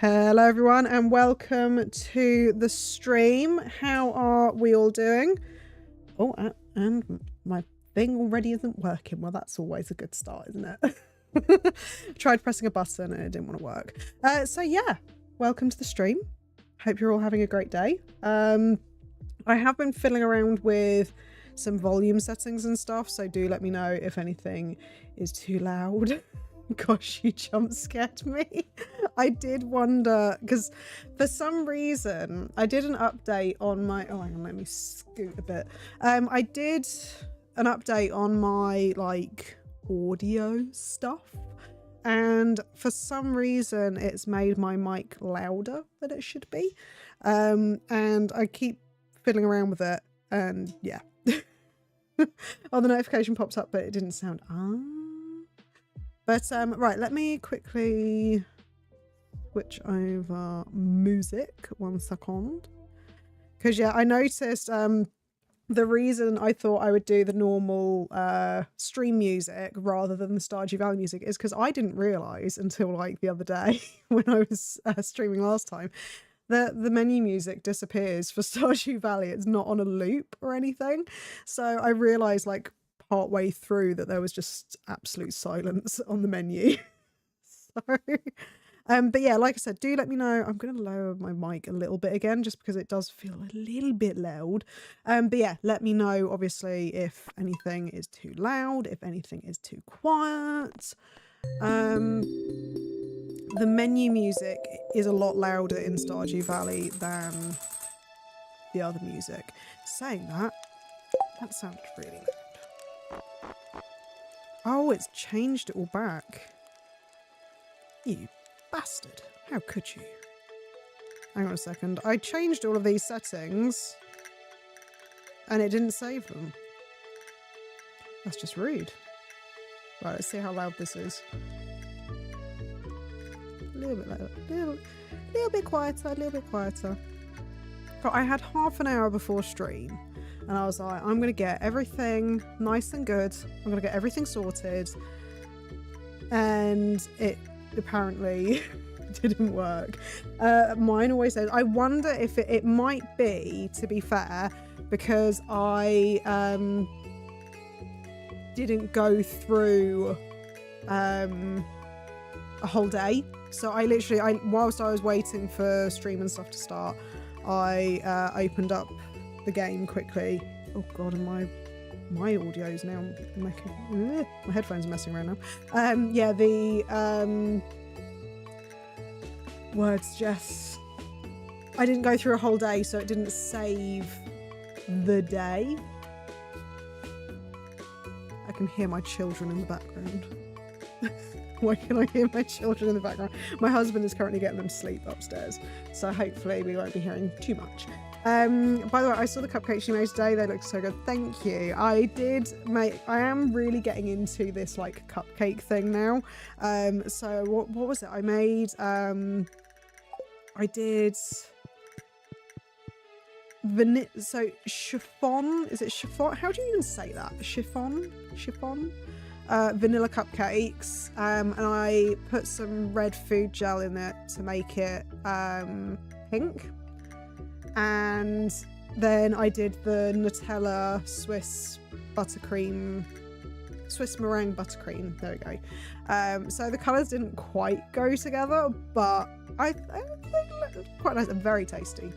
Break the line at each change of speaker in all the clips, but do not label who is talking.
Hello everyone and welcome to the stream. How are we all doing? Oh, and my thing already isn't working. Well, that's always a good start, isn't it? Tried pressing a button and it didn't want to work. So yeah, welcome to the stream. Hope you're all having a great day. I have been fiddling around with some volume settings and stuff, so do let me know if anything is too loud. Gosh, you jump scared me. I did wonder, because for some reason I did an update on my, oh hang on, let me scoot a bit. I did an update on my like audio stuff, and for some reason it's made my mic louder than it should be. And I keep fiddling around with it, and yeah. Oh, the notification pops up, but it didn't sound But right, let me quickly switch over music 1 second. Because yeah, I noticed the reason I thought I would do the normal stream music rather than the Stardew Valley music is because I didn't realise until like the other day when I was streaming last time that the menu music disappears for Stardew Valley. It's not on a loop or anything. So I realised like part way through that there was just absolute silence on the menu. So but yeah, like I said, do let me know. I'm going to lower my mic a little bit again just because it does feel a little bit loud. But yeah, let me know obviously if anything is too loud, if anything is too quiet. The menu music is a lot louder in Stardew Valley than the other music. Saying that sounded really loud. Oh, it's changed it all back. You bastard. How could you? Hang on a second. I changed all of these settings and it didn't save them. That's just rude. Right, let's see how loud this is. A little bit louder. Little bit quieter, a little bit quieter. But I had half an hour before stream. And I was like, I'm going to get everything nice and good. I'm going to get everything sorted. And it apparently didn't work. Mine always says, I wonder if it might be, to be fair, because I didn't go through a whole day. So I literally, whilst I was waiting for stream and stuff to start, I opened up the game quickly. Oh god, and my audio's now making my headphones are messing around now. Yeah, the words just, I didn't go through a whole day, so it didn't save the day. I can hear my children in the background. Why can I hear my children in the background? My husband is currently getting them to sleep upstairs, so hopefully we won't be hearing too much. By the way, I saw the cupcakes you made today. They look so good. Thank you. I am really getting into this like cupcake thing now. So what was it? I made, I did so chiffon, is it chiffon? How do you even say that? Chiffon? Vanilla cupcakes. And I put some red food gel in it to make it pink. And then I did the Nutella Swiss meringue buttercream. There we go. So the colours didn't quite go together, but I think quite nice and very tasty.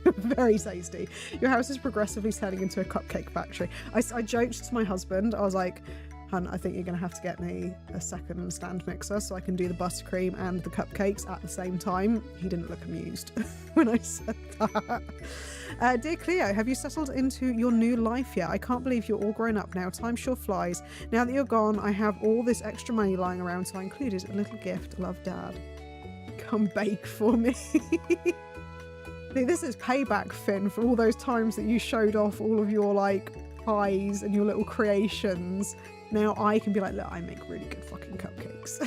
Very tasty. Your house is progressively turning into a cupcake factory. I joked to my husband, I was like, hun, I think you're going to have to get me a second stand mixer so I can do the buttercream and the cupcakes at the same time. He didn't look amused when I said that. Dear Cleo, have you settled into your new life yet? I can't believe you're all grown up now. Time sure flies. Now that you're gone, I have all this extra money lying around, so I included a little gift. Love, Dad. Come bake for me. See, this is payback, Finn, for all those times that you showed off all of your like pies and your little creations. Now I can be like, look, I make really good fucking cupcakes.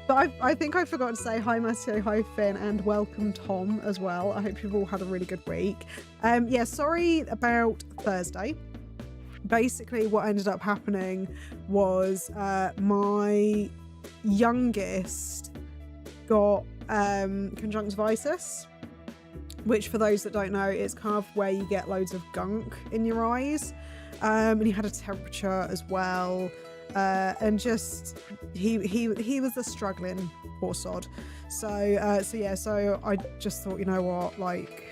But I think I forgot to say hi Matthew, hi Finn, and welcome Tom as well. I hope you've all had a really good week. Yeah, sorry about Thursday. Basically what ended up happening was my youngest got conjunctivitis, which for those that don't know, is kind of where you get loads of gunk in your eyes. And he had a temperature as well. And just he was a struggling poor sod. So I just thought, you know what, like,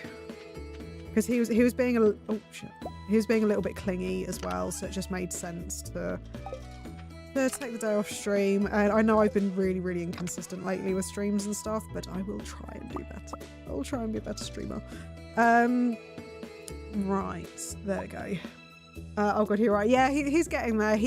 because he was being a little bit clingy as well, so it just made sense to take the day off stream. And I know I've been really, really inconsistent lately with streams and stuff, but I will try and do better. I'll try and be a better streamer. Right, there we go. Oh god, you're right. Yeah, he's getting there.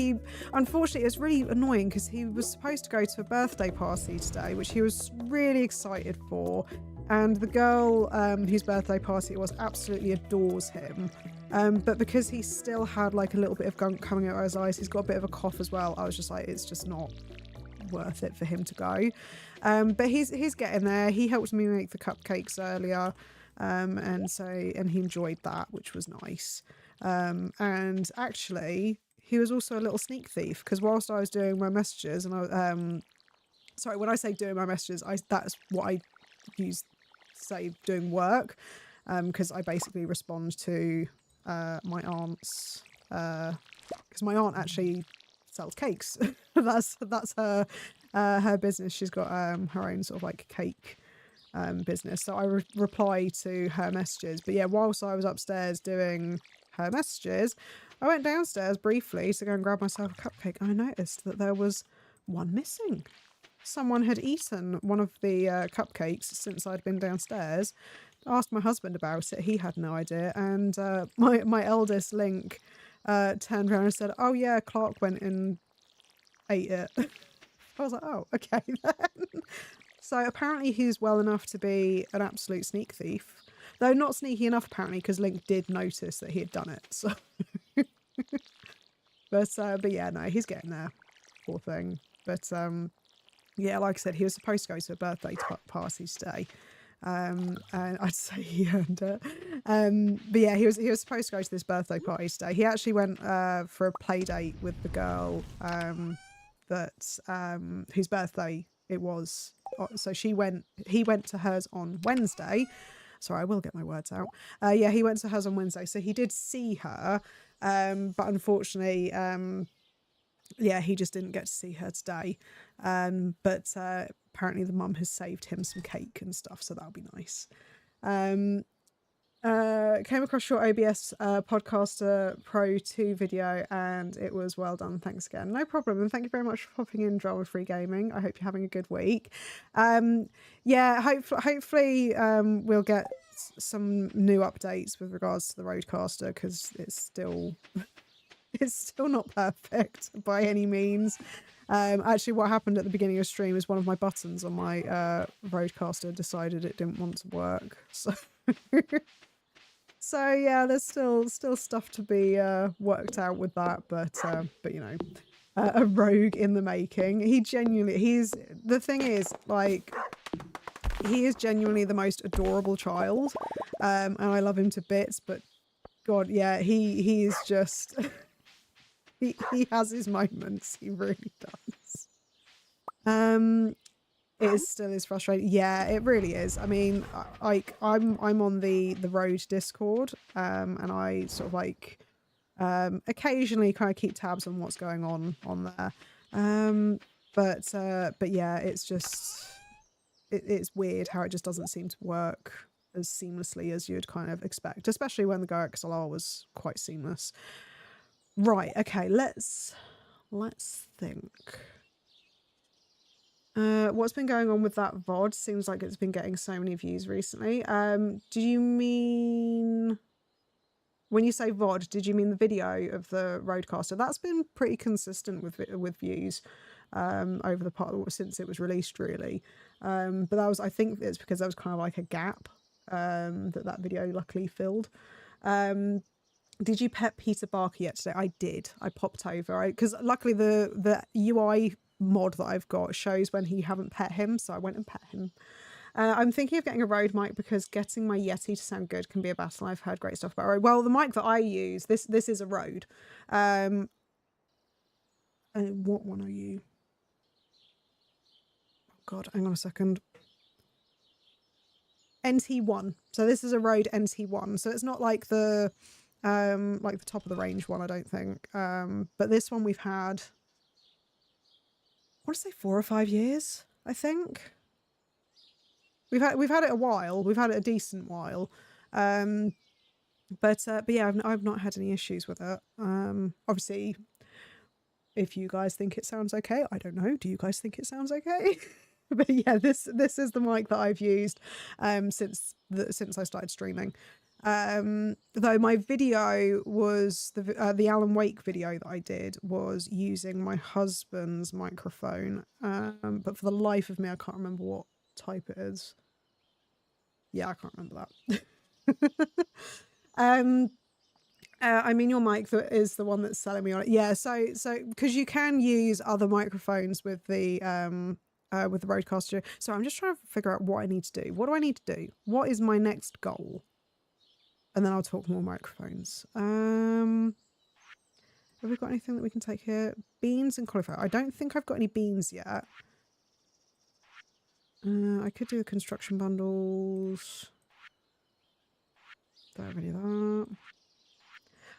Unfortunately, it's really annoying because he was supposed to go to a birthday party today, which he was really excited for. And the girl whose birthday party it was absolutely adores him. But because he still had like a little bit of gunk coming out of his eyes, he's got a bit of a cough as well. I was just like, it's just not worth it for him to go. But he's getting there. He helped me make the cupcakes earlier. And he enjoyed that, which was nice. And actually, he was also a little sneak thief because whilst I was doing my messages, and sorry, when I say doing my messages, that's what I use to say doing work, because I basically respond to my aunt's, because my aunt actually sells cakes. that's her business. She's got her own sort of like cake business. So I reply to her messages. But yeah, whilst I was upstairs doing her messages, I went downstairs briefly to go and grab myself a cupcake. I noticed that there was one missing. Someone had eaten one of the cupcakes since I'd been downstairs. Asked my husband about it. He had no idea. And my eldest Link turned around and said, "Oh yeah, Clark went and ate it." I was like, "Oh, okay then." So apparently he's well enough to be an absolute sneak thief. Though not sneaky enough apparently, because Link did notice that he had done it. So but yeah, no, he's getting there. Poor thing. But yeah, like I said, he was supposed to go to a birthday party today. And I'd say he earned it. But yeah, he was supposed to go to this birthday party today. He actually went for a play date with the girl whose birthday it was. So he went to hers on Wednesday. Sorry, I will get my words out. Yeah, he went to hers on Wednesday. So he did see her. But unfortunately, yeah, he just didn't get to see her today. But apparently the mum has saved him some cake and stuff, so that'll be nice. Came across your OBS Podcaster Pro 2 video and it was well done. Thanks again. No problem. And thank you very much for popping in, Drama Free Gaming. I hope you're having a good week. Yeah, hopefully we'll get some new updates with regards to the Roadcaster because it's still not perfect by any means. Actually, what happened at the beginning of stream is one of my buttons on my Roadcaster decided it didn't want to work. So yeah, there's still stuff to be worked out with that, but you know, a rogue in the making. The thing is, like, he is genuinely the most adorable child, and I love him to bits. But God, yeah, he is just he has his moments. He really does. It still is frustrating. Yeah, it really is. I mean, like I'm on the Road Discord, and I sort of like occasionally kind of keep tabs on what's going on there. But yeah, it's just it's weird how it just doesn't seem to work as seamlessly as you'd kind of expect, especially when the Go XLR was quite seamless. Right. Okay. Let's think. What's been going on with that VOD? Seems like it's been getting so many views recently. Do you mean, when you say VOD, did you mean the video of the Roadcaster? That's been pretty consistent with views over the part since it was released, really. But that was, I think it's because there was kind of like a gap that video luckily filled. Did you pet Peter Barker yet today? I did. I popped over because luckily the UI mod that I've got shows when you haven't pet him, so I went and pet him. I'm thinking of getting a Rode mic because getting my Yeti to sound good can be a battle. I've heard great stuff about Rode. Well, the mic that I use, this is a Rode. What one are you? Oh God, hang on a second. NT1. So this is a Rode NT1. So it's not like the top of the range one, I don't think. But this one we've had, I want to say 4 or 5 years, I think. We've had it a while. We've had it a decent while. But yeah, I've not had any issues with it. Obviously, if you guys think it sounds okay, I don't know. Do you guys think it sounds okay? But yeah, this is the mic that I've used since I started streaming. Though my video was the Alan Wake video that I did was using my husband's microphone. But for the life of me, I can't remember what type it is. Yeah, I can't remember that. I mean, your mic is the one that's selling me on it. Yeah, so because you can use other microphones with the Rodecaster. So I'm just trying to figure out what I need to do. What do I need to do? What is my next goal? And then I'll talk more microphones. Have we got anything that we can take here? Beans and cauliflower. I don't think I've got any beans yet. I could do the construction bundles. Don't really that.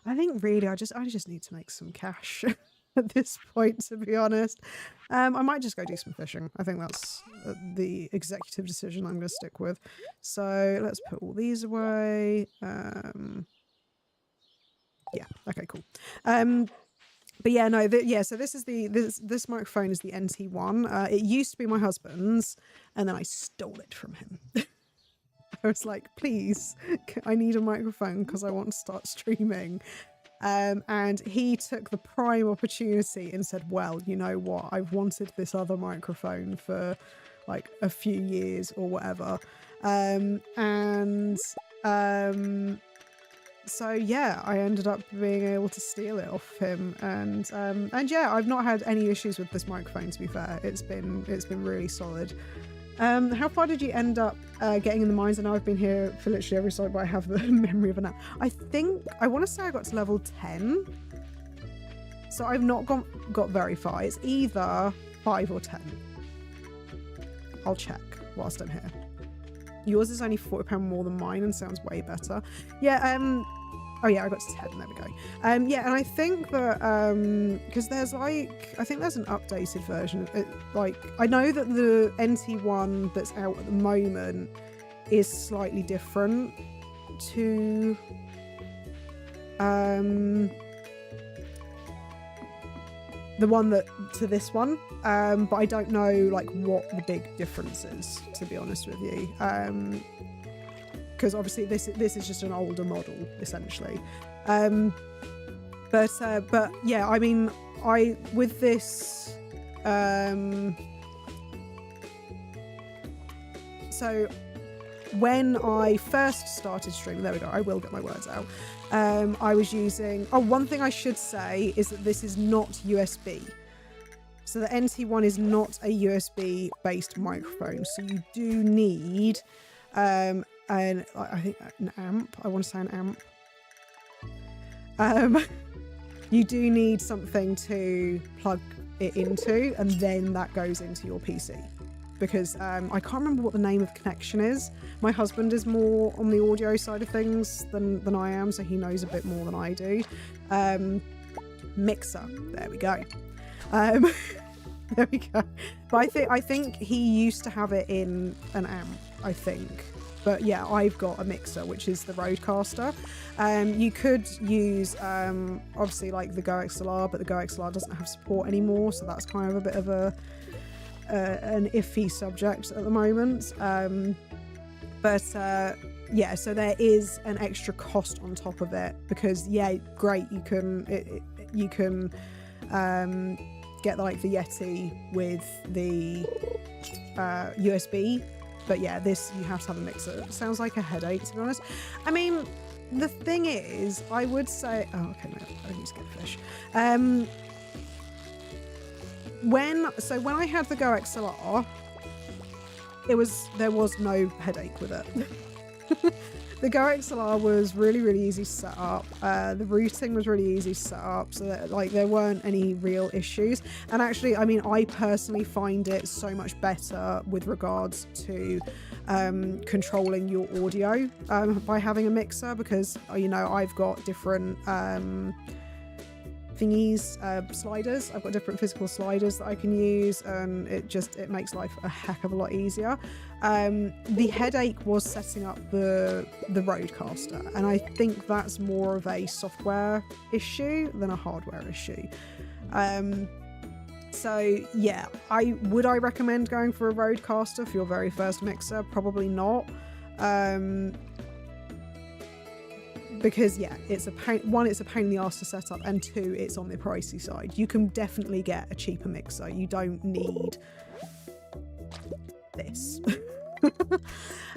I think really I just need to make some cash at this point, to be honest. I might just go do some fishing. I think that's the executive decision I'm going to stick with. So let's put all these away. Yeah, okay, cool. But yeah, no, so this is this microphone is the NT1. It used to be my husband's, and then I stole it from him. I was like, please, I need a microphone because I want to start streaming. And he took the prime opportunity and said, well, you know what? I've wanted this other microphone for like a few years or whatever. So yeah, I ended up being able to steal it off him. And yeah, I've not had any issues with this microphone, to be fair. It's been really solid. How far did you end up getting in the mines? I know I've been here for literally every side, but I have the memory of an app. I want to say I got to level 10. So I've not got very far. It's either 5 or 10. I'll check whilst I'm here. Yours is only £40 more than mine and sounds way better. Yeah, oh yeah, I got to 10, there we go. Yeah, and I think that, because there's like, I think there's an updated version. I know that the NT1 that's out at the moment is slightly different to, the one to this one, but I don't know like what the big difference is, to be honest with you. Because obviously this is just an older model essentially. But yeah, I mean, with this, so when I first started streaming, there we go, I will get my words out. I was using, one thing I should say is that this is not USB. So the NT1 is not a USB based microphone. So you do need, I think an amp. I want to say an amp. You do need something to plug it into, and then that goes into your PC. Because I can't remember what the name of the connection is. My husband is more on the audio side of things than I am, so he knows a bit more than I do. Mixer, there we go. There we go. But I think he used to have it in an amp, I think. But yeah, I've got a mixer, which is the Rodecaster. You could use, obviously, like the Go XLR, but the Go XLR doesn't have support anymore, so that's kind of a bit of an iffy subject at the moment. Yeah, so there is an extra cost on top of it, because yeah, great, you can get like the Yeti with the USB, but yeah, this you have to have a mixer. It sounds like a headache, to be honest. I mean, the thing is, I would say, oh okay, no, I need to get fish. When I had the Go XLR, there was no headache with it. The Go XLR was really, really easy to set up. The routing was really easy to set up, so that like there weren't any real issues. And actually, I mean, I personally find it so much better with regards to controlling your audio by having a mixer, because you know, I've got different thingies, sliders. I've got different physical sliders that I can use, and it makes life a heck of a lot easier. The headache was setting up the Rodecaster, and I think that's more of a software issue than a hardware issue. So yeah, would I recommend going for a Rodecaster for your very first mixer? Probably not. Because yeah, it's a pain. One, it's a pain in the ass to set up, and two, it's on the pricey side. You can definitely get a cheaper mixer. You don't need this.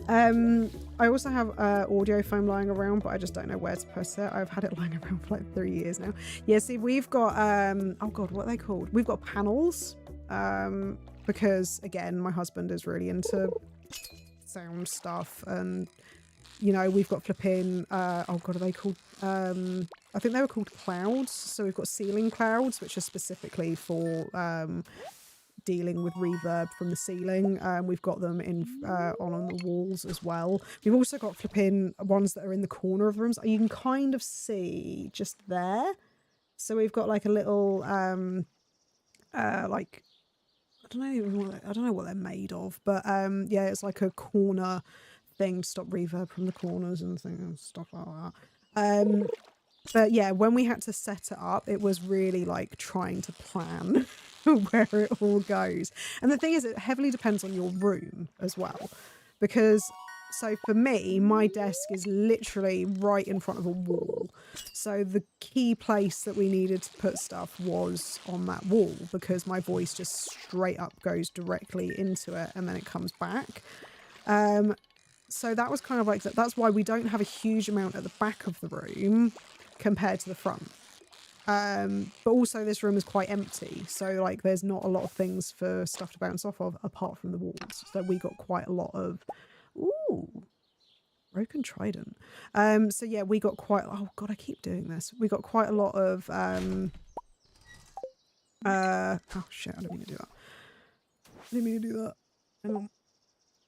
I also have audio foam lying around, but I just don't know where to put it. I've had it lying around for like 3 years now. Yeah, see, we've got oh god, what are they called? We've got panels, because again, my husband is really into sound stuff, and you know, we've got flipping, oh god, are they called, I think they were called clouds. So we've got ceiling clouds, which are specifically for dealing with reverb from the ceiling. We've got them in on the walls as well. We've also got flipping ones that are in the corner of rooms. You can kind of see just there. So we've got like a little, like, I don't know what they're made of, but yeah, it's like a corner thing to stop reverb from the corners and things and stuff like that. But yeah, when we had to set it up, it was really like trying to plan where it all goes. And the thing is, it heavily depends on your room as well, because so for me, my desk is literally right in front of a wall. So the key place that we needed to put stuff was on that wall, because my voice just straight up goes directly into it and then it comes back. So that was kind of like, that's why we don't have a huge amount at the back of the room compared to the front. But also this room is quite empty. So like there's not a lot of things for stuff to bounce off of apart from the walls. So we got quite a lot of, ooh, broken trident. So yeah, we got quite, oh god, I keep doing this. We got quite a lot of, oh shit, I didn't mean to do that. I didn't mean to do that. Hang on.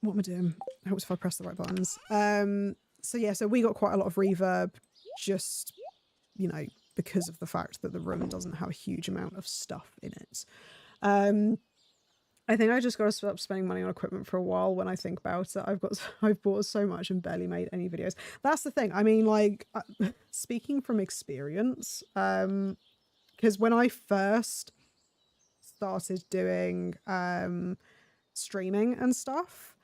What am I doing? I hope if I press the right buttons. So yeah, so we got quite a lot of reverb just, you know, because of the fact that the room doesn't have a huge amount of stuff in it. I think I just got to stop spending money on equipment for a while. When I think about it, I've bought so much and barely made any videos. That's the thing. I mean, like, speaking from experience, because when I first started doing streaming and stuff,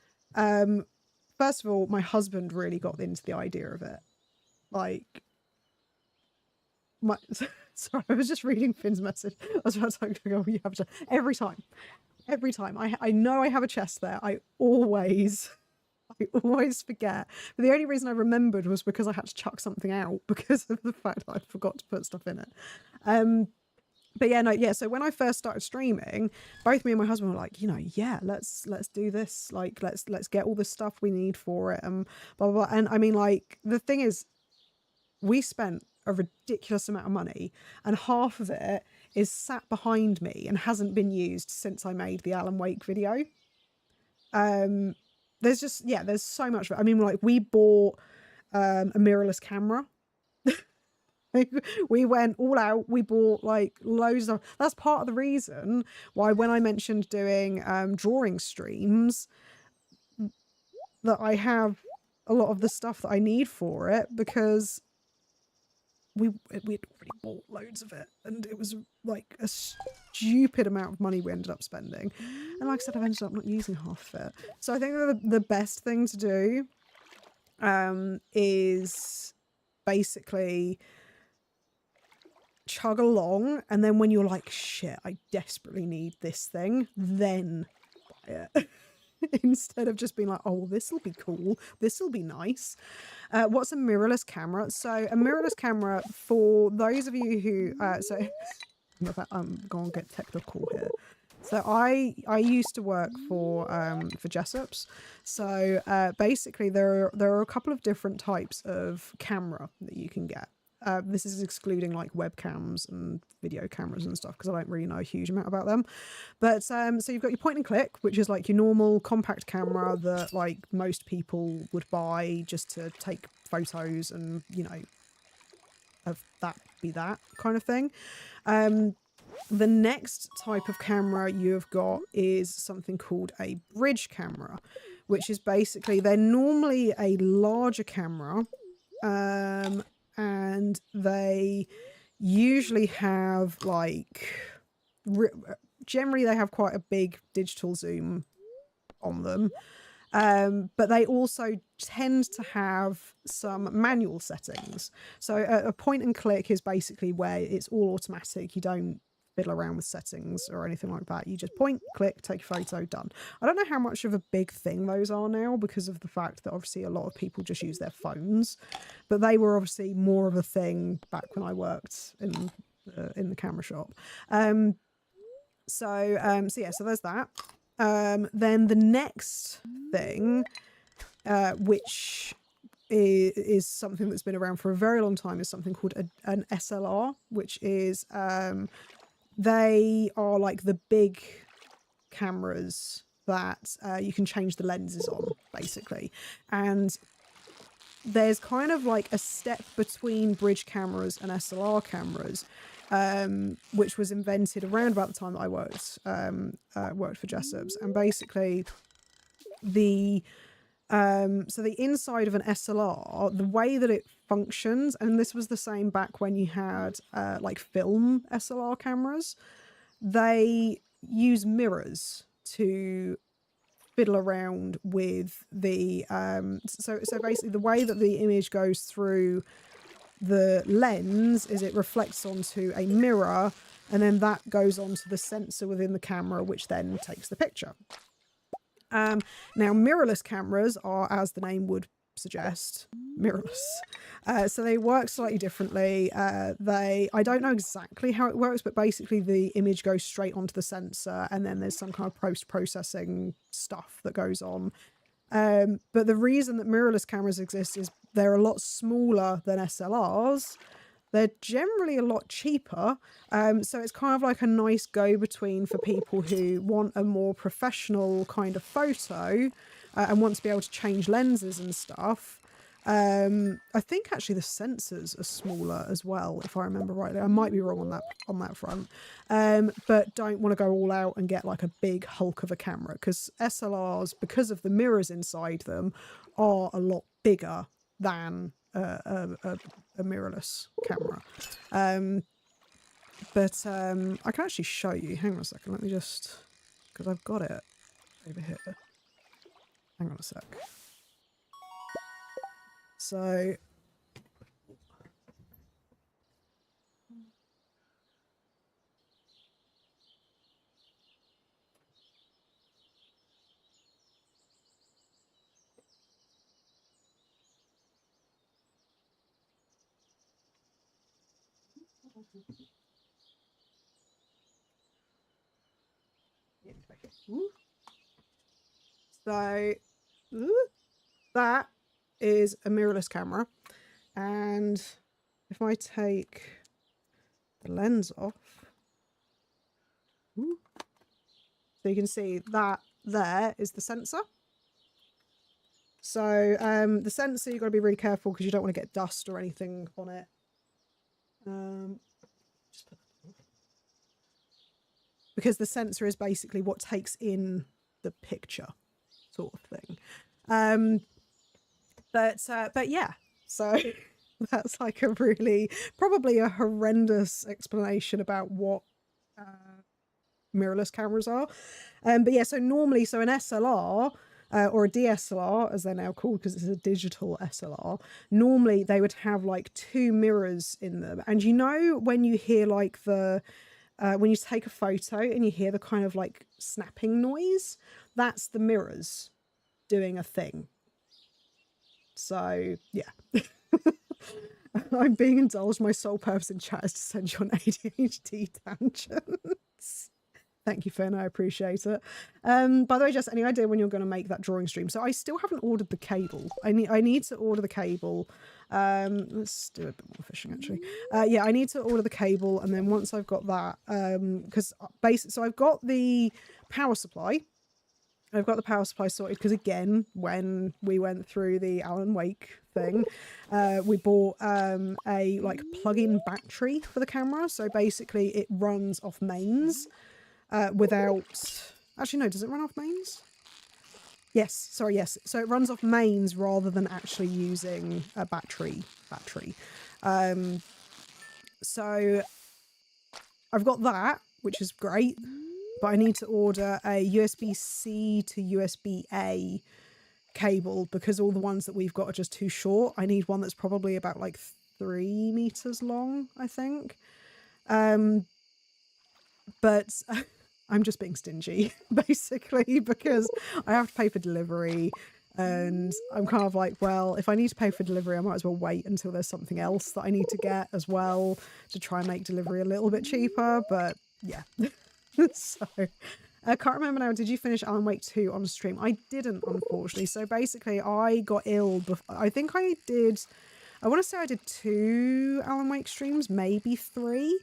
first of all, my husband really got into the idea of it. Like, sorry, I was just reading Finn's message. I was about to go, you have a chest. Every time I know I have a chest there, I always forget. But the only reason I remembered was because I had to chuck something out because of the fact that I forgot to put stuff in it. But yeah, no, yeah. So when I first started streaming, both me and my husband were like, you know, yeah, let's do this. Like, let's get all the stuff we need for it, and blah blah blah. And I mean, like, the thing is, we spent a ridiculous amount of money, and half of it is sat behind me and hasn't been used since I made the Alan Wake video. There's just, yeah, there's so much. I mean, like, we bought a mirrorless camera. We went all out. We bought like loads of, that's part of the reason why when I mentioned doing drawing streams, that I have a lot of the stuff that I need for it, because we'd already bought loads of it, and it was like a stupid amount of money we ended up spending. And like I said, I've ended up not using half of it. So I think that the best thing to do is basically chug along, and then when you're like, shit, I desperately need this thing, then buy it. Instead of just being like, oh, well, this will be cool, this will be nice. What's a mirrorless camera? So a mirrorless camera, for those of you who so I'm going to get technical here. So I used to work for Jessups. So basically there are a couple of different types of camera that you can get. This is excluding like webcams and video cameras and stuff because I don't really know a huge amount about them. But so you've got your point and click, which is like your normal compact camera that like most people would buy just to take photos and, you know, of that be that kind of thing. The next type of camera you've got is something called a bridge camera, which is basically, they're normally a larger camera, and they usually have like, generally they have quite a big digital zoom on them. But they also tend to have some manual settings. So a point and click is basically where it's all automatic. You don't fiddle around with settings or anything like that. You just point, click, take a photo, done. I don't know how much of a big thing those are now because of the fact that obviously a lot of people just use their phones, but they were obviousobviously more of a thing back when I worked in the camera shop. So yeah, so there's that. Then the next thing, which is something that's been around for a very long time, is something called an SLR, which is they are like the big cameras that you can change the lenses on, basically. And there's kind of like a step between bridge cameras and SLR cameras, which was invented around about the time that I worked for Jessups. And basically so the inside of an SLR, the way that it functions, and this was the same back when you had like film SLR cameras, they use mirrors to fiddle around with the so basically the way that the image goes through the lens is it reflects onto a mirror, and then that goes onto the sensor within the camera, which then takes the picture. Now mirrorless cameras are, as the name would suggest, mirrorless. So they work slightly differently. I don't know exactly how it works, but basically the image goes straight onto the sensor, and then there's some kind of post-processing stuff that goes on. But the reason that mirrorless cameras exist is they're a lot smaller than SLRs. They're generally a lot cheaper, so it's kind of like a nice go-between for people who want a more professional kind of photo and want to be able to change lenses and stuff. I think actually the sensors are smaller as well, if I remember rightly. I might be wrong on that front, but don't want to go all out and get like a big hulk of a camera, because SLRs, because of the mirrors inside them, are a lot bigger than a mirrorless camera. But I can actually show you. Hang on a second. Let me just, because I've got it over here. Hang on a sec. So that is a mirrorless camera, and if I take the lens off, so you can see that there is the sensor. So the sensor, you've got to be really careful because you don't want to get dust or anything on it. Because the sensor is basically what takes in the picture, sort of thing. But yeah, so that's like a really, probably a horrendous explanation about what mirrorless cameras are. But yeah, so normally, so an SLR or a DSLR, as they're now called because it's a digital SLR, normally they would have like 2 mirrors in them. And you know when you hear like the when you take a photo and you hear the kind of like snapping noise, that's the mirrors doing a thing. So yeah. I'm being indulged. My sole purpose in chat is to send you on ADHD tangents. Thank you, Finn. I appreciate it. By the way, Jess, any idea when you're going to make that drawing stream? So I still haven't ordered the cable. I need to order the cable. Let's do a bit more fishing, actually. Yeah, I need to order the cable, and then once I've got that, because so I've got the power supply. I've got the power supply sorted because, again, when we went through the Alan Wake thing, we bought a like plug-in battery for the camera. So basically, it runs off mains without. Actually, no. Does it run off mains? Yes. Sorry. Yes. So it runs off mains rather than actually using a battery. So I've got that, which is great. But I need to order a USB-C to USB-A cable because all the ones that we've got are just too short. I need one that's probably about like 3 meters long, I think. But I'm just being stingy, basically, because I have to pay for delivery. And I'm kind of like, well, if I need to pay for delivery, I might as well wait until there's something else that I need to get as well to try and make delivery a little bit cheaper. But yeah. So I can't remember now. Did you finish Alan Wake 2 on stream? I didn't, unfortunately. So basically, I got ill. I think I did. I want to say I did 2 Alan Wake streams, maybe 3.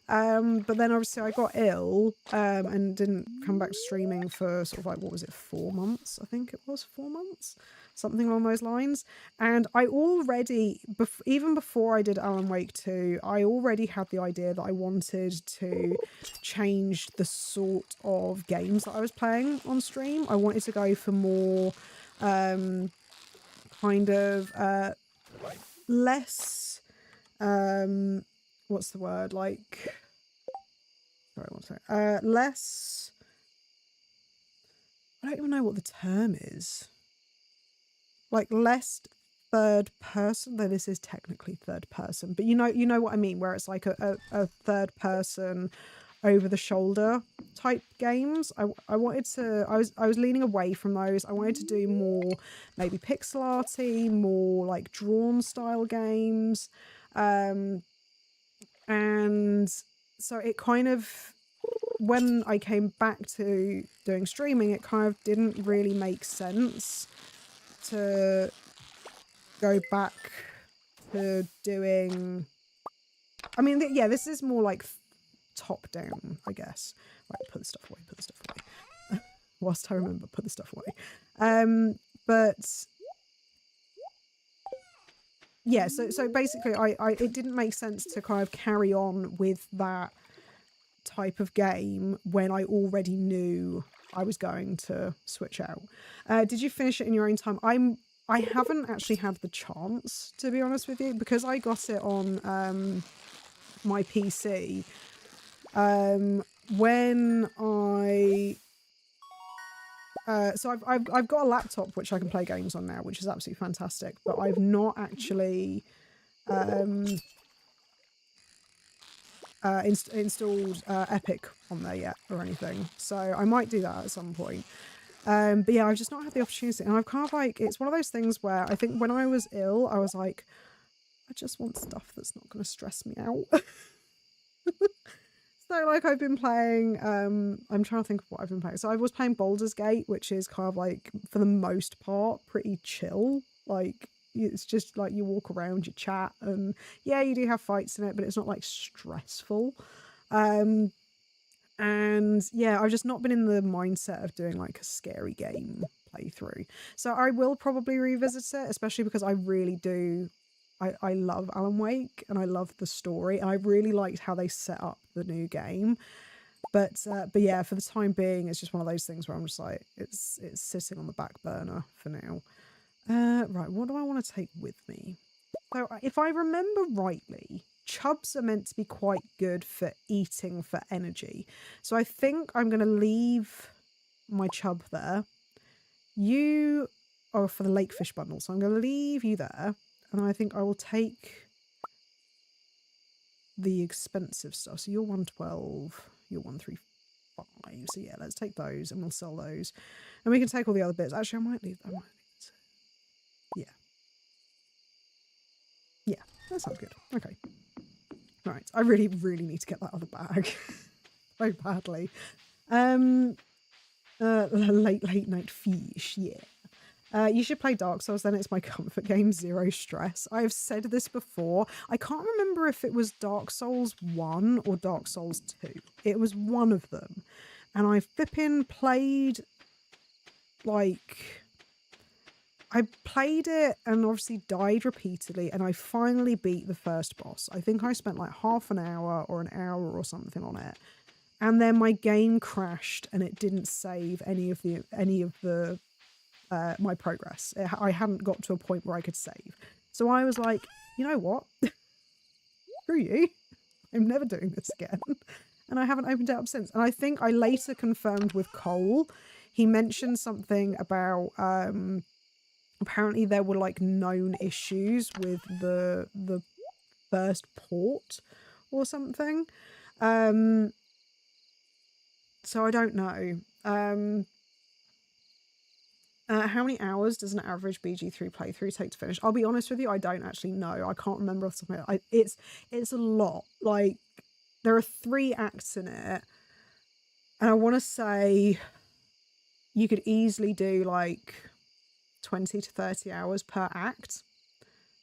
But then obviously I got ill and didn't come back to streaming for sort of like, what was it, 4 months? I think it was 4 months. Something along those lines. And I already, even before I did Alan Wake 2, I already had the idea that I wanted to change the sort of games that I was playing on stream. I wanted to go for more kind of less, what's the word? Like, sorry, one second. Less, I don't even know what the term is. Like less third person, though this is technically third person, but you know what I mean, where it's like a third person over the shoulder type games. I wanted to, I was leaning away from those. I wanted to do more maybe pixel arty, more like drawn style games. And so it kind of, when I came back to doing streaming, it kind of didn't really make sense to go back to doing, I mean, yeah, this is more like top down, I guess. Right, put the stuff away. Whilst I remember, put the stuff away. But yeah, so basically it didn't make sense to kind of carry on with that type of game when I already knew I was going to switch out. Did you finish it in your own time? I haven't actually had the chance, to be honest with you, because I got it on my PC. When I so I've got a laptop which I can play games on now, which is absolutely fantastic. But I've not actually installed Epic on there yet or anything. So I might do that at some point. But yeah, I've just not had the opportunity, and I've kind of like, it's one of those things where I think when I was ill, I was like, I just want stuff that's not going to stress me out. So like I've been playing, I'm trying to think of what I've been playing. So I was playing Baldur's Gate, which is kind of like, for the most part, pretty chill. Like, it's just like you walk around, you chat, and yeah, you do have fights in it, but it's not like stressful. And yeah, I've just not been in the mindset of doing like a scary game playthrough. So I will probably revisit it, especially because I really do. I love Alan Wake and I love the story, and I really liked how they set up the new game. But yeah, for the time being, it's just one of those things where I'm just like, it's sitting on the back burner for now. Right, what do I want to take with me? So if I remember rightly, chubs are meant to be quite good for eating for energy. So I think I'm going to leave my chub there. You are for the lake fish bundle, so I'm going to leave you there. And I think I will take the expensive stuff. So you're 112, you're 135. So yeah, let's take those and we'll sell those. And we can take all the other bits. Actually, I might leave it. Yeah. Yeah, that sounds good. Okay. Right. I really, really need to get that other bag. So badly. Late night fish, yeah. You should play Dark Souls, then it's my comfort game, zero stress. I have said this before. I can't remember if it was Dark Souls 1 or Dark Souls 2. It was one of them. And I flipping played, like... I played it and obviously died repeatedly, and I finally beat the first boss. I think I spent like half an hour or an hour or something on it. And then my game crashed and it didn't save any of the my progress. I hadn't got to a point where I could save. So I was like, you know what? Screw you. I'm never doing this again. And I haven't opened it up since. And I think I later confirmed with Cole. He mentioned something about apparently there were like known issues with the first port or something. So I don't know. How many hours does an average BG3 playthrough take to finish? I'll be honest with you, I don't actually know. I can't remember off the top of my head. It's a lot. Like, there are 3 acts in it. And I want to say you could easily do like 20 to 30 hours per act.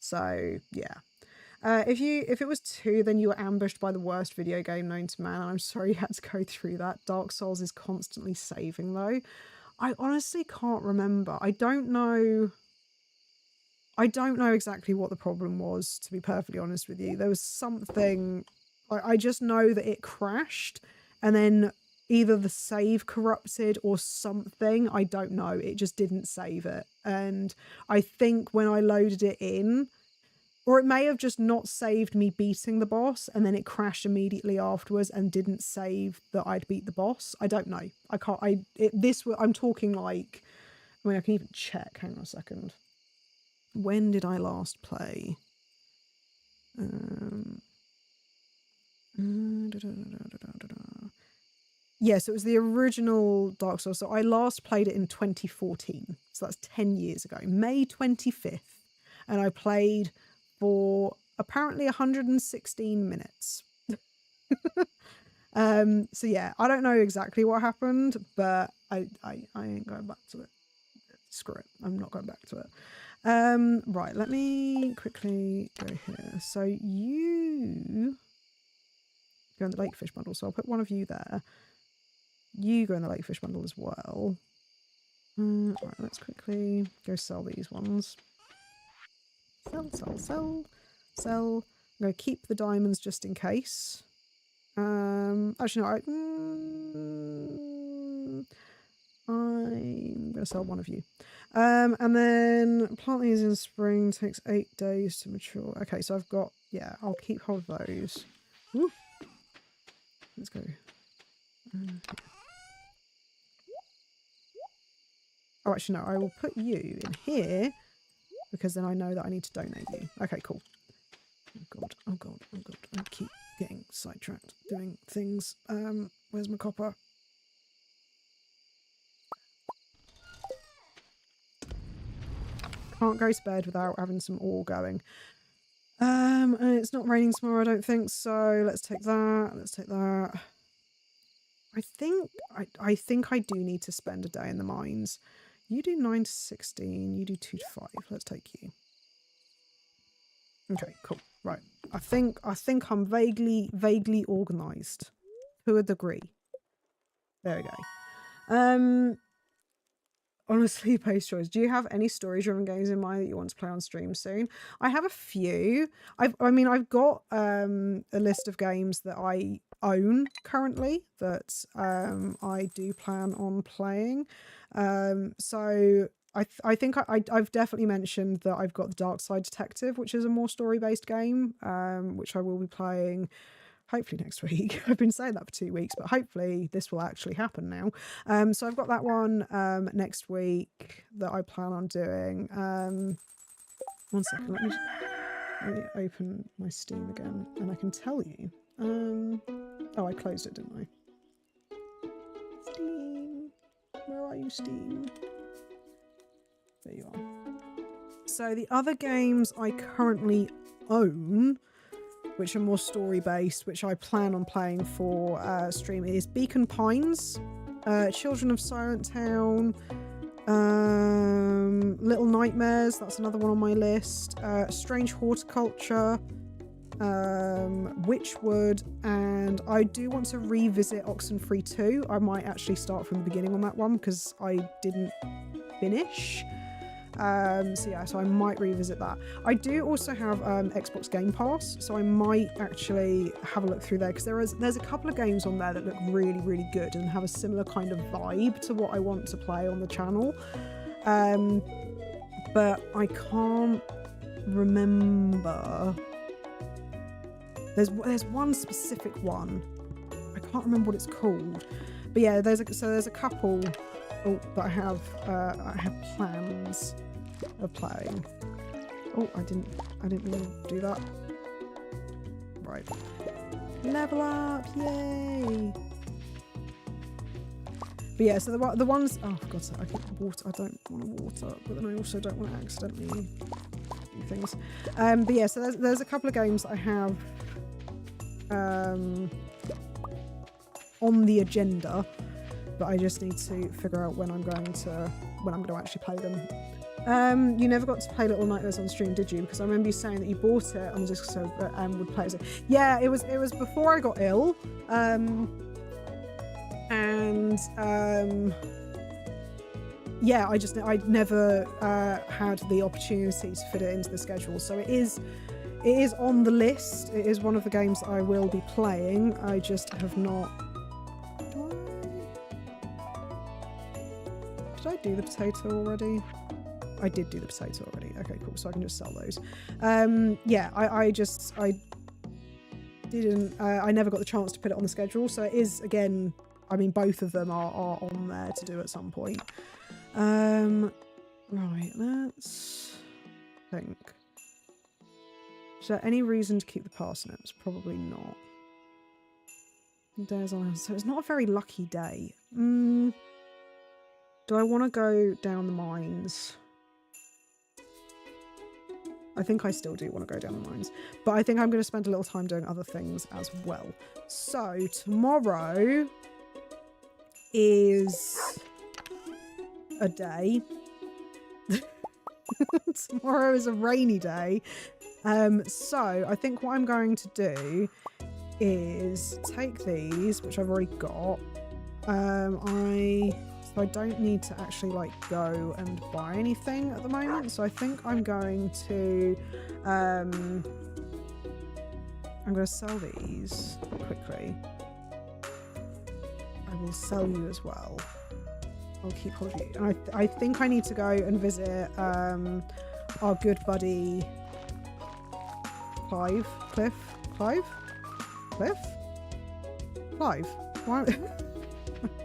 So, yeah. If it was 2, then you were ambushed by the worst video game known to man. I'm sorry you had to go through that. Dark Souls is constantly saving, though. I honestly can't remember. I don't know exactly what the problem was, to be perfectly honest with you. There was something... I just know that it crashed, and then either the save corrupted or something. I don't know. It just didn't save it. And I think when I loaded it in... Or it may have just not saved me beating the boss, and then it crashed immediately afterwards and didn't save that I'd beat the boss. I don't know. I can't. I'm talking like. I mean, I can even check. Hang on a second. When did I last play? Yes, it was the original Dark Souls. So I last played it in 2014. So that's 10 years ago. May 25th, and I played for apparently 116 minutes. So yeah, I don't know exactly what happened, but I ain't going back to it. Screw it. I'm not going back to it. Right, let me quickly go here. So you go in the Lakefish bundle, so I'll put one of you there. You go in the Lakefish bundle as well. Right, let's quickly go sell these ones. Sell. I'm going to keep the diamonds just in case. Actually, no, I'm going to sell one of you. And then plant these in spring, takes 8 days to mature. Okay, so I've got, yeah, I'll keep hold of those. Woo. Let's go. Oh, actually, no, I will put you in here because then I know that I need to donate you. Okay, cool. Oh god. I keep getting sidetracked doing things. Where's my copper? Can't go to bed without having some ore going. And it's not raining tomorrow, I don't think, so let's take that. I think I do need to spend a day in the mines. You do 9 to 16, you do 2 to 5. Let's take you. Okay, cool. Right. I think I'm vaguely organised. To a degree. There we go. Honestly, post choice. Do you have any story-driven games in mind that you want to play on stream soon? I have a few. I've got a list of games that I own currently that I do plan on playing. So I think I've definitely mentioned that I've got the Dark Side Detective, which is a more story-based game, which I will be playing hopefully next week. I've been saying that for 2 weeks, but hopefully this will actually happen now. So I've got that one next week that I plan on doing. 1 second, let me open my Steam again and I can tell you. Oh, I closed it, didn't I? Steam, where are you, Steam? There you are. So the other games I currently own which are more story based, which I plan on playing for stream, is Beacon Pines, Children of Silent Town, Little Nightmares, that's another one on my list, Strange Horticulture, Witchwood, and I do want to revisit Oxenfree 2. I might actually start from the beginning on that one because I didn't finish. So I might revisit that. I do also have Xbox Game Pass, so I might actually have a look through there because there's a couple of games on there that look really, really good and have a similar kind of vibe to what I want to play on the channel. But I can't remember. There's one specific one. I can't remember what it's called. But yeah, there's a couple that I have plans of playing. Oh, I didn't mean to do that. Right. Level up, yay! But yeah, so the ones, oh for God's sake, I think water, I don't want to water, but then I also don't want to accidentally do things. But yeah, so there's a couple of games that I have on the agenda, but I just need to figure out when I'm going to actually play them. You never got to play Little Nightmares on stream, did you? Because I remember you saying that you bought it on the disc and would play it. Yeah, it was before I got ill, yeah, I never had the opportunity to fit it into the schedule. So it is on the list. It is one of the games that I will be playing. I just have not. Did I do the potato already? I did do the potato already. Okay, cool. So I can just sell those. Yeah, I didn't. I never got the chance to put it on the schedule. So it is, again, I mean, both of them are on there to do at some point. Right, let's think. Is there any reason to keep the parsnips? Probably not. Days on, so it's not a very lucky day. Do I want to go down the mines? I think I still do want to go down the mines, but I think I'm going to spend a little time doing other things as well. So tomorrow is a day. Tomorrow is a rainy day. So I think what I'm going to do is take these, which I've already got. I don't need to actually like go and buy anything at the moment. So I think I'm going to sell these quickly. I will sell you as well. I'll keep hold of you. And I think I need to go and visit our good buddy Clive. Why?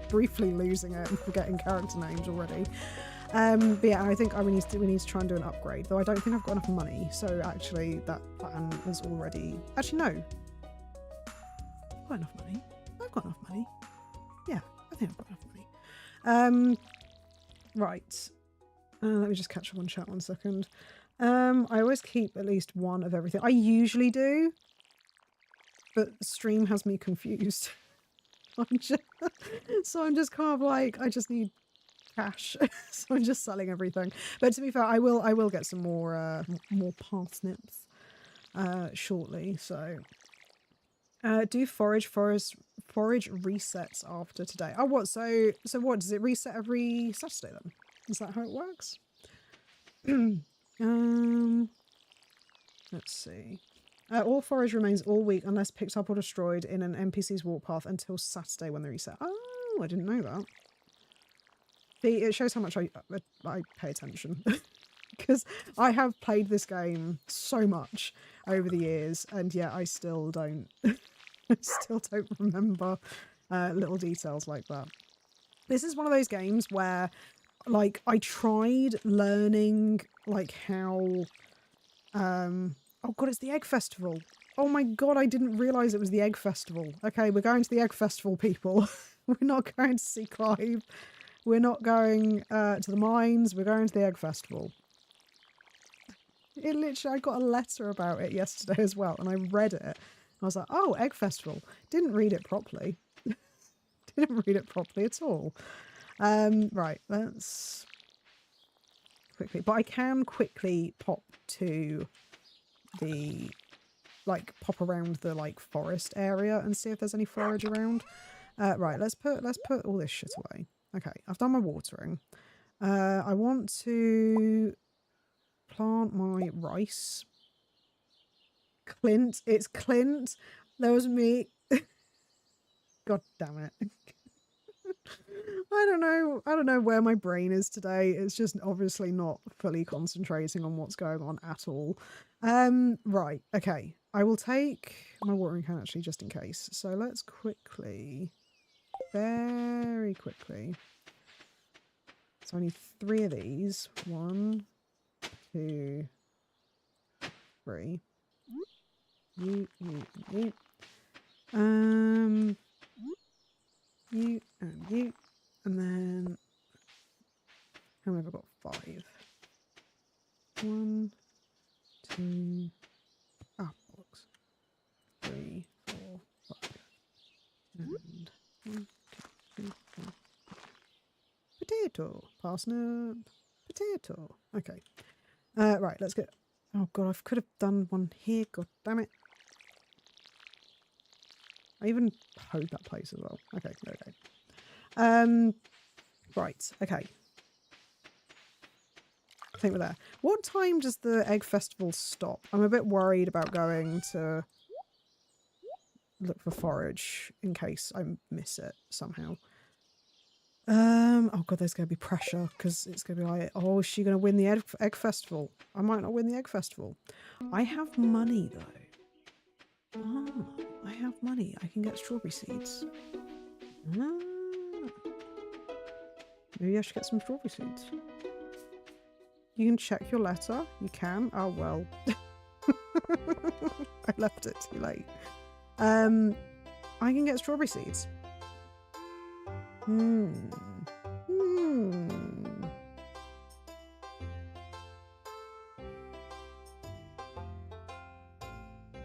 Briefly losing it and forgetting character names already. But yeah, I think we need to try and do an upgrade, though I don't think I've got enough money. So actually that plan is already, actually no, I've got enough money. Yeah, I think I've got enough money. Right, let me just catch up on chat 1 second. I always keep at least one of everything. I usually do, but stream has me confused. So I'm just kind of like, I just need cash. So I'm just selling everything. But to be fair, I will get some more parsnips shortly. So do forage resets after today. Oh, what? So what, does it reset every Saturday then? Is that how it works? Let's see. All forage remains all week unless picked up or destroyed in an NPC's walk path until Saturday when they reset. Oh, I didn't know that. See, it shows how much I pay attention. Because I have played this game so much over the years, and yet I still don't remember little details like that. This is one of those games where, like, I tried learning, like, how... oh god, it's the Egg Festival. Oh my god, I didn't realise it was the Egg Festival. Okay, we're going to the Egg Festival, people. We're not going to see Clive. We're not going to the mines. We're going to the Egg Festival. It literally, I got a letter about it yesterday as well, and I read it. I was like, oh, Egg Festival. Didn't read it properly. Didn't read it properly at all. Right, let's quickly, but I can quickly pop to the, like, pop around the, like, forest area and see if there's any forage around. Right, let's put all this shit away. Okay, I've done my watering. I want to plant my rice. Clint, it's Clint. That was me. God damn it. I don't know where my brain is today. It's just obviously not fully concentrating on what's going on at all. Right, okay. I will take my watering can actually just in case. So let's quickly, very quickly. So I need 3 of these. 1, 2, 3. You. You and you. And then how many have I got? 5. 1, 2. Ah, bollocks. 3, 4, 5. And 1, 2, 3, 4. Potato, parsnip, potato. Okay. Right, let's get. Oh god, I could have done one here. God damn it. I even hoed that place as well. Okay, there we go. Right, okay. I think we're there. What time does the Egg Festival stop? I'm a bit worried about going to look for forage in case I miss it somehow. Oh god, there's going to be pressure because it's going to be like, oh, is she going to win the egg Festival? I might not win the Egg Festival. I have money though. Oh, I have money. I can get strawberry seeds. Ah. Maybe I should get some strawberry seeds. You can check your letter. You can. Oh well. I left it too late. I can get strawberry seeds.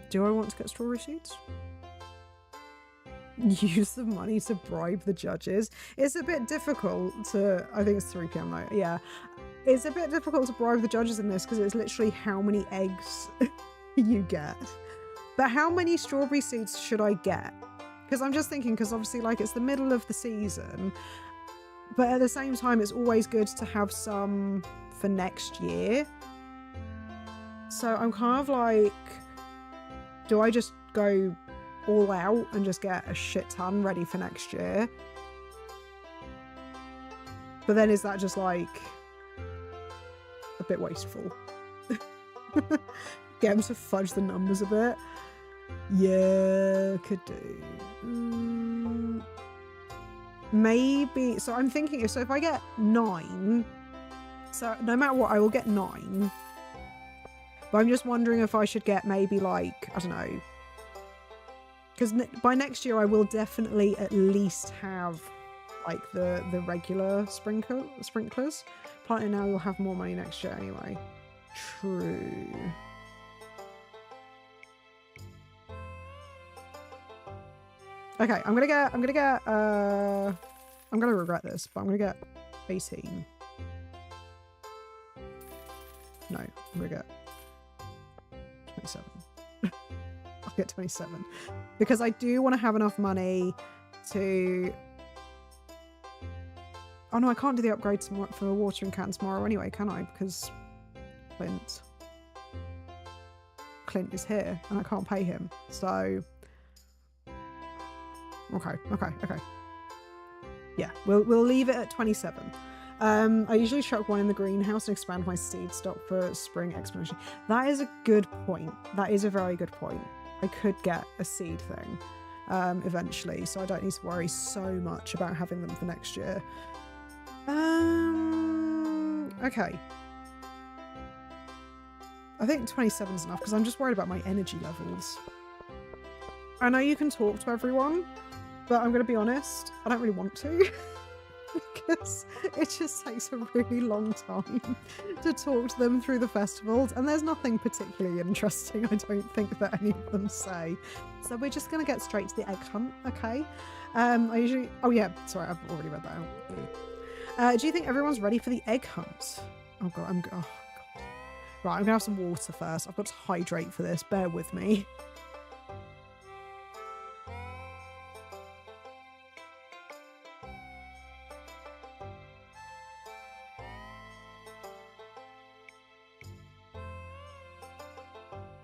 Do I want to get strawberry seeds? Use the money to bribe the judges. It's a bit difficult to... I think it's 3 PM now. Yeah. It's a bit difficult to bribe the judges in this because it's literally how many eggs you get. But how many strawberry seeds should I get? Because I'm just thinking, because obviously, like, it's the middle of the season, but at the same time, it's always good to have some for next year. So I'm kind of like, do I just go all out and just get a shit ton ready for next year? But then is that just like a bit wasteful? Get them to fudge the numbers a bit. Yeah, could do. Maybe. So I'm thinking, so if I get 9, so no matter what, I will get 9. But I'm just wondering if I should get maybe like, I don't know. Because by next year, I will definitely at least have like the regular sprinklers. Planting now, you'll have more money next year anyway. True. Okay, I'm gonna regret this, but I'm gonna get 18. No, I'm gonna get 27. I'll get 27. Because I do want to have enough money to... Oh no, I can't do the upgrade for a watering can tomorrow anyway, can I? Because Clint is here and I can't pay him, so... Okay. Yeah, we'll leave it at 27. I usually chuck 1 in the greenhouse and expand my seed stock for spring exponentially. That is a good point. That is a very good point. I could get a seed thing eventually, so I don't need to worry so much about having them for next year. Okay. I think 27 is enough because I'm just worried about my energy levels. I know you can talk to everyone, but I'm going to be honest, I don't really want to. because it just takes a really long time to talk to them through the festivals, and there's nothing particularly interesting, I don't think, that any of them say. So we're just going to get straight to the egg hunt, okay? I usually... Oh yeah, sorry, I've already read that out. Do you think everyone's ready for the egg hunt? Oh god, oh god. Right, I'm going to have some water first. I've got to hydrate for this, bear with me.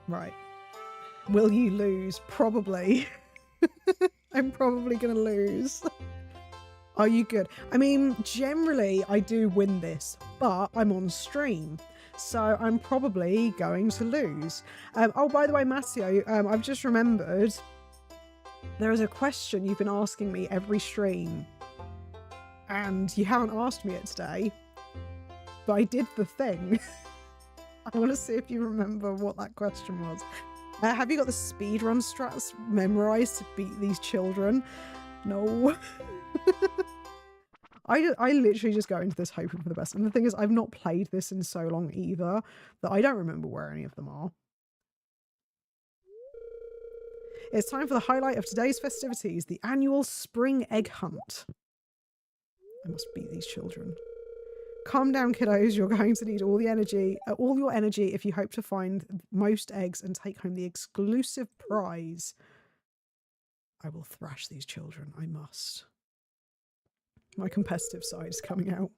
Right. Will you lose? Probably. I'm probably going to lose. Are you good? I mean, generally I do win this, but I'm on stream, so I'm probably going to lose. Oh, by the way, Matteo, I've just remembered there is a question you've been asking me every stream, and you haven't asked me it today, but I did the thing. I want to see if you remember what that question was. Have you got the speedrun strats memorized to beat these children? No. I literally just go into this hoping for the best. And the thing is, I've not played this in so long either that I don't remember where any of them are. It's time for the highlight of today's festivities, the annual spring egg hunt. I must beat these children. Calm down, kiddos. You're going to need all your energy if you hope to find most eggs and take home the exclusive prize. I will thrash these children. I must. My competitive side is coming out.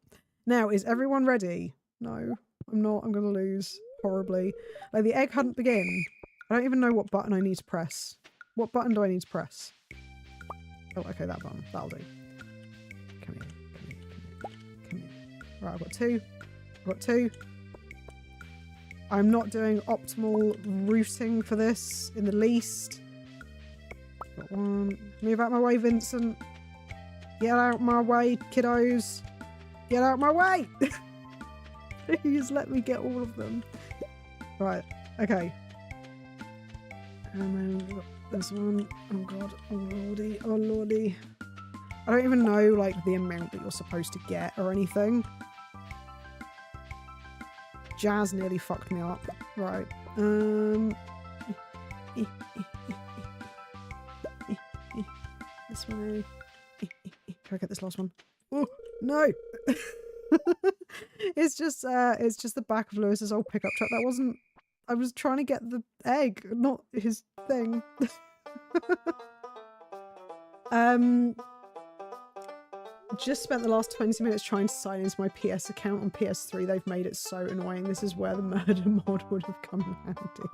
Now, is everyone ready? No, I'm not. I'm going to lose horribly. Let the egg hunt begin. I don't even know what button I need to press. What button do I need to press? Oh, okay, that button. That'll do. Come here. Right, I've got two. I've got two. I'm not doing optimal routing for this in the least. Got one. Move out my way, Vincent. Get out my way, kiddos. Get out my way! Please let me get all of them. Right, okay. And then we've got this one. Oh god, oh lordy, oh lordy. I don't even know, like, the amount that you're supposed to get or anything. Jazz nearly fucked me up. Right. This way. Can I get this last one? Oh, no! It's just the back of Lewis's old pickup truck. That wasn't... I was trying to get the egg, not his thing. Just spent the last 20 minutes trying to sign into my PS account on PS3. They've made it so annoying. This is where the murder mod would have come in handy.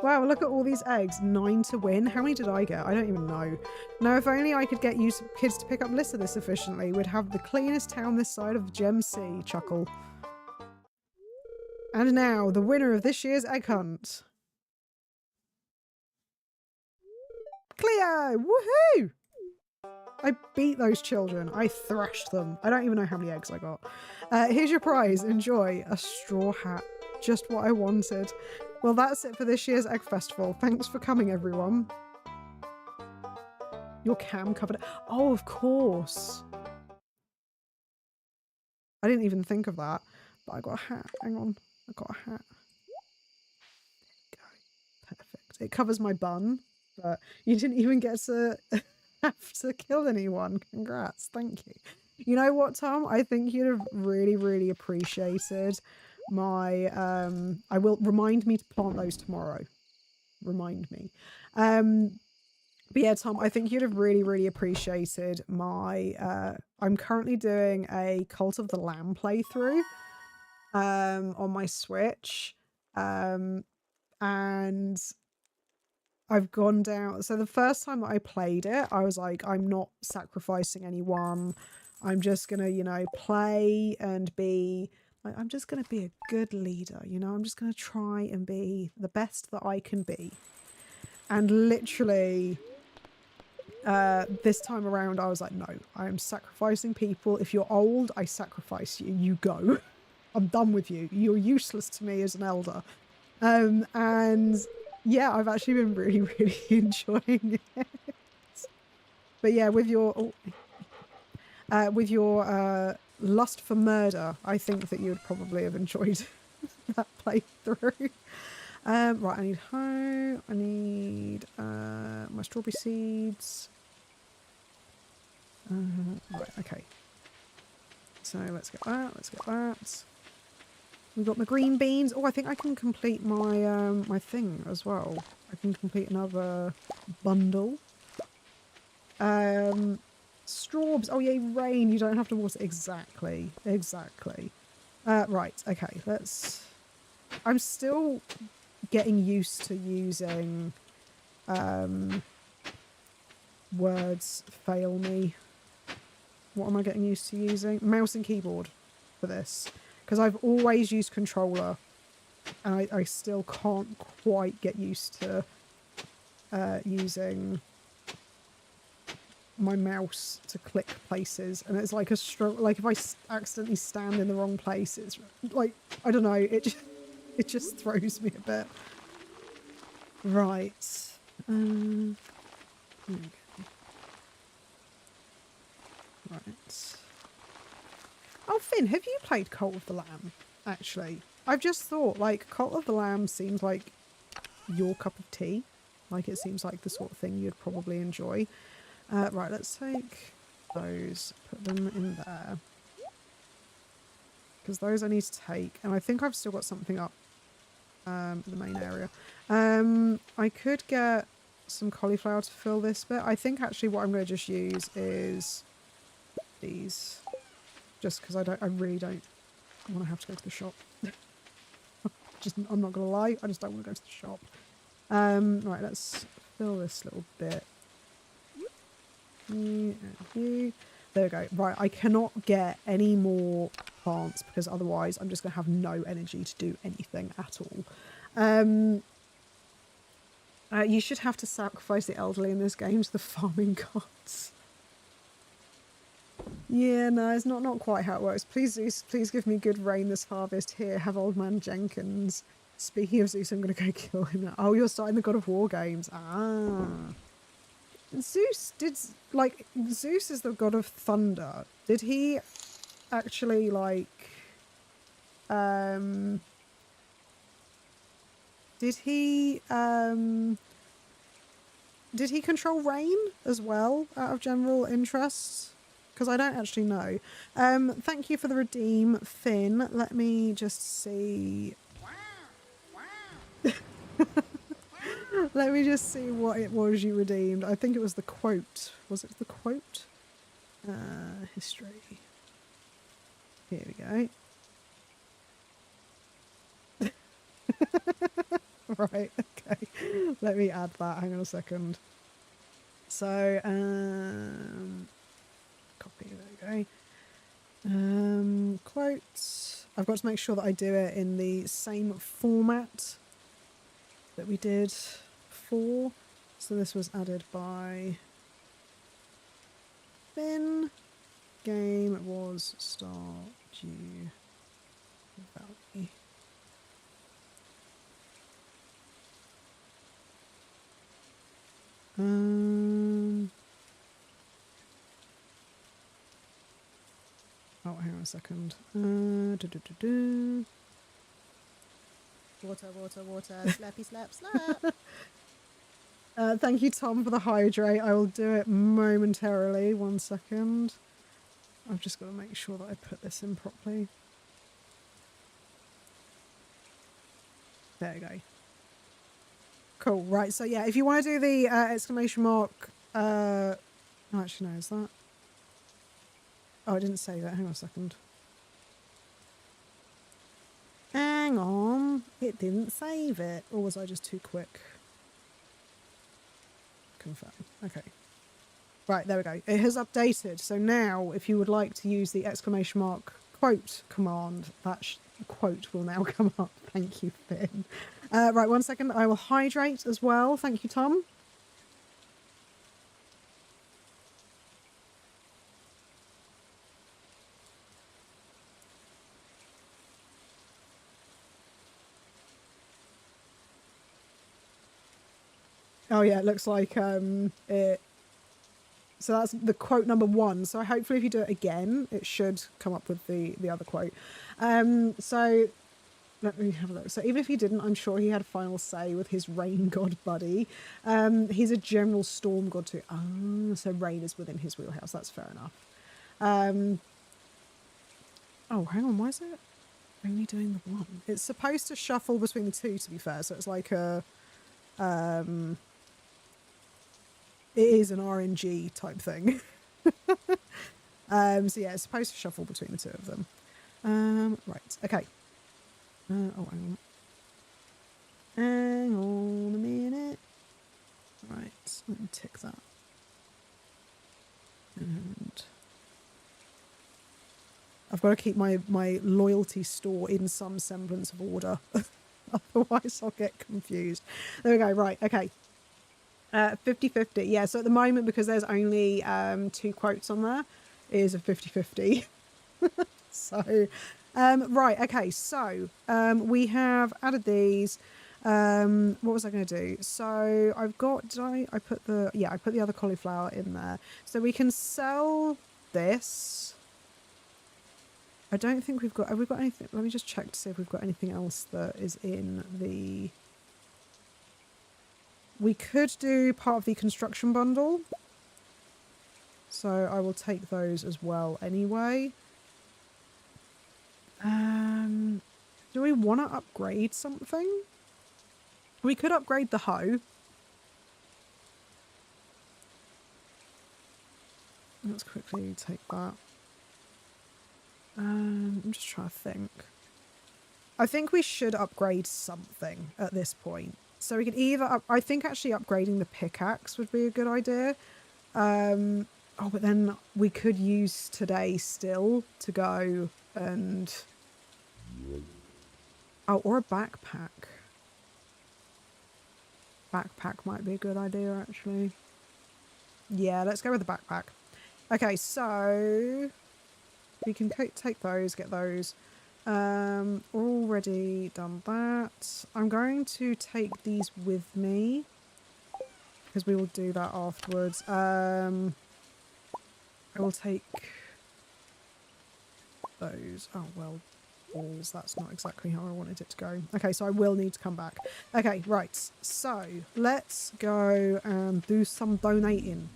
Wow, look at all these eggs. 9 to win. How many did I get? I don't even know. Now, if only I could get you kids to pick up litter this efficiently, we'd have the cleanest town this side of the Gem Sea. Chuckle. And now, the winner of this year's egg hunt. Cleo! Woohoo! I beat those children. I thrashed them. I don't even know how many eggs I got. Here's your prize. Enjoy. A straw hat. Just what I wanted. Well, that's it for this year's Egg Festival. Thanks for coming, everyone. Your cam covered... Oh, of course. I didn't even think of that. But I got a hat. Hang on. I got a hat. There we go. Perfect. It covers my bun. But you didn't even get to... have to kill anyone. Congrats. Thank you. You know what, Tom? I think you'd have really, really appreciated my I will remind me to plant those tomorrow. Remind me. But yeah, Tom, I think you'd have really, really appreciated my I'm currently doing a Cult of the Lamb playthrough on my Switch. And I've gone down. So the first time that I played it, I was like, I'm not sacrificing anyone. I'm just gonna, you know, play and be like, I'm just gonna be a good leader, you know, I'm just gonna try and be the best that I can be. And literally, this time around, I was like, no, I am sacrificing people. If you're old, I sacrifice you. You go. I'm done with you. You're useless to me as an elder. And yeah, I've actually been really, really enjoying it. But yeah, with your... with your lust for murder, I think that you would probably have enjoyed that playthrough. Right, I need hoe. I need my strawberry seeds. Right, okay. So let's get that. Let's get that. We've got my green beans. Oh, I think I can complete my my thing as well. I can complete another bundle. Straws. Oh, yay, rain. You don't have to water. Exactly. Exactly. Right. Okay. Let's... I'm still getting used to using words fail me. What am I getting used to using? Mouse and keyboard for this. Because I've always used controller and I still can't quite get used to using my mouse to click places, and it's like a struggle. Like if I accidentally stand in the wrong place, it's like, I don't know, it just throws me a bit. Right. Okay. Right. Oh, Finn, have you played Cult of the Lamb? Actually, I've just thought, like, Cult of the Lamb seems like your cup of tea. Like, it seems like the sort of thing you'd probably enjoy. Right, let's take those, put them in there. Because those I need to take. And I think I've still got something up in the main area. I could get some cauliflower to fill this bit. I think actually what I'm going to just use is these. Just because I really don't want to have to go to the shop. I'm not going to lie, I just don't want to go to the shop. Right, let's fill this little bit. You and you. There we go. Right, I cannot get any more plants because otherwise I'm just going to have no energy to do anything at all. You should have to sacrifice the elderly in this game to the farming gods. Yeah, no, it's not quite how it works. Please, Zeus, please give me good rain this harvest. Here, have old man Jenkins. Speaking of Zeus, I'm going to go kill him now. Oh, you're starting the God of War games. Ah. Zeus Zeus is the god of thunder. Did he actually, like, did he control rain as well, out of general interest? Because I don't actually know. Thank you for the redeem, Finn. Let me just see. Let me just see what it was you redeemed. I think it was the quote. Was it the quote? History. Here we go. Right, okay. Let me add that. Hang on a second. So, copy, there we go. Quotes. I've got to make sure that I do it in the same format that we did before. So this was added by Finn. Game was Stardew Valley. Oh, hang on a second. Water, water, water. Slappy, slap, slap. Thank you, Tom, for the hydrate. I will do it momentarily. 1 second. I've just got to make sure that I put this in properly. There we go. Cool. Right. So yeah, if you want to do the exclamation mark. Oh, actually, no. Is that? Oh, I didn't say that. Hang on a second. Hang on. It didn't save it. Or was I just too quick? Confirm. Okay. Right, there we go. It has updated. So now, if you would like to use the exclamation mark quote command, that quote will now come up. Thank you, Finn. Right, 1 second. I will hydrate as well. Thank you, Tom. Oh yeah, it looks like it So that's the quote number 1. So hopefully if you do it again, it should come up with the other quote. So let me have a look. So even if he didn't, I'm sure he had a final say with his rain god buddy. He's a general storm god too. Oh, so rain is within his wheelhouse. That's fair enough. Oh, hang on. Why is it only doing the 1? It's supposed to shuffle between the 2, to be fair. So it's like a... it is an RNG type thing. So yeah, it's supposed to shuffle between the 2 of them. Right. Okay. Oh, hang on. Hang on a minute. Right. Let me tick that. And... I've got to keep my loyalty store in some semblance of order. Otherwise I'll get confused. There we go. Right. Okay. 50-50. Yeah. So at the moment, because there's only 2 quotes on there, it is a 50-50. So, right. Okay. So, we have added these. What was I going to do? So I've got, I put the other cauliflower in there. So we can sell this. I don't think we've got... Have we got anything? Let me just check to see if we've got anything else that is in the... We could do part of the construction bundle. So I will take those as well anyway. Do we want to upgrade something? We could upgrade the hoe. Let's quickly take that. I'm just trying to think. I think we should upgrade something at this point. So we could either... I think actually upgrading the pickaxe would be a good idea. Oh, but then we could use today still to go and... Oh, or a backpack. Backpack might be a good idea, actually. Yeah, let's go with the backpack. Okay, so... We can take those, get those. Already done that. I'm going to take these with me because we will do that afterwards. I will take those. Oh, well, balls. That's not exactly how I wanted it to go. Okay, so I will need to come back. Okay, right. So let's go and do some donating.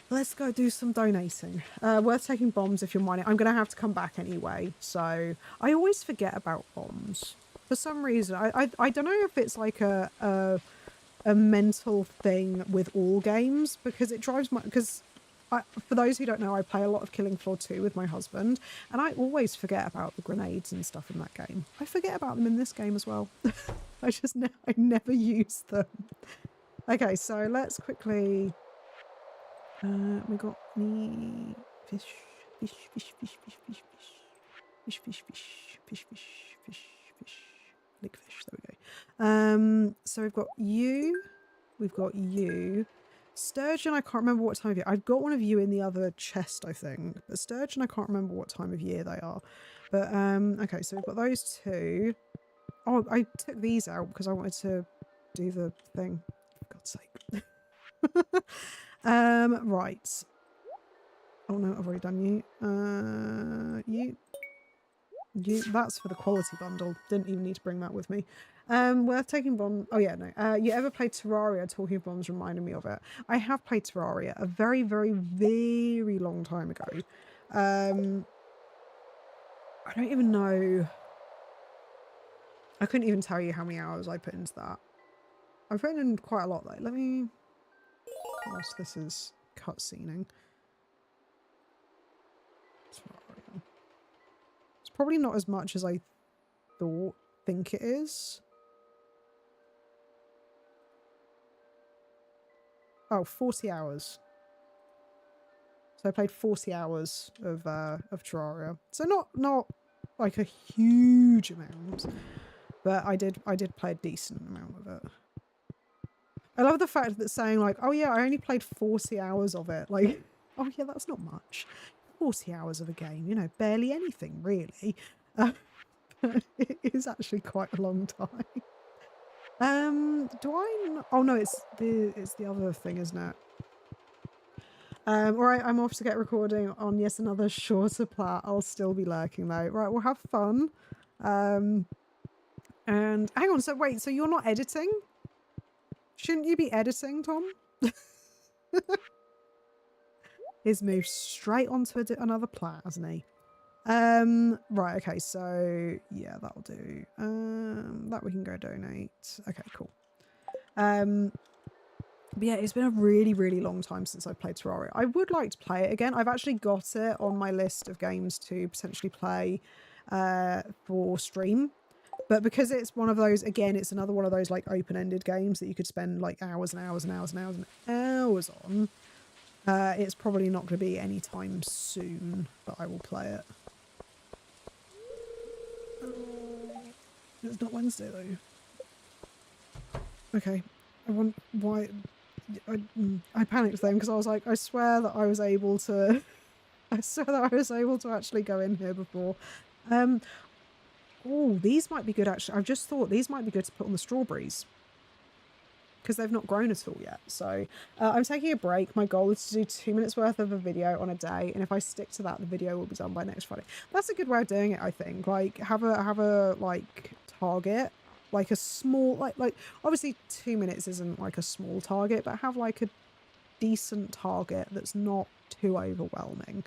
Let's go do some donating. Worth taking bombs if you're mining. I'm going to have to come back anyway. So I always forget about bombs. For some reason, I don't know if it's like a mental thing with all games, because it drives my... Because for those who don't know, I play a lot of Killing Floor 2 with my husband, and I always forget about the grenades and stuff in that game. I forget about them in this game as well. I never use them. Okay, so let's quickly... we got the fish, big fish. There we go. So we've got you, sturgeon. I can't remember what time of year. I've got one of you in the other chest, I think, but sturgeon, I can't remember what time of year they are. But okay, so we've got those 2. Oh, I took these out because I wanted to do the thing. For God's sake. Right. Oh no, I've already done you. You. That's for the quality bundle. Didn't even need to bring that with me. Worth taking bomb. Oh yeah, no. You ever played Terraria? Talking of bombs reminded me of it. I have played Terraria a very, very, very long time ago. I don't even know. I couldn't even tell you how many hours I put into that. I've put in quite a lot though. Let me... Whilst this is cutscening. It's probably not as much as I think it is. Oh, 40 hours. So I played 40 hours of Terraria. So not like a huge amount, but I did play a decent amount of it. I love the fact that saying like, oh yeah, I only played 40 hours of it. Like, oh yeah, that's not much. 40 hours of a game, you know, barely anything really. It is actually quite a long time. Do I not? Oh no, it's the other thing, isn't it? Alright, I'm off to get recording on yes another shorter plat. I'll still be lurking though. Right, we'll have fun. And hang on, so wait, so you're not editing? Shouldn't you be editing, Tom? He's moved straight onto another plat, hasn't he? Right, okay, so yeah, that'll do. That we can go donate. Okay, cool. But yeah, it's been a really, really long time since I've played Terraria. I would like to play it again. I've actually got it on my list of games to potentially play for stream. But because it's one of those, again, it's another one of those like open-ended games that you could spend like hours and hours and hours and hours and hours on. It's probably not going to be any time soon that I will play it. It's not Wednesday though. Okay. I want why I panicked then because I was like, I swear that I was able to actually go in here before. Oh, these might be good actually. I've just thought these might be good to put on the strawberries because they've not grown at all yet. So I'm taking a break. My goal is to do 2 minutes worth of a video on a day, and if I stick to that, the video will be done by next Friday. That's a good way of doing it, I think. Like have a like target, like a small like obviously 2 minutes isn't like a small target, but have like a decent target that's not too overwhelming.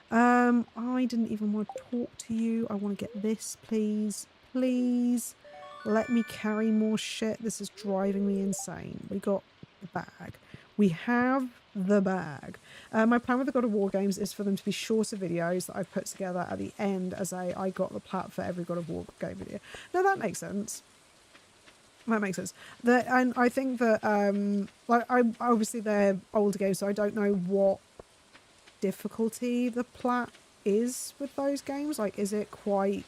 I didn't even want to talk to you. I want to get this, please. Please let me carry more shit. This is driving me insane. We got the bag. We have the bag. My plan with the God of War games is for them to be shorter videos that I've put together at the end as I got the plat for every God of War game video. No, that makes sense. That makes sense. And I think that like obviously they're older games, so I don't know what difficulty the plat is with those games. Like, is it quite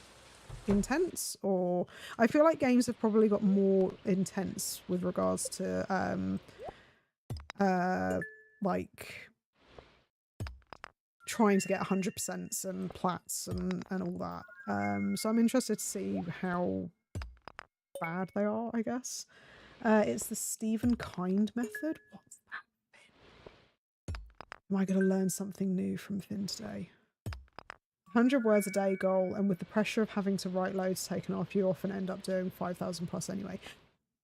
intense? Or I feel like games have probably got more intense with regards to like trying to get 100% and plats and all that. So I'm interested to see how bad they are, I guess. It's the Stephen Kind method. What's that, Finn? Am I going to learn something new from Finn today? 100 words a day goal, and with the pressure of having to write loads taken off, you often end up doing 5,000 plus anyway.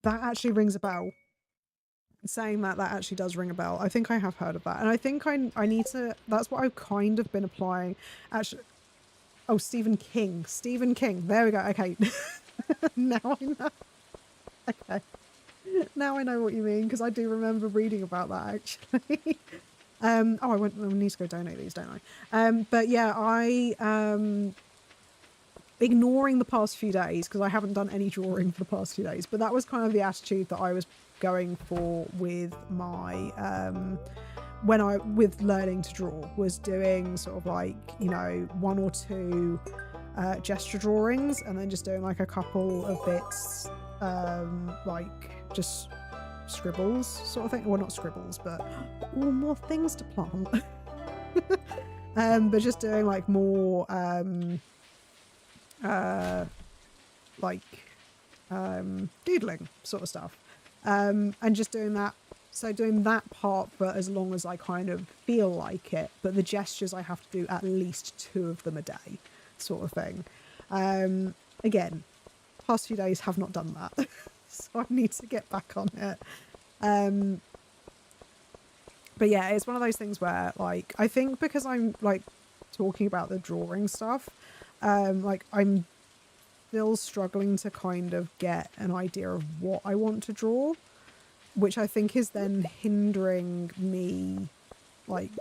That actually rings a bell. Saying that actually does ring a bell. I think I have heard of that, and I think I need to. That's what I've kind of been applying. Actually, oh, Stephen King. Stephen King. There we go. Okay, now I know. Okay, now I know what you mean because I do remember reading about that actually. Oh, I need to go donate these, don't I? But yeah, ignoring the past few days because I haven't done any drawing for the past few days, but that was kind of the attitude that I was going for with my with learning to draw, was doing sort of like, you know, 1 or 2 gesture drawings and then just doing like a couple of bits like just scribbles sort of thing. Well, not scribbles, but more things to plant. But just doing like more like doodling sort of stuff, and just doing that. So doing that part for as long as I kind of feel like it, but the gestures I have to do at least 2 of them a day sort of thing. Again, past few days have not done that. So I need to get back on it. But yeah, it's one of those things where like, I think because I'm like talking about the drawing stuff, like I'm still struggling to kind of get an idea of what I want to draw, which I think is then hindering me like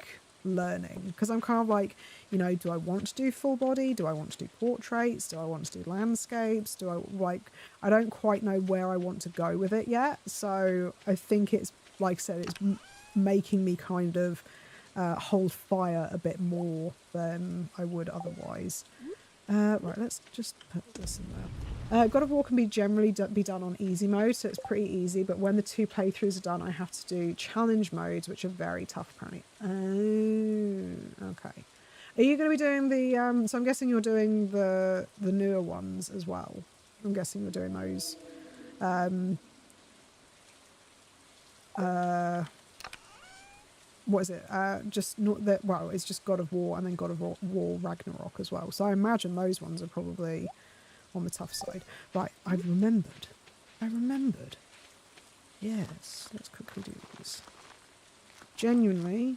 learning, because I'm kind of like, you know, do I want to do full body? Do I want to do portraits? Do I want to do landscapes? Do I like, I don't quite know where I want to go with it yet. So I think it's, like I said, it's making me kind of hold fire a bit more than I would otherwise. Right, let's just put this in there. God of War can be generally be done on easy mode, so it's pretty easy, but when the 2 playthroughs are done, I have to do challenge modes, which are very tough apparently. Oh, okay. Are you going to be doing the, so I'm guessing you're doing the newer ones as well. I'm guessing you're doing those. what is it? Just not that. Well, it's just God of War and then God of War Ragnarok as well. So I imagine those ones are probably on the tough side. Right, I've remembered. I remembered. Yes, let's quickly do these. Genuinely,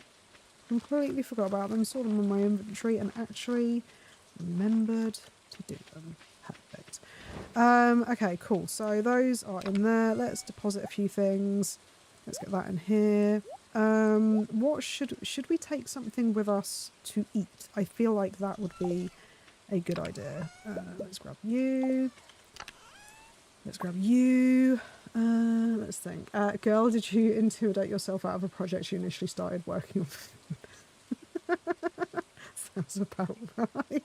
completely forgot about them. Saw them in my inventory and actually remembered to do them. Perfect. Okay, cool. So those are in there. Let's deposit a few things. Let's get that in here. What should we take something with us to eat? I feel like that would be a good idea. Let's grab you. Let's grab you. Let's think. Girl, did you intimidate yourself out of a project you initially started working on? Sounds about right.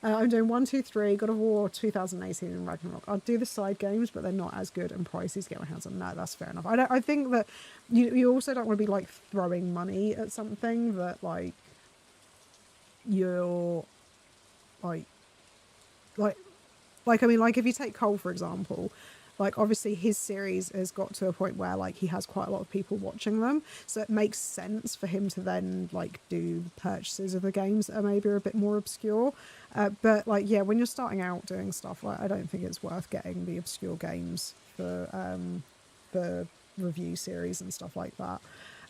I'm doing 1, 2, 3, God of War 2018 and Ragnarok. I'll do the side games, but they're not as good and pricey to get my hands on. No, that's fair enough. I think that you also don't want to be like throwing money at something that like you're like I mean, like if you take Cole for example, like obviously his series has got to a point where like he has quite a lot of people watching them, so it makes sense for him to then like do purchases of the games that are maybe a bit more obscure. But like yeah, when you're starting out doing stuff, like I don't think it's worth getting the obscure games for review series and stuff like that.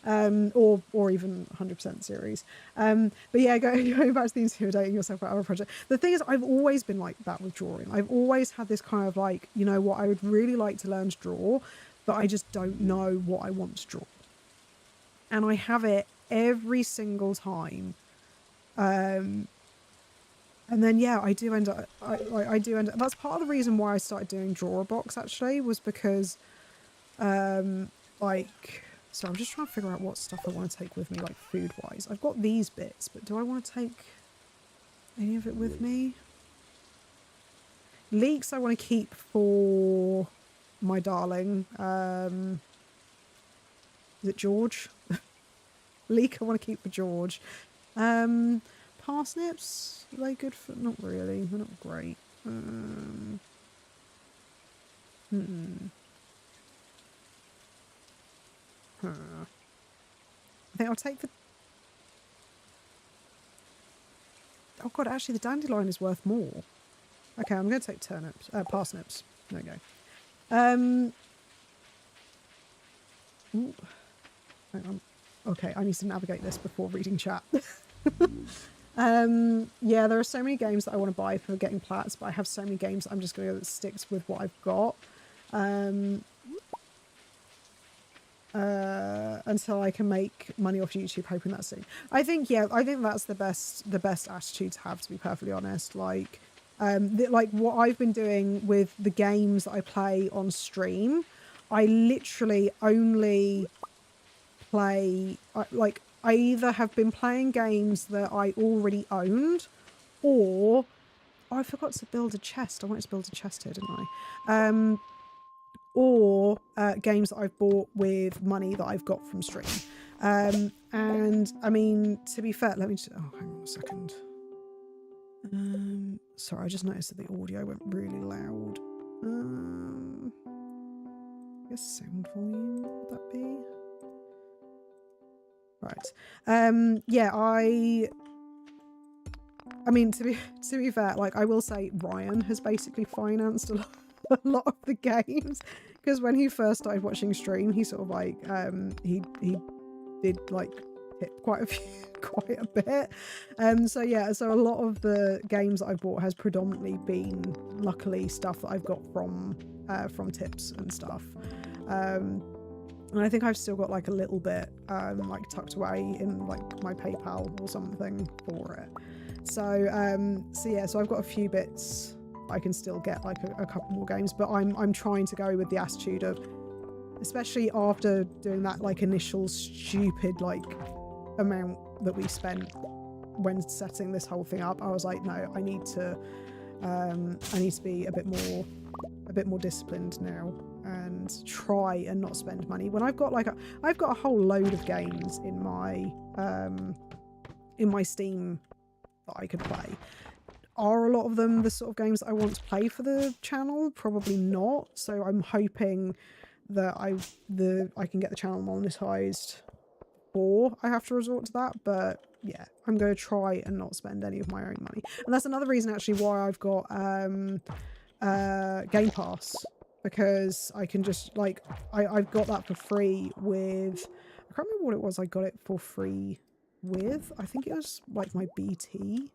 Or even 100% series. But yeah, going back to the intimidating yourself out of a project. The thing is, I've always been like that with drawing. I've always had this kind of like, you know what, I would really like to learn to draw, but I just don't know what I want to draw. And I have it every single time. And then yeah, I do end up. I do end up. That's part of the reason why I started doing Draw a Box actually, was because, like. So I'm just trying to figure out what stuff I want to take with me, like food-wise. I've got these bits, but do I want to take any of it with me? Leeks I want to keep for my darling. Is it George? Leek I want to keep for George. Parsnips, are they good for... Not really, they're not great. I think I'll take the... Oh god, actually the dandelion is worth more. Okay, I'm going to take turnips, parsnips. There we go. Ooh. Hang on. Okay, I need to navigate this before reading chat. Yeah, there are so many games that I want to buy for getting plats, but I have so many games that I'm just going to go that sticks with what I've got. Until I can make money off YouTube, hoping that's soon. I think that's the best attitude to have, to be perfectly honest. Like, like what I've been doing with the games that I play on stream, I literally only play, like, I either have been playing games that I already owned, or I forgot to build a chest. I wanted to build a chest here, didn't I? Or games that I've bought with money that I've got from stream. And I mean, to be fair, let me just, oh, hang on a second. Sorry, I just noticed that the audio went really loud. I guess sound volume, would that be? Right. Yeah, I mean, to be fair, like I will say Ryan has basically financed a lot of the games, because when he first started watching stream, he sort of like he did like hit quite a bit. So yeah, so a lot of the games that I've bought has predominantly been, luckily, stuff that I've got from tips and stuff. And I think I've still got like a little bit like tucked away in like my PayPal or something for it. So so yeah, so I've got a few bits. I can still get like a couple more games, but I'm trying to go with the attitude of, especially after doing that like initial stupid like amount that we spent when setting this whole thing up, I was like, no, I need to be a bit more disciplined now and try and not spend money when I've got like I've got a whole load of games in my Steam that I could play. Are a lot of them the sort of games that I want to play for the channel? Probably not. So I'm hoping that I can get the channel monetized before I have to resort to that. But yeah, I'm going to try and not spend any of my own money. And that's another reason actually why I've got Game Pass, because I can just like, I've got that for free with, I can't remember what it was I got it for free with. I think it was like my BT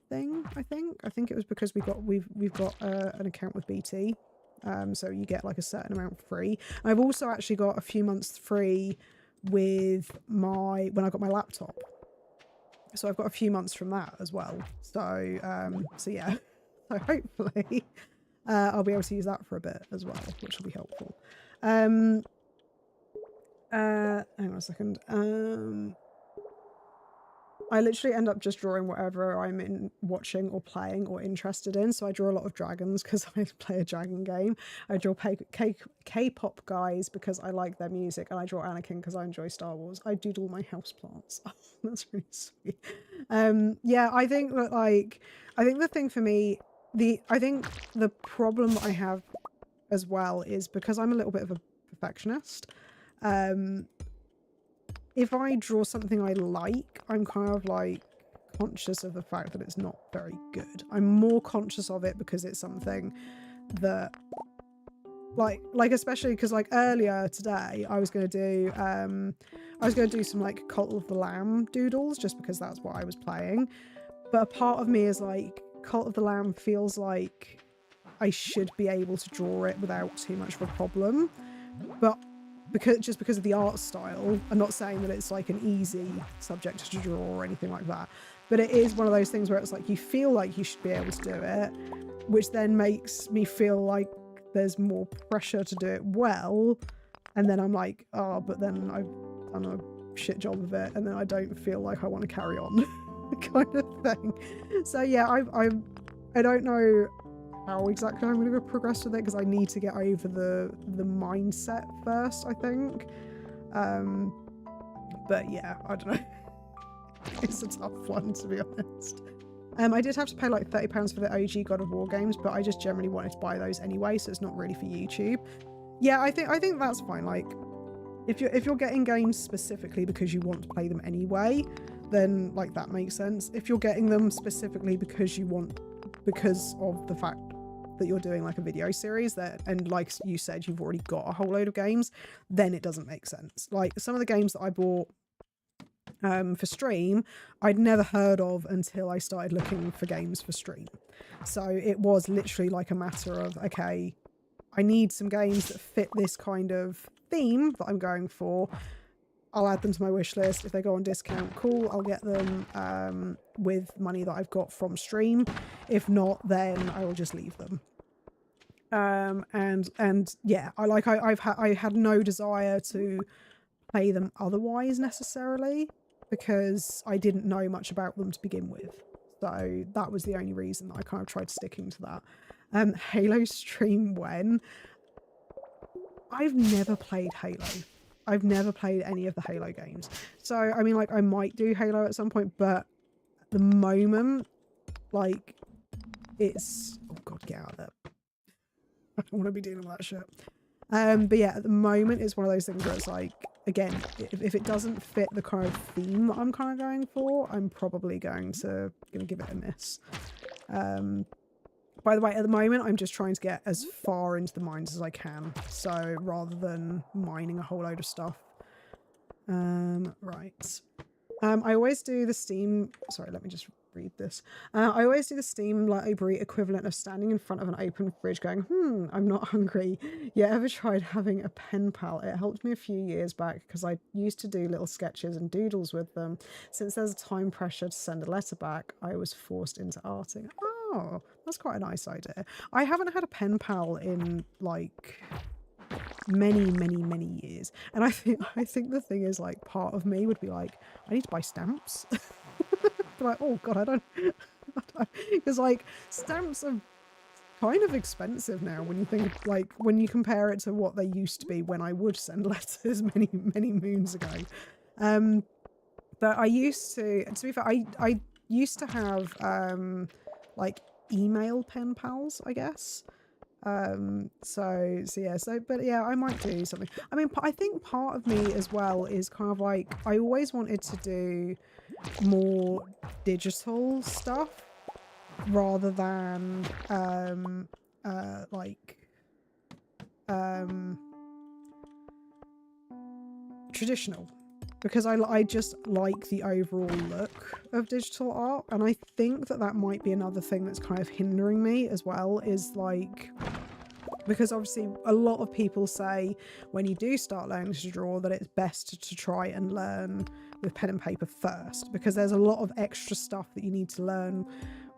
thing. I think it was because we've got an account with BT, so you get like a certain amount free. I've also actually got a few months free with when I got my laptop, so I've got a few months from that as well. So so yeah, so hopefully I'll be able to use that for a bit as well, which will be helpful. Hang on a second. I literally end up just drawing whatever I'm watching or playing or interested in. So I draw a lot of dragons because I play a dragon game. I draw K-pop guys because I like their music, and I draw Anakin because I enjoy Star Wars. I doodle my houseplants. That's really sweet. Yeah, I think that I think the thing for me, I think the problem I have as well is because I'm a little bit of a perfectionist. If I draw something I like, I'm kind of like conscious of the fact that it's not very good. I'm more conscious of it because it's something that like especially because like earlier today I was going to do some like Cult of the Lamb doodles just because that's what I was playing. But a part of me is like, Cult of the Lamb feels like I should be able to draw it without too much of a problem. But because of the art style, I'm not saying that it's like an easy subject to draw or anything like that, but it is one of those things where it's like you feel like you should be able to do it, which then makes me feel like there's more pressure to do it well, and then I'm like, oh, but then I've done a shit job of it, and then I don't feel like I want to carry on, kind of thing. So yeah, I don't know how exactly I'm going to progress with it because I need to get over the mindset first, I think. But yeah, I don't know. It's a tough one, to be honest. I did have to pay like £30 for the OG God of War games, but I just generally wanted to buy those anyway, so it's not really for YouTube. Yeah, I think that's fine. Like, if you're getting games specifically because you want to play them anyway, then like that makes sense. If you're getting them specifically because of the fact that you're doing like a video series and like you said, you've already got a whole load of games, then it doesn't make sense. Like some of the games that I bought for stream, I'd never heard of until I started looking for games for stream. So it was literally like a matter of, okay, I need some games that fit this kind of theme that I'm going for. I'll add them to my wish list. If they go on discount, cool, I'll get them with money that I've got from stream. If not, then I will just leave them. And yeah, I had no desire to play them otherwise necessarily because I didn't know much about them to begin with. So that was the only reason that I kind of tried sticking to that. Halo stream when? I've never played Halo. I've never played any of the Halo games. So, I mean, like, I might do Halo at some point, but at the moment, like, it's... Oh, God, get out of there. I don't want to be dealing with that shit. But yeah, at the moment, it's one of those things where it's like, again, if it doesn't fit the kind of theme that I'm kind of going for, I'm probably going to give it a miss. By the way, at the moment, I'm just trying to get as far into the mines as I can. So rather than mining a whole load of stuff. Right. I always do the Steam... Sorry, let me just read this. I always do the Steam library equivalent of standing in front of an open fridge going, I'm not hungry. You ever tried having a pen pal? It helped me a few years back because I used to do little sketches and doodles with them. Since there's a time pressure to send a letter back, I was forced into arting. Oh, that's quite a nice idea. I haven't had a pen pal in like many years, and I think the thing is, like, part of me would be like, I need to buy stamps. But like, oh god, I don't because like stamps are kind of expensive now when you think, like, when you compare it to what they used to be when I would send letters many moons ago. But I used to be fair, I used to have like email pen pals, I guess. But yeah, I might do something. I mean, I think part of me as well is kind of like, I always wanted to do more digital stuff rather than traditional, because I just like the overall look of digital art, and I think that might be another thing that's kind of hindering me as well, is like, because obviously a lot of people say when you do start learning to draw that it's best to try and learn with pen and paper first, because there's a lot of extra stuff that you need to learn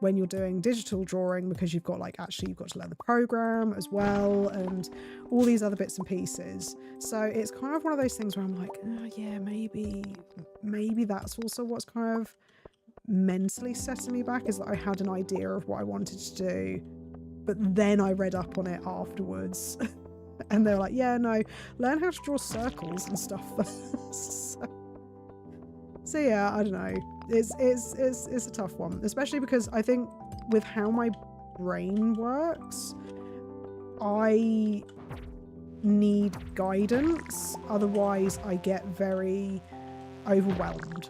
when you're doing digital drawing, because you've got you've got to learn the program as well and all these other bits and pieces. So it's kind of one of those things where I'm like, oh, yeah, maybe that's also what's kind of mentally setting me back, is that I had an idea of what I wanted to do, but then I read up on it afterwards and they're like, yeah, no, learn how to draw circles and stuff first. So yeah, I don't know. It's a tough one, especially because I think with how my brain works, I need guidance. Otherwise, I get very overwhelmed.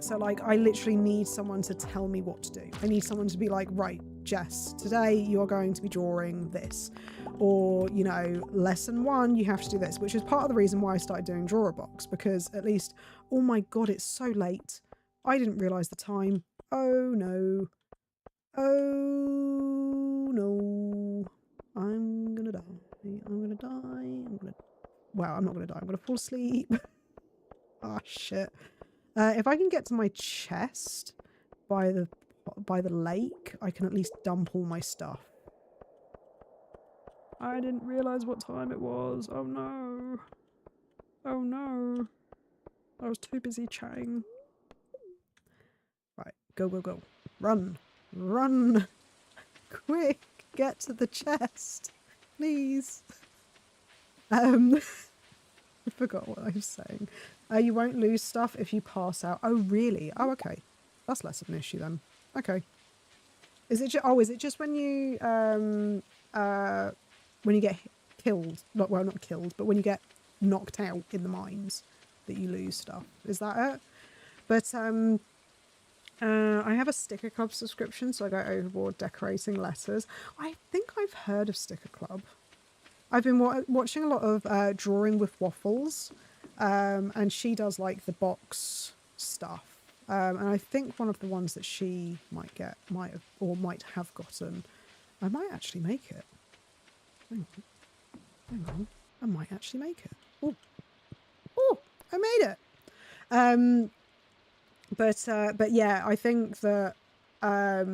So like, I literally need someone to tell me what to do. I need someone to be like, right, Jess, today you're going to be drawing this. Or, you know, lesson 1, you have to do this, which is part of the reason why I started doing Draw-a-Box, because at least, oh my God, it's so late. I didn't realise the time. Oh no. Oh no. I'm gonna die. I'm gonna die. Well, I'm not gonna die. I'm gonna fall asleep. Ah, shit. If I can get to my chest by the lake, I can at least dump all my stuff. I didn't realise what time it was. Oh no. Oh no. I was too busy chatting. Right, go, go, go. Run. Run. Quick, get to the chest. Please. I forgot what I was saying. You won't lose stuff if you pass out. Oh, really? Oh, okay. That's less of an issue then. Okay. Is it just when you get killed? Well, not killed, but when you get knocked out in the mines that you lose stuff? Is that it? But I have a Sticker Club subscription, so I go overboard decorating letters. I think I've heard of Sticker Club. I've been watching a lot of Drawing with Waffles, and she does like the box stuff. And I think one of the ones that she might have gotten, I might actually make it. Hang on. I might actually make it. Oh, I made it. But yeah, I think that I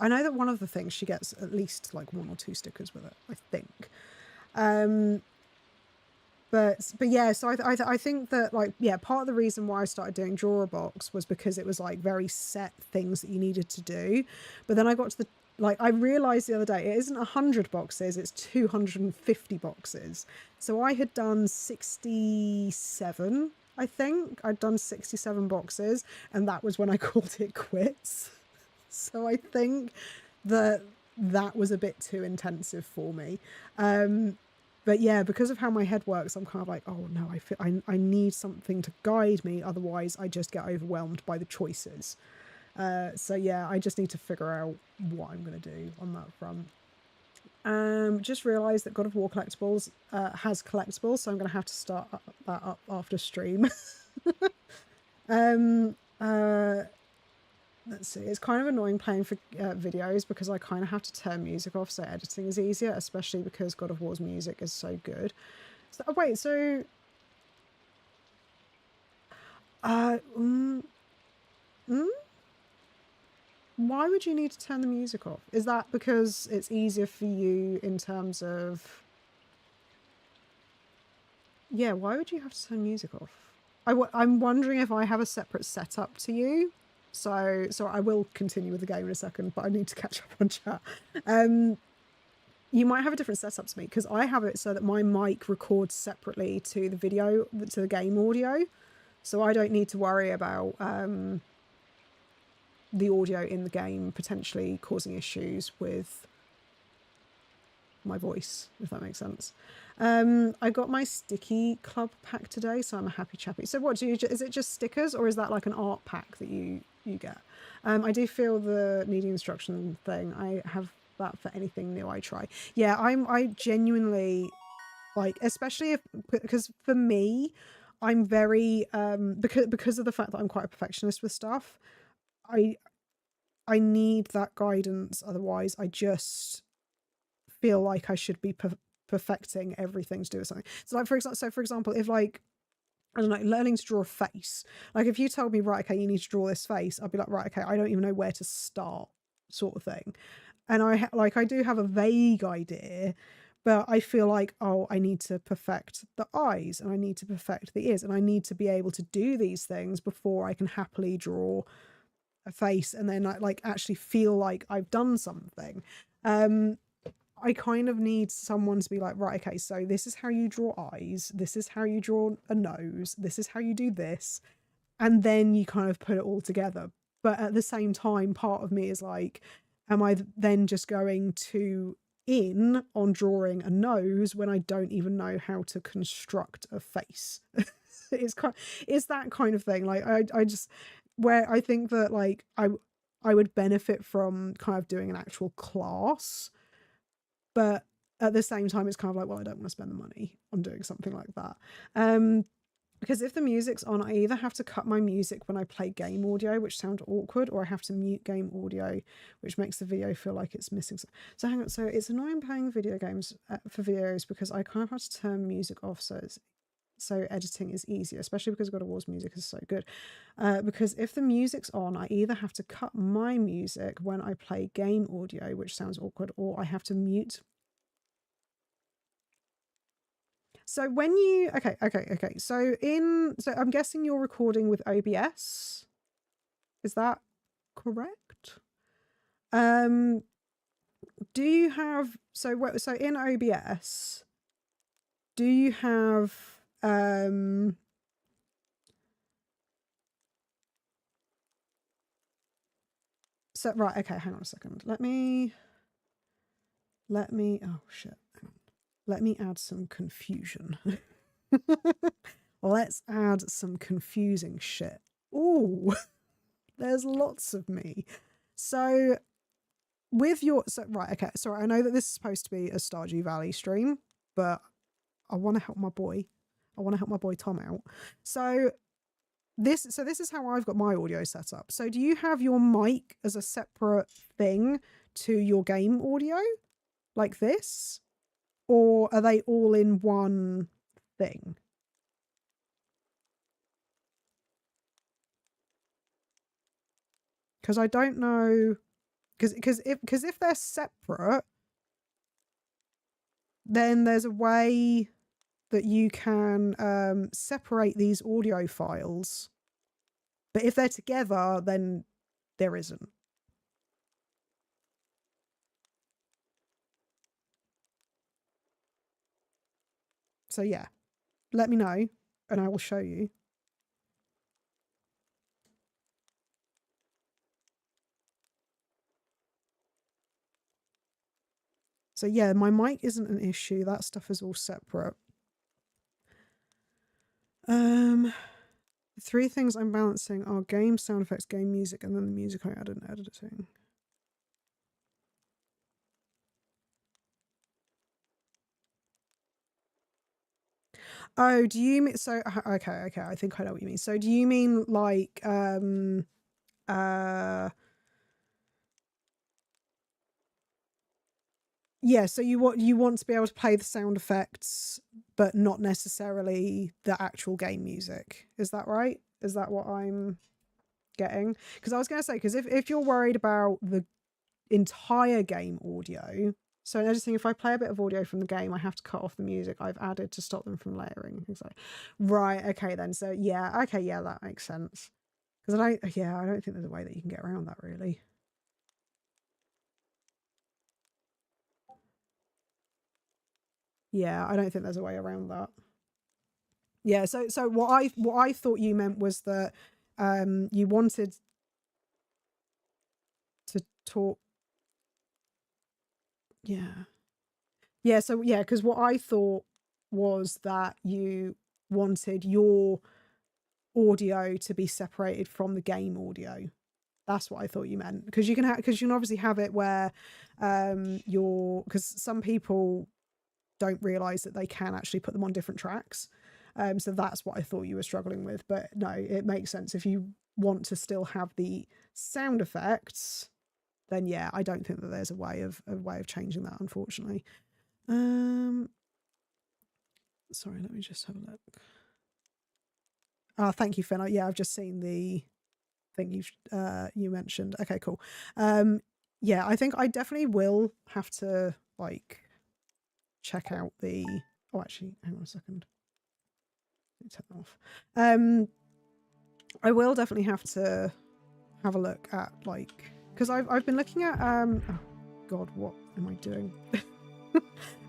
know that one of the things she gets at least like 1 or 2 stickers with it, I think. But yeah, so I think that, like, yeah, part of the reason why I started doing Draw-a-Box was because it was like very set things that you needed to do. But then I got to the, like, I realized the other day, it isn't 100 boxes, it's 250 boxes. So I had done 67, I think. I'd done 67 boxes, and that was when I called it quits. So I think that was a bit too intensive for me. But yeah, because of how my head works, I'm kind of like, oh no, I need something to guide me. Otherwise, I just get overwhelmed by the choices. So yeah, I just need to figure out what I'm going to do on that front. Just realised that God of War Collectibles has collectibles, so I'm going to have to start that up after stream. Let's see, it's kind of annoying playing for videos because I kind of have to turn music off, so editing is easier, especially because God of War's music is so good. So, oh, wait, so... Why would you need to turn the music off? Is that because it's easier for you in terms of... Yeah, why would you have to turn music off? I'm wondering if I have a separate setup to you. So I will continue with the game in a second, but I need to catch up on chat. You might have a different setup to me, because I have it so that my mic records separately to the video, to the game audio. So I don't need to worry about, the audio in the game potentially causing issues with my voice, if that makes sense. I got my sticky club pack today, so I'm a happy chappy. So what do you, is it just stickers, or is that like an art pack that you get? I do feel the needing instruction thing. I have that for anything new I try. Yeah, I genuinely like, especially if, because for me, I'm very because of the fact that I'm quite a perfectionist with stuff, I need that guidance, otherwise I just feel like I should be perfecting everything to do with something. So like for example, if like, I don't know, learning to draw a face, like if you told me, right, okay, you need to draw this face, I'd be like, right, okay, I don't even know where to start, sort of thing. And I do have a vague idea, but I feel like, oh, I need to perfect the eyes, and I need to perfect the ears, and I need to be able to do these things before I can happily draw a face and then like actually feel like I've done something. I kind of need someone to be like, right, okay, so this is how you draw eyes, this is how you draw a nose, this is how you do this, and then you kind of put it all together. But at the same time, part of me is like, am I then just going to in on drawing a nose when I don't even know how to construct a face? It's that kind of thing. Like I just, where I think that like I would benefit from kind of doing an actual class, but at the same time it's kind of like, well, I don't want to spend the money on doing something like that. Because if the music's on, I either have to cut my music when I play game audio, which sounds awkward, or I have to mute game audio, which makes the video feel like it's missing. So hang on. So it's annoying playing video games for videos because I kind of have to turn music off, so editing is easier, especially because God of War's music is so good. Because if the music's on, I either have to cut my music when I play game audio, which sounds awkward, or I have to mute. So when you, okay. So I'm guessing you're recording with OBS. Is that correct? Do you have, so in OBS, do you have, so, right, okay, hang on a second. Let me, oh shit. Let me add some confusion. Let's add some confusing shit. Ooh, there's lots of me. So with your, right, okay, sorry, I know that this is supposed to be a Stardew Valley stream, but I want to help my boy. I want to help my boy Tom out. So this is how I've got my audio set up. So do you have your mic as a separate thing to your game audio like this? Or are they all in one thing? Because I don't know, because if they're separate, then there's a way that you can separate these audio files. But if they're together, then there isn't. So yeah, let me know and I will show you. So yeah, my mic isn't an issue. That stuff is all separate. Three things I'm balancing are game sound effects, game music, and then the music I added in editing. Oh, do you mean, so okay, I think I know what you mean. So do you mean like yeah, so you want to be able to play the sound effects but not necessarily the actual game music. Is that right? Is that what I'm getting? Because I was going to say, because if you're worried about the entire game audio, so in editing, if I play a bit of audio from the game, I have to cut off the music I've added to stop them from layering. Right, okay then. So yeah, okay, yeah, that makes sense. Because I don't think there's a way that you can get around that really. Yeah, I don't think there's a way around that. Yeah, so what I thought you meant was that you wanted, talk. Yeah, so yeah, because what I thought was that you wanted your audio to be separated from the game audio. That's what I thought you meant, because you can obviously have it where because some people don't realize that they can actually put them on different tracks. So that's what I thought you were struggling with. But no, it makes sense. If you want to still have the sound effects, then yeah, I don't think that there's a way of changing that, unfortunately. Sorry, let me just have a look. Thank you, Finn. Yeah, I've just seen the thing you mentioned. Okay, cool. Yeah, I think I definitely will have to like check out the. Oh, actually, hang on a second. Let me turn that off. I will definitely have to have a look at like, because I've been looking at oh god, what am I doing?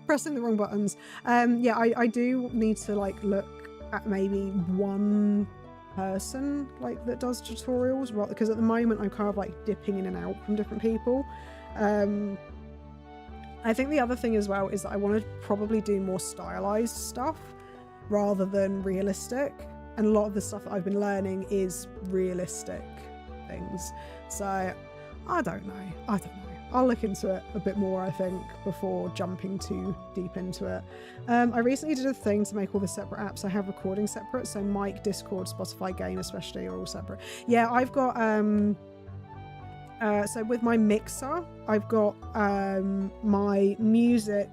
Pressing the wrong buttons. Yeah, I do need to like look at maybe one person like that does tutorials, right? Because at the moment I'm kind of like dipping in and out from different people. I think the other thing as well is that I want to probably do more stylized stuff rather than realistic. And a lot of the stuff that I've been learning is realistic things. So I don't know. I'll look into it a bit more, I think, before jumping too deep into it. I recently did a thing to make all the separate apps. I have recording separate, so mic, Discord, Spotify, game especially are all separate. Yeah, I've got so with my mixer, I've got my music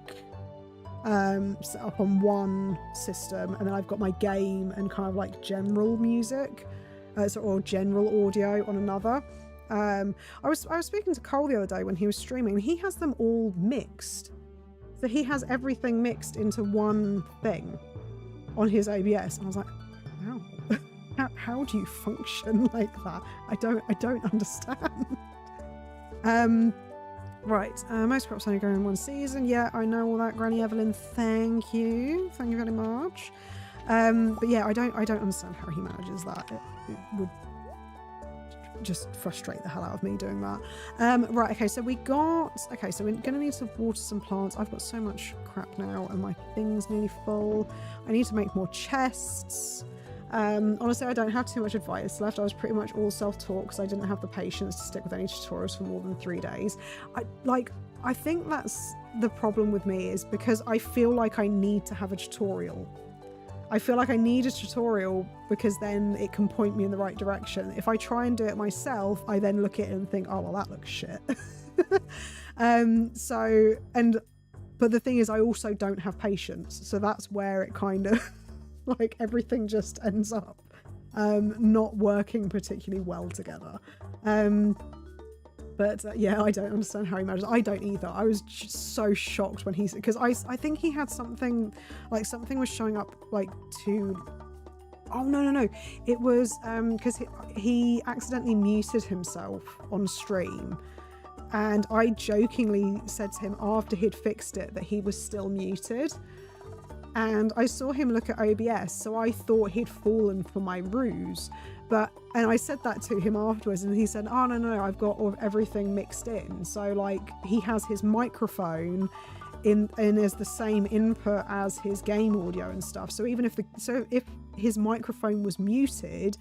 set up on one system, and then I've got my game and kind of like general music, or general audio on another. I was speaking to Cole the other day when he was streaming. He has them all mixed, so he has everything mixed into one thing on his OBS, and I was like, how do you function like that? I don't understand. Right, most crops only grow in one season. Yeah, I know all that, Granny Evelyn. Thank you very much. But yeah, I don't understand how he manages that. It would just frustrate the hell out of me doing that. Right, okay, so we're gonna need to water some plants. I've got so much crap now and my thing's nearly full. I need to make more chests. Honestly, I don't have too much advice left. I was pretty much all self-taught because I didn't have the patience to stick with any tutorials for more than 3 days. I think that's the problem with me, is because I feel like I need to have a tutorial. I feel like I need a tutorial because then it can point me in the right direction. If I try and do it myself, I then look at it and think, oh, well, that looks shit. But the thing is, I also don't have patience. So that's where it kind of, like, everything just ends up not working particularly well together. Yeah, I don't understand how he manages. I don't either. I was just so shocked when because I think he had something was showing up like to. Oh no! It was because he accidentally muted himself on stream, and I jokingly said to him after he'd fixed it that he was still muted. And I saw him look at OBS, so I thought he'd fallen for my ruse. And I said that to him afterwards, and he said, oh, no, I've got everything mixed in. So, like, he has his microphone in as the same input as his game audio and stuff. So even if his microphone was muted,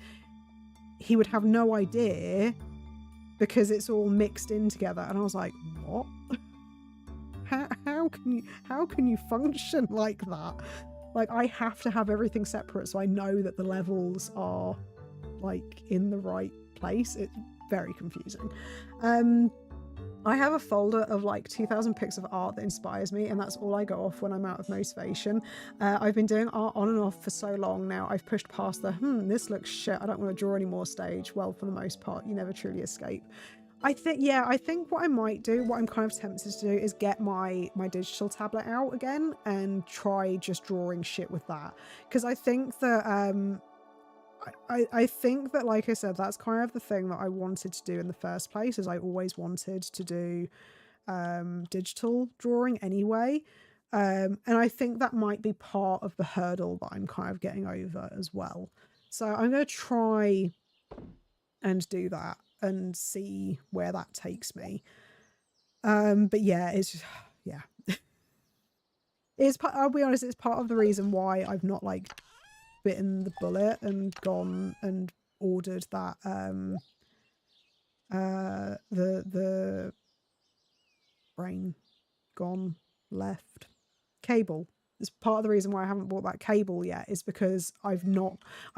he would have no idea because it's all mixed in together. And I was like, what? How can you function like that? Like, I have to have everything separate so I know that the levels are like in the right place. It's very confusing. I have a folder of like 2,000 pics of art that inspires me, and that's all I go off when I'm out of motivation. I've been doing art on and off for so long now. I've pushed past the this looks shit, I don't want to draw anymore stage. Well, for the most part, you never truly escape. I think what I might do, what I'm kind of tempted to do, is get my digital tablet out again and try just drawing shit with that. Because I think that I think that, like I said, that's kind of the thing that I wanted to do in the first place, is I always wanted to do digital drawing anyway. And I think that might be part of the hurdle that I'm kind of getting over as well. So I'm going to try and do that. and see where that takes me. But yeah, it's just, yeah. I'll be honest, it's part of the reason why I've not like bitten the bullet and gone and ordered that the brain gone left cable. It's part of the reason why I haven't bought that cable yet, is because I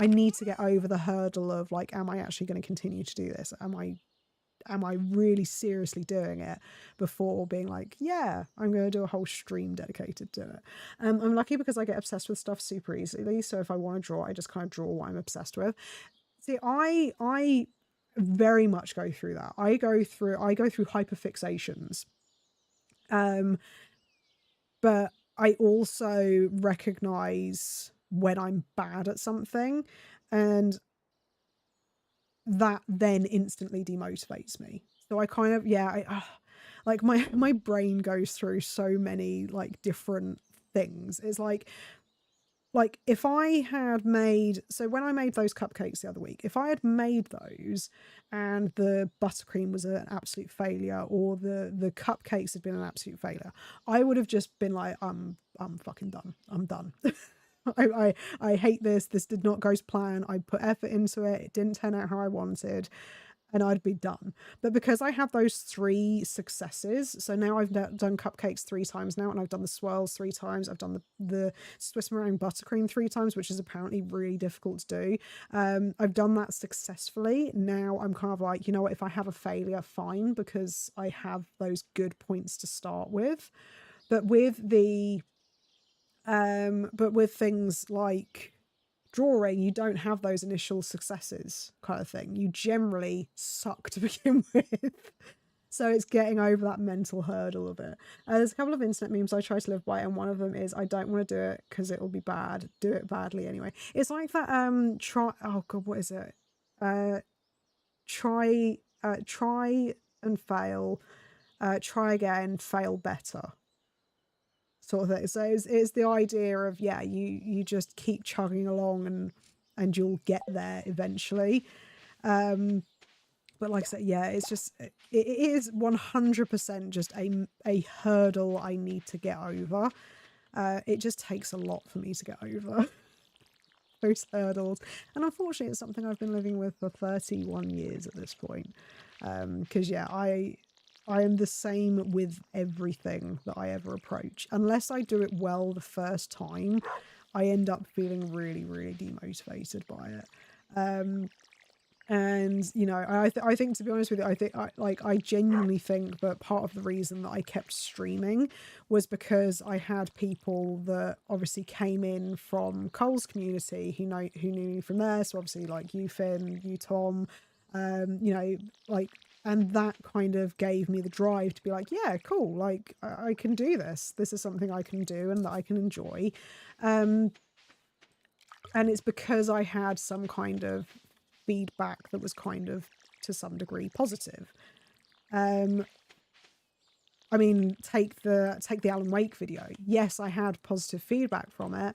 need to get over the hurdle of like, am I actually going to continue to do this? Am I really seriously doing it, before being like, yeah, I'm going to do a whole stream dedicated to it. I'm lucky because I get obsessed with stuff super easily. So if I want to draw, I just kind of draw what I'm obsessed with. See, I very much go through that. I go through hyperfixations. But I also recognize when I'm bad at something, and that then instantly demotivates me. So I kind of, yeah, like my brain goes through so many like different things. It's like if I had made, so when I made those cupcakes the other week, if I had made those and the buttercream was an absolute failure, or the cupcakes had been an absolute failure, I would have just been like, I'm fucking done. I'm done. I hate this. This did not go to plan. I put effort into it. It didn't turn out how I wanted, and I'd be done. But because I have those 3 successes, so now I've done cupcakes 3 times now, and I've done the swirls 3 times. I've done the Swiss meringue buttercream 3 times, which is apparently really difficult to do. I've done that successfully. Now I'm kind of like, you know what, if I have a failure, fine, because I have those good points to start with. But with things like drawing, you don't have those initial successes kind of thing. You generally suck to begin with. So it's getting over that mental hurdle of it. There's a couple of internet memes I try to live by, and one of them is, I don't want to do it because it'll be bad. Do it badly anyway. It's like that oh god, what is it? Try and fail. Try again, fail better, sort of thing. So it's the idea of, yeah, you just keep chugging along and you'll get there eventually. But like I said, yeah, it's just, it is 100% just a hurdle I need to get over. It just takes a lot for me to get over those hurdles, and unfortunately it's something I've been living with for 31 years at this point. Because yeah, I am the same with everything that I ever approach. Unless I do it well the first time, I end up feeling really, really demotivated by it. And you know, I think, to be honest with you, I genuinely think that part of the reason that I kept streaming was because I had people that obviously came in from Cole's community who knew me from there. So obviously like you, Finn, you, Tom, you know, like, and that kind of gave me the drive to be like, yeah, cool, like I can do this. This is something I can do and that I can enjoy. And it's because I had some kind of feedback that was kind of to some degree positive. I mean, take the Alan Wake video. Yes, I had positive feedback from it,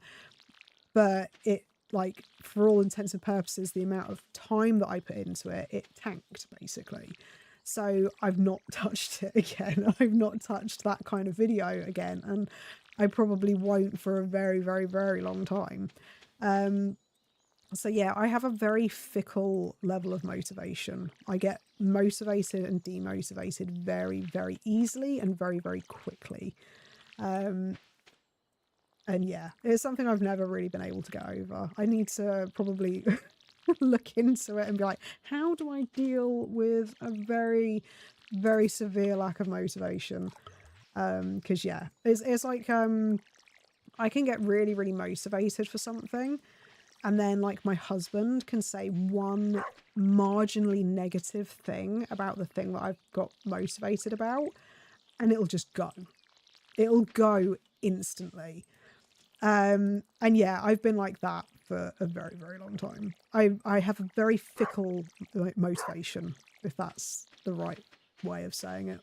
but it, like, for all intents and purposes, the amount of time that I put into it, it tanked basically. So I've not touched it again. I've not touched that kind of video again, and I probably won't for a very, very, very long time. So yeah, I have a very fickle level of motivation. I get motivated and demotivated very, very easily and very, very quickly. And yeah, it's something I've never really been able to get over. I need to probably look into it and be like, how do I deal with a very, very severe lack of motivation? Because yeah, it's like I can get really, really motivated for something, and then like my husband can say one marginally negative thing about the thing that I've got motivated about, and it'll just go. It'll go instantly. And yeah, I've been like that for a very, very long time. I have a very fickle motivation, if that's the right way of saying it.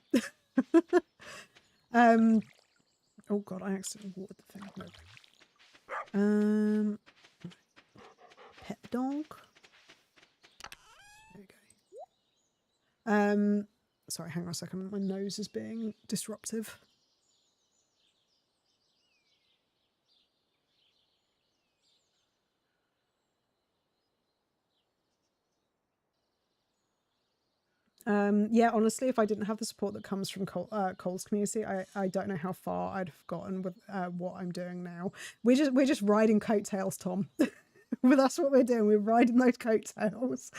Oh god, I accidentally watered the thing. No. Pet dog. There we go. Sorry, hang on a second. My nose is being disruptive. Yeah, honestly, if I didn't have the support that comes from Cole's community, I don't know how far I'd have gotten with what I'm doing now. We're just riding coattails, Tom. But that's what we're doing. We're riding those coattails.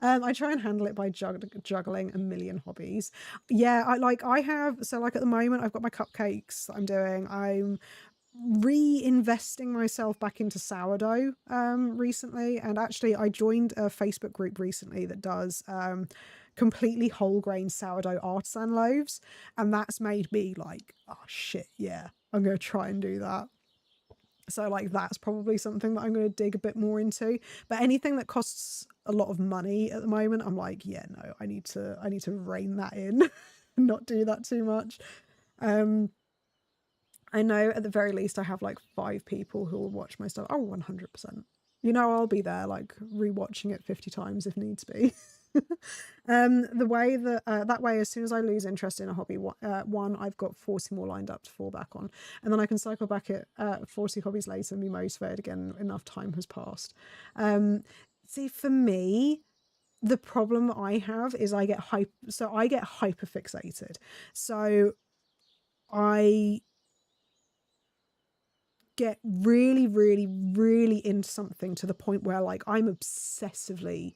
I try and handle it by juggling a million hobbies. Yeah, I have, so like at the moment I've got my cupcakes that I'm doing. I'm reinvesting myself back into sourdough recently, and actually I joined a Facebook group recently that does completely whole grain sourdough artisan loaves, and that's made me like, oh shit, yeah, I'm gonna try and do that. So like that's probably something that I'm going to dig a bit more into. But anything that costs a lot of money at the moment, I'm like, yeah, no, I need to rein that in and not do that too much. I know at the very least I have like 5 people who will watch my stuff. Oh, 100%. You know, I'll be there like rewatching it 50 times if needs be. The way that that way, as soon as I lose interest in a hobby, one, I've got 40 more lined up to fall back on, and then I can cycle back at 40 hobbies later and be motivated again. Enough time has passed. See, for me, the problem that I have is I get hyper fixated. So I get really, really, really into something to the point where like I'm obsessively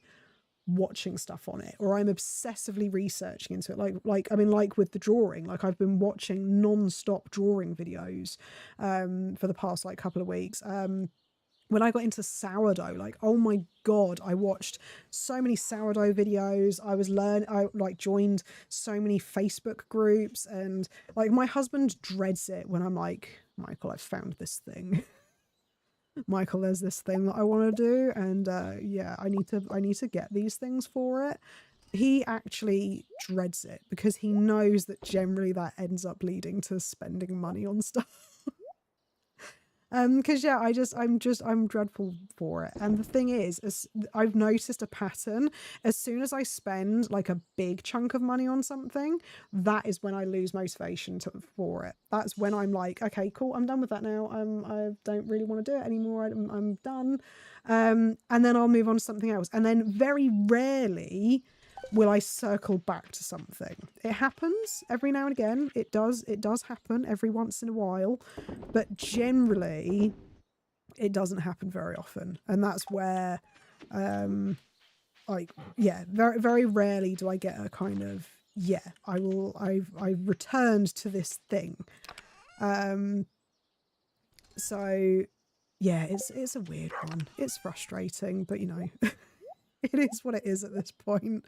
watching stuff on it, or I'm obsessively researching into it. Like I mean, like with the drawing, like I've been watching non-stop drawing videos for the past like couple of weeks. When I got into sourdough, like, oh my god, I watched so many sourdough videos. I like joined so many Facebook groups, and like my husband dreads it when I'm like, Michael, I've found this thing. Michael, there's this thing that I want to do, and yeah, I need to get these things for it. He actually dreads it because he knows that generally that ends up leading to spending money on stuff. Because yeah, I'm dreadful for it. And the thing is, I've noticed a pattern. As soon as I spend like a big chunk of money on something, that is when I lose motivation for it. That's when I'm like, okay, cool, I'm done with that now. I don't really want to do it anymore. I'm done. And then I'll move on to something else. And then very rarely will I circle back to something. It happens every now and again. It does happen every once in a while, but generally it doesn't happen very often. And that's where like, yeah, very, very rarely do I get a kind of, yeah, I've returned to this thing. So yeah, it's a weird one. It's frustrating, but you know, it is what it is at this point.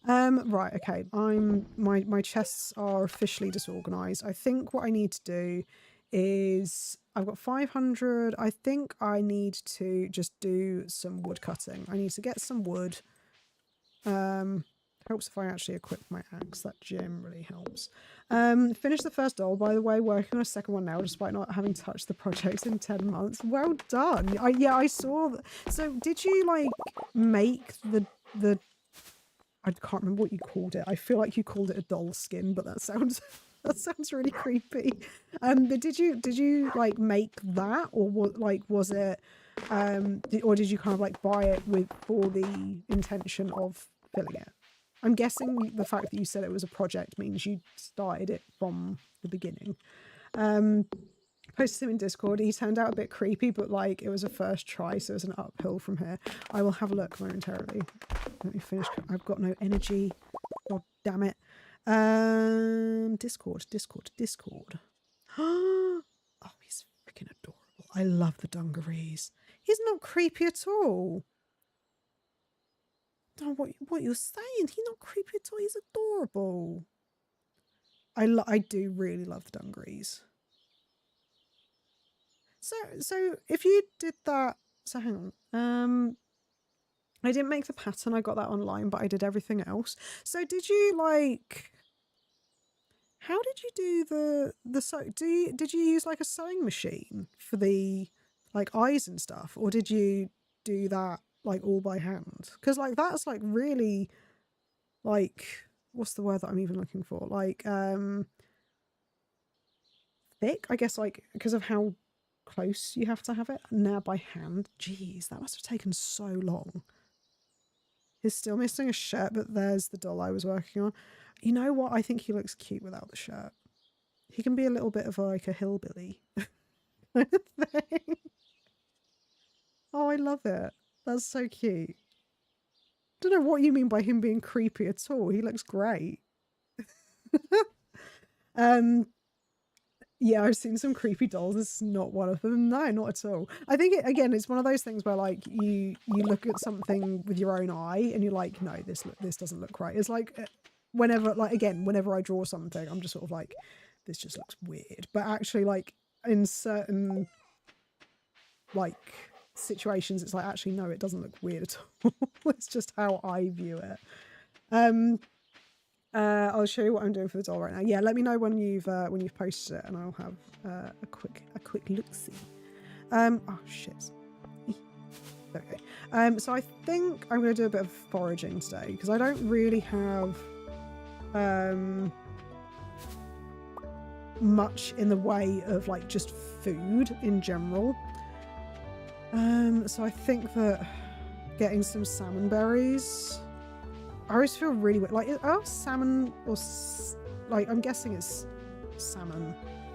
Right, okay. My chests are officially disorganized. I think what I need to do is I've got 500. I think I need to just do some wood cutting. I need to get some wood. Helps if I actually equip my axe. That generally helps. Finish the first doll, by the way. Working on a second one now, despite not having touched the project in 10 months. Well done. Yeah, I saw. So did you like make the I can't remember what you called it. I feel like you called it a doll skin, but that sounds really creepy. But did you like make that, or what? Like, was it, or did you kind of like buy it for the intention of filling it? I'm guessing the fact that you said it was a project means you started it from the beginning. Posted him in Discord. He turned out a bit creepy, but like it was a first try, so it's an uphill from here. I will have a look momentarily. Let me finish. I've got no energy. God damn it. Discord. Oh, he's freaking adorable. I love the dungarees. He's not creepy at all. Don't know what you're saying. He's not creepy at all. He's adorable. I do really love the dungarees. So if you did that, so hang on. I didn't make the pattern. I got that online, but I did everything else. So did you like? How did you do the sew? Did you use like a sewing machine for the like eyes and stuff, or did you do that like all by hand? Because like that's like really like, what's the word that I'm even looking for? Like, thick, I guess, like, because of how close you have to have it. Now by hand. Jeez, that must have taken so long. He's still missing a shirt, but there's the doll I was working on. You know what? I think he looks cute without the shirt. He can be a little bit of like a hillbilly kind of thing. Oh, I love it. That's so cute. Don't know what you mean by him being creepy at all. He looks great. Yeah, I've seen some creepy dolls. This is not one of them. No, not at all. I think again, it's one of those things where like you look at something with your own eye and you're like, no, this doesn't look right. It's like whenever I draw something, I'm just sort of like, this just looks weird. But actually, like in certain like situations, it's like, actually no, it doesn't look weird at all. It's just how I view it. I'll show you what I'm doing for the doll right now. Yeah, let me know when you've posted it, and I'll have a quick look-see. Oh shit. Okay. So I think I'm going to do a bit of foraging today because I don't really have much in the way of like just food in general. So I think that getting some salmon berries. I always feel really weird. Like, are salmon or like I'm guessing it's salmon,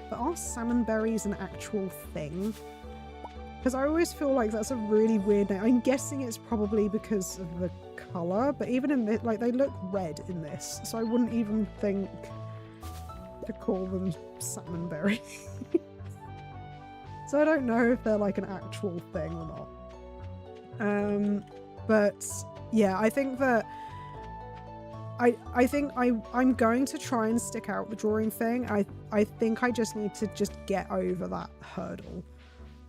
but are salmon berries an actual thing? Because I always feel like that's a really weird name. I'm guessing it's probably because of the color, but even in this, like they look red in this, so I wouldn't even think to call them salmon berries. So I don't know if they're like an actual thing or not. But yeah, I think that I think I'm going to try and stick out the drawing thing. I think I just need to just get over that hurdle.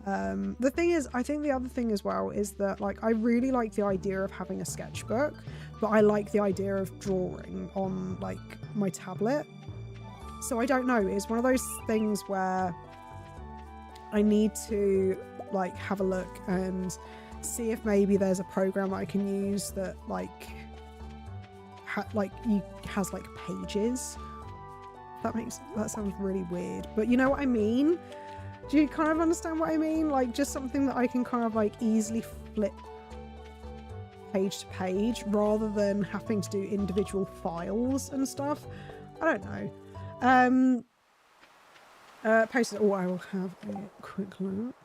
The thing is, I think the other thing as well is that like I really like the idea of having a sketchbook, but I like the idea of drawing on like my tablet. So I don't know, it's one of those things where I need to like have a look and see if maybe there's a program that I can use that like has like pages. That sounds really weird, but you know what I mean? Do you kind of understand what I mean? Like just something that I can kind of like easily flip page to page rather than having to do individual files and stuff. I don't know. Posted. Oh, I will have a quick look.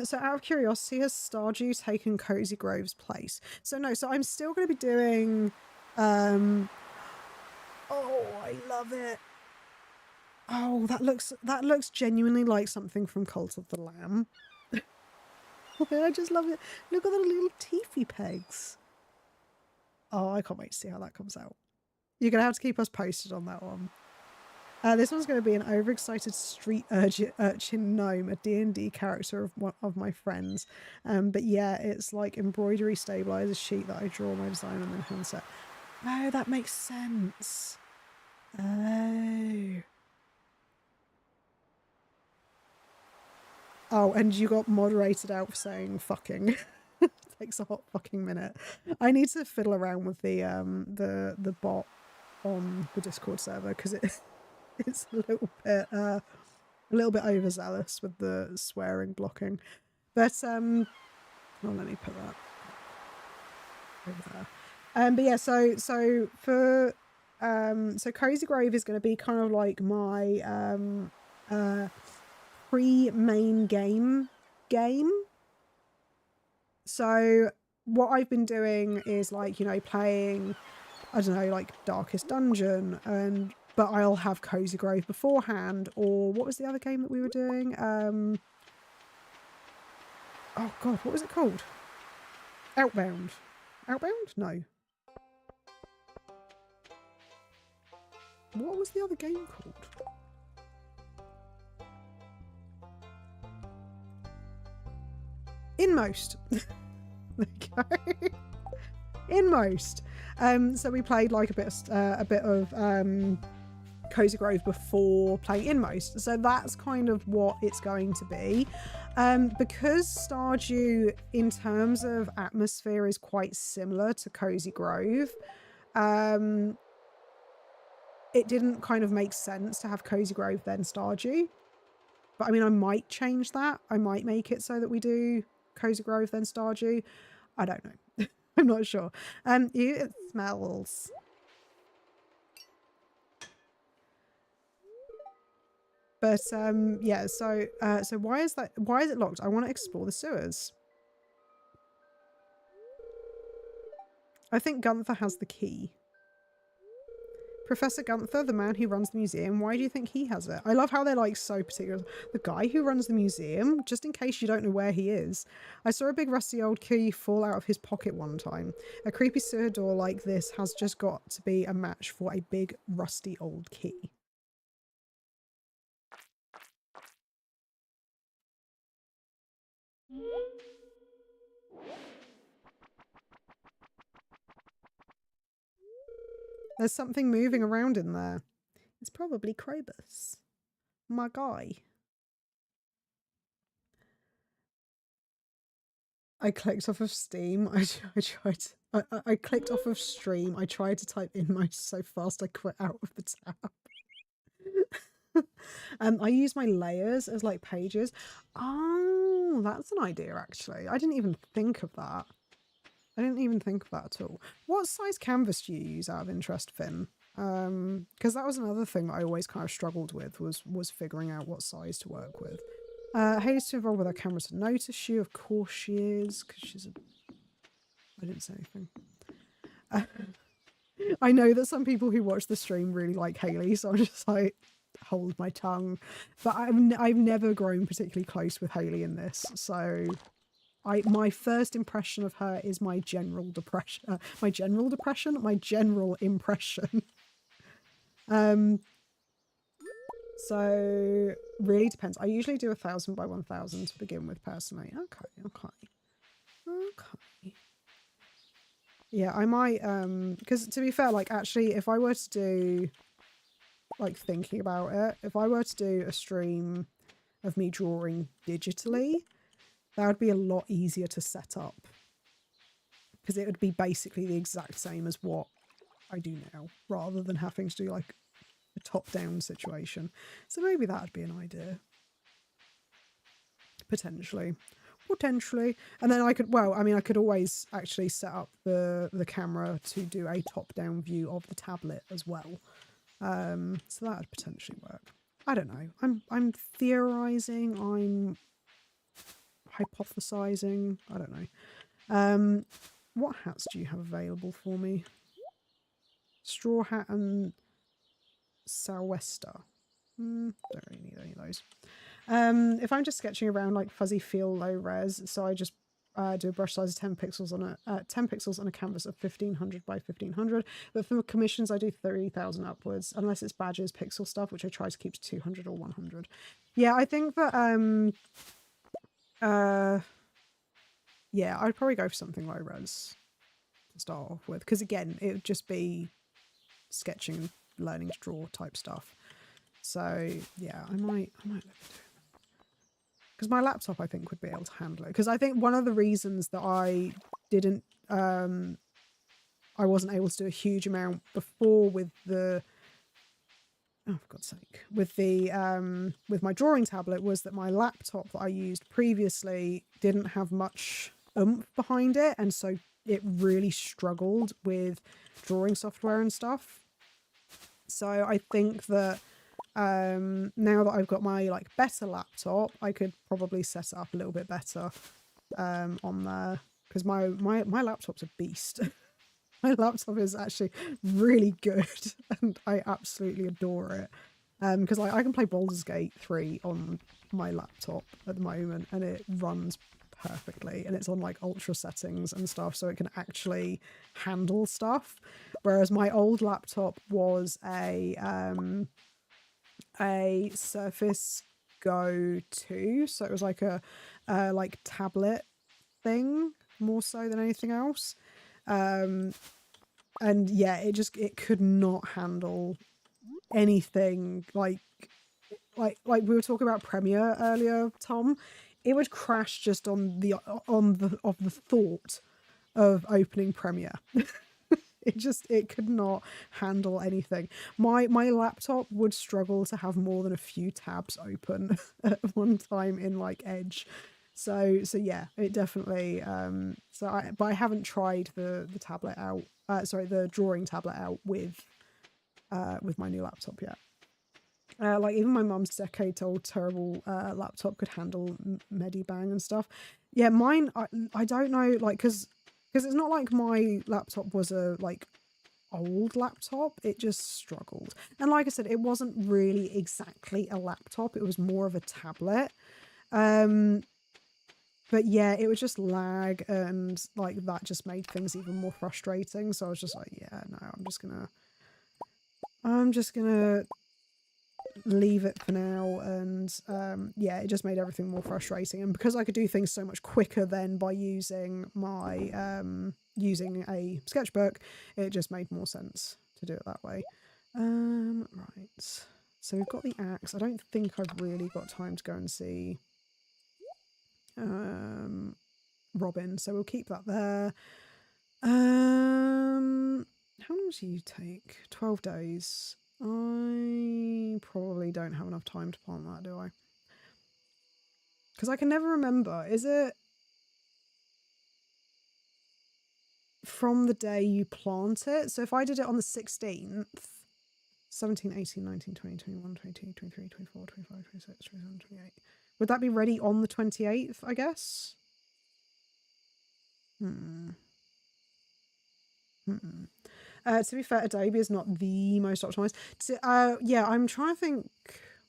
So out of curiosity, has Stardew taken Cozy Grove's place? So no, so I'm still going to be doing oh, I love it. Oh, that looks genuinely like something from Cult of the Lamb. I just love it. Look at the little teethy pegs. Oh, I can't wait to see how that comes out. You're going to have to keep us posted on that one. This one's going to be an overexcited street urchin gnome, a D&D character of one of my friends. But yeah, it's like embroidery stabilizer sheet that I draw my design and then handset. Oh, that makes sense. Oh. Oh, and you got moderated out for saying fucking. Takes a hot fucking minute. I need to fiddle around with the bot on the Discord server because it's a little bit overzealous with the swearing blocking. But oh, let me put that over there. But yeah, so for so Cozy Grove is going to be kind of like my pre-main game. So what I've been doing is like, you know, playing, I don't know, like Darkest Dungeon, but I'll have Cozy Grove beforehand. Or what was the other game that we were doing? Oh god, what was it called? Outbound. Outbound? No. What was the other game called? Inmost. There you go. Inmost. So we played like a bit of Cozy Grove before playing Inmost. So that's kind of what it's going to be. Because Stardew in terms of atmosphere is quite similar to Cozy Grove, it didn't kind of make sense to have Cozy Grove then Stardew. But I mean, I might change that. I might make it so that we do Cozy Grove then Stardew. I don't know. I'm not sure. It smells. But yeah, so why is it locked? I want to explore the sewers. I think Gunther has the key. Professor Gunther, the man who runs the museum, why do you think he has it? I love how they're like so particular. The guy who runs the museum, just in case you don't know where he is. I saw a big rusty old key fall out of his pocket one time. A creepy sewer door like this has just got to be a match for a big rusty old key. There's something moving around in there. It's probably Krobus. My guy. I clicked off of Steam. I clicked off of stream. I tried to type in so fast I quit out of the tab. I use my layers as like pages. Oh, that's an idea actually. I didn't even think of that. I didn't even think of that at all. What size canvas do you use out of interest, Finn? Because that was another thing that I always kind of struggled with was figuring out what size to work with. Haley's too involved with her camera to notice you. Of course she is, because she's a... I didn't say anything. I know that some people who watch the stream really like Haley, so I'm just like, hold my tongue. But I've never grown particularly close with Haley in this, so... my first impression of her is my general depression. My general impression. So really depends. I usually do 1,000 by 1,000 to begin with personally. Okay. Yeah, I might, because to be fair, like actually if I were to do, like thinking about it, if I were to do a stream of me drawing digitally, that would be a lot easier to set up because it would be basically the exact same as what I do now rather than having to do like a top-down situation. So maybe that would be an idea. Potentially. And then I could, well, I mean, I could always actually set up the camera to do a top-down view of the tablet as well. So that would potentially work. I don't know. I'm theorizing. I'm hypothesizing. I don't know. What hats do you have available for me? Straw hat and sou'wester. Don't really need any of those. If I'm just sketching around like fuzzy feel low res, so I just do a brush size of 10 pixels on a canvas of 1500 by 1500. But for commissions, I do 30,000 upwards, unless it's badges, pixel stuff, which I try to keep to 200 or 100. Yeah, I think that yeah, I'd probably go for something low res to start off with, because again, it would just be sketching and learning to draw type stuff. So yeah, I might look at it. Because my laptop, I think, would be able to handle it. Because I think one of the reasons that I didn't, I wasn't able to do a huge amount before with the, oh, for God's sake, with the, with my drawing tablet was that my laptop that I used previously didn't have much oomph behind it. And so it really struggled with drawing software and stuff. So I think that now that I've got my like better laptop, I could probably set it up a little bit better on there, because my laptop's a beast. My laptop is actually really good and I absolutely adore it, because I can play Baldur's Gate 3 on my laptop at the moment and it runs perfectly, and it's on like ultra settings and stuff, so it can actually handle stuff, whereas my old laptop was a Surface Go 2, so it was like a like tablet thing more so than anything else, and yeah, it could not handle anything like we were talking about Premiere earlier, Tom. It would crash just on the thought of opening Premiere. it could not handle anything. My laptop would struggle to have more than a few tabs open at one time in like Edge. So yeah, it definitely but I haven't tried the tablet out. Sorry, the drawing tablet out with my new laptop yet. Like even my mum's decade-old terrible laptop could handle Medibang and stuff. Yeah, mine I don't know, like because it's not like my laptop was a like old laptop. It just struggled, and like I said, it wasn't really exactly a laptop. It was more of a tablet. But yeah, it would just lag, and like that just made things even more frustrating. So I was just like, yeah, no, I'm just gonna leave it for now. And yeah, it just made everything more frustrating. And because I could do things so much quicker then by using my using a sketchbook, it just made more sense to do it that way. Right. So we've got the axe. I don't think I've really got time to go and see Robin, so we'll keep that there. How long do you take? 12 days. I probably don't have enough time to plant that, do I? Because I can never remember. Is it from the day you plant it? So if I did it on the 16th, 17, 18, 19, 20, 21, 22, 23, 24, 25, 26, 27, 28. Would that be ready on the 28th, I guess? To be fair, Adobe is not the most optimized. Yeah, I'm trying to think.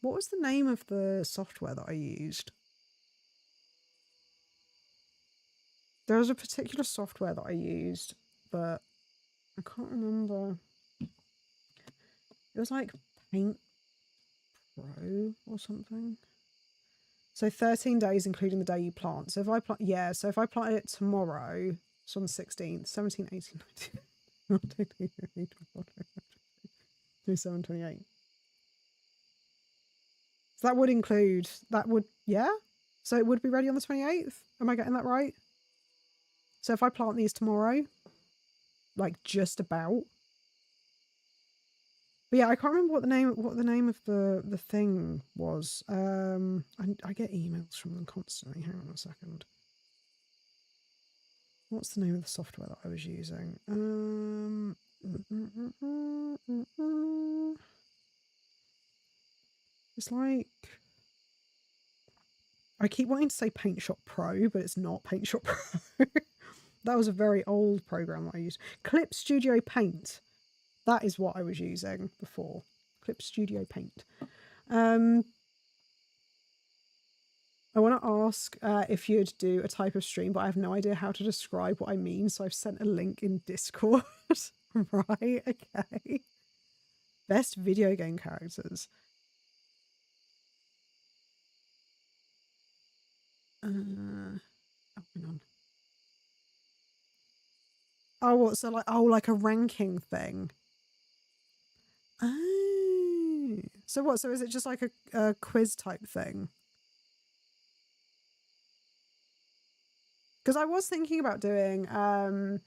What was the name of the software that I used? There was a particular software that I used, but I can't remember. It was like Paint Pro or something. So 13 days, including the day you plant. So if I plant, yeah, so if I planted it tomorrow, it's on the 16th, 17, 18, 19, 27, 28. So that would include, yeah? So it would be ready on the 28th? Am I getting that right? So if I plant these tomorrow, like just about. But yeah, I can't remember what the name of the thing was. I get emails from them constantly. Hang on a second. What's the name of the software that I was using? It's like, I keep wanting to say Paint Shop Pro, but it's not Paint Shop Pro. That was a very old program that I used. Clip Studio Paint. That is what I was using before. Clip Studio Paint. I want to ask if you'd do a type of stream, but I have no idea how to describe what I mean, so I've sent a link in Discord. Right, okay. Best video game characters. Oh, hang on. Oh, what? So like a ranking thing. Oh, so what? So is it just like a quiz type thing? Because I was thinking about doing what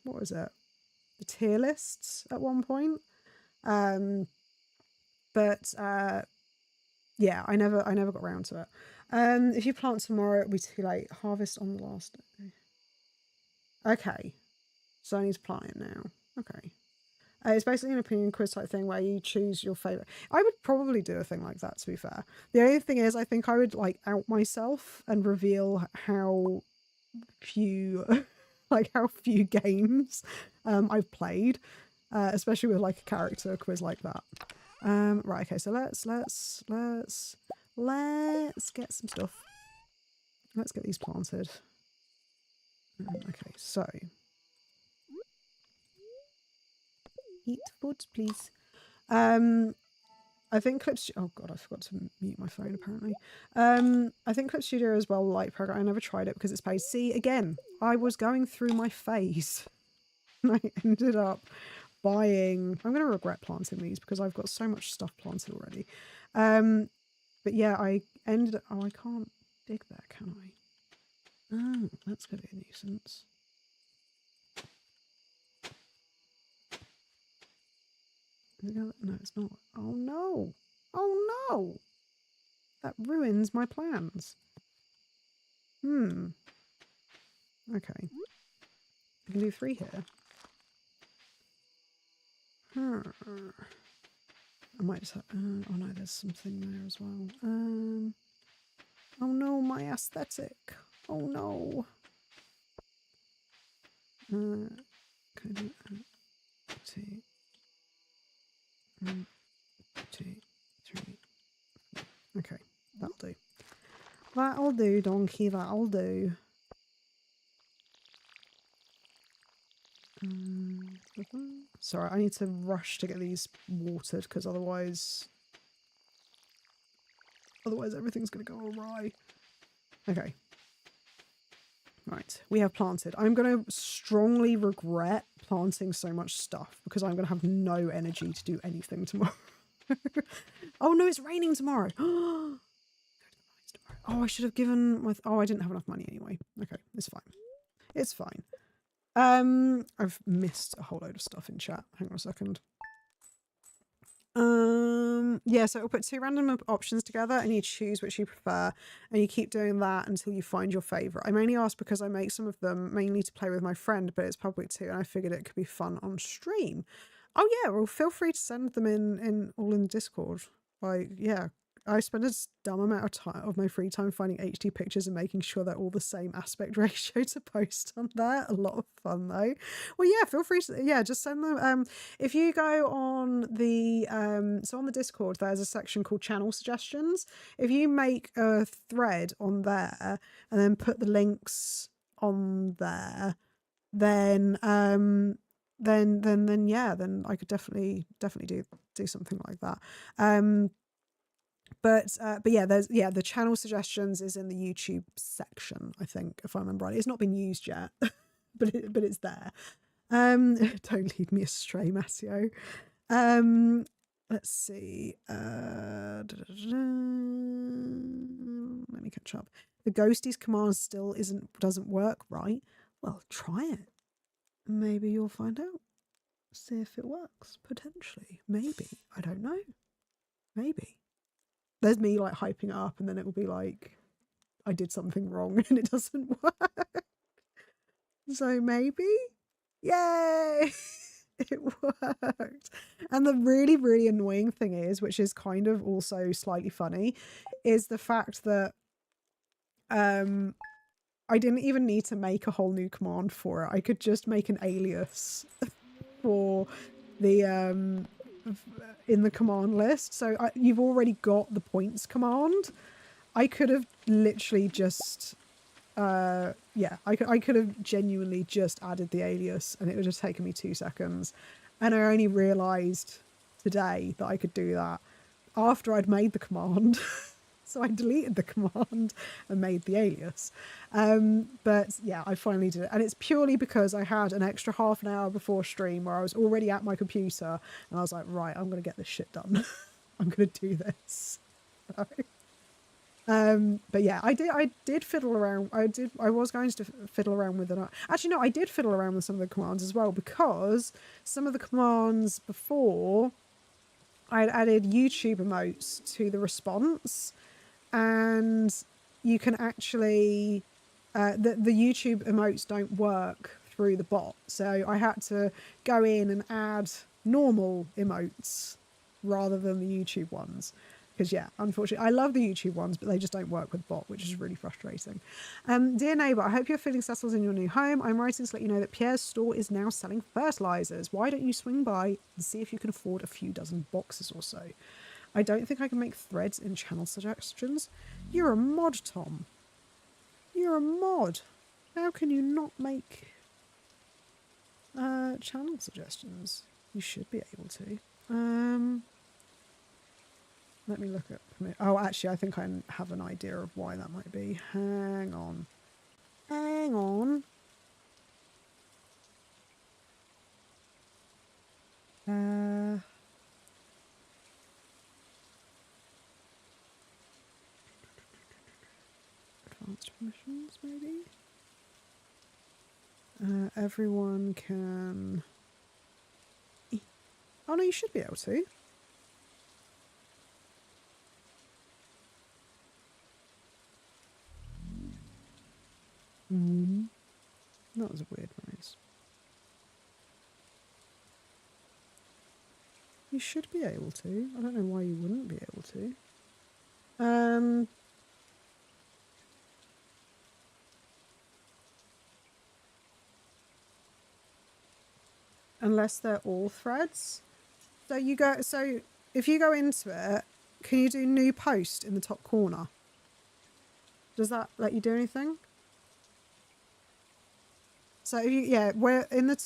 was it? The tier lists at one point. But yeah, I never got around to it. If you plant tomorrow, it'll be too late. Harvest on the last day. Okay. So I need to plant it now. Okay. It's basically an opinion quiz type thing where you choose your favorite. I would probably do a thing like that, to be fair. The only thing is, I think I would like out myself and reveal how few, how few games I've played, especially with like a character quiz like that. Right. Okay. So let's get some stuff. Let's get these planted. Okay. So. Eat food, please. I think oh god, I forgot to mute my phone apparently. I think Clip Studio is well light program. I never tried it because it's paid. See, again, I was going through my phase and I ended up buying, I'm gonna regret planting these because I've got so much stuff planted already. But yeah, I ended up, oh, I can't dig there, can I? Oh, that's going to be a nuisance. No, it's not. Oh no! Oh no! That ruins my plans. Okay. I can do 3 here. I might just have... oh no, there's something there as well. Oh no, my aesthetic. Oh no. Can I do 2, 1, 2, 3. Okay, that'll do. That'll do, donkey, that'll do. Sorry, I need to rush to get these watered because otherwise everything's going to go awry. Okay. Right, we have planted. I'm going to strongly regret planting so much stuff because I'm going to have no energy to do anything tomorrow. Oh no, it's raining tomorrow. Oh, I should have given my... oh, I didn't have enough money anyway. Okay, it's fine. It's fine. I've missed a whole load of stuff in chat. Hang on a second. Yeah, so it'll put 2 random options together and you choose which you prefer and you keep doing that until you find your favourite. I mainly asked because I make some of them mainly to play with my friend, but it's public too and I figured it could be fun on stream. Oh yeah, well feel free to send them in all in Discord. Like, yeah, I spend a dumb amount of time of my free time finding HD pictures and making sure they're all the same aspect ratio to post on there. A lot of fun though. Well, yeah, feel free to, yeah, just send them. If you go on the, so on the Discord, there's a section called channel suggestions. If you make a thread on there and then put the links on there, then yeah, then I could definitely do something like that. But yeah, the channel suggestions is in the YouTube section, I think, if I remember right. It's not been used yet, but it's there. Don't lead me astray, Matteo. Let's see. Let me catch up. The ghosties command still doesn't work, right? Well, try it. Maybe you'll find out. See if it works, potentially. Maybe. I don't know. Maybe. There's me like hyping it up and then it will be like I did something wrong and it doesn't work. So maybe? Yay! It worked. And the really, really annoying thing is, which is kind of also slightly funny, is the fact that I didn't even need to make a whole new command for it. I could just make an alias for the in the command list. So you've already got the points command. I could have literally just yeah, I could have genuinely just added the alias and it would have taken me 2 seconds. And I only realized today that I could do that after I'd made the command. So I deleted the command and made the alias. But yeah, I finally did it. And it's purely because I had an extra half an hour before stream where I was already at my computer and I was like, right, I'm going to get this shit done. I'm going to do this. But yeah, I did fiddle around. I was going to fiddle around with it. Actually, no, I did fiddle around with some of the commands as well because some of the commands before I had added YouTube emotes to the response. And you can actually, the YouTube emotes don't work through the bot. So I had to go in and add normal emotes rather than the YouTube ones. Because yeah, unfortunately, I love the YouTube ones, but they just don't work with bot, which is really frustrating. Dear neighbour, I hope you're feeling settled in your new home. I'm writing to let you know that Pierre's store is now selling fertilizers. Why don't you swing by and see if you can afford a few dozen boxes or so? I don't think I can make threads in channel suggestions. You're a mod, Tom. You're a mod. How can you not make channel suggestions? You should be able to. Let me look at... oh, actually, I think I have an idea of why that might be. Hang on. Hang on. advanced permissions, maybe? Everyone can... Oh no, you should be able to. That was a weird noise. You should be able to. I don't know why you wouldn't be able to. Unless they're all threads. So if you go into it, can you do new post in the top corner? Does that let you do anything? So if you,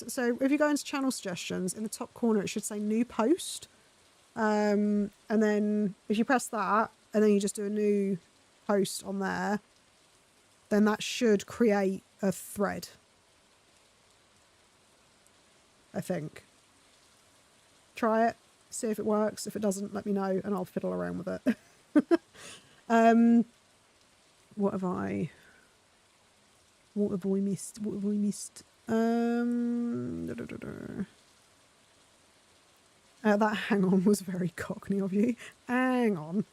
so if you go into channel suggestions, in the top corner it should say new post. And then if you press that and then you just do a new post on there, then that should create a thread. I think. Try it, see if it works. If it doesn't, let me know and I'll fiddle around with it. What have I missed? What have we missed? That hang on was very Cockney of you. Hang on.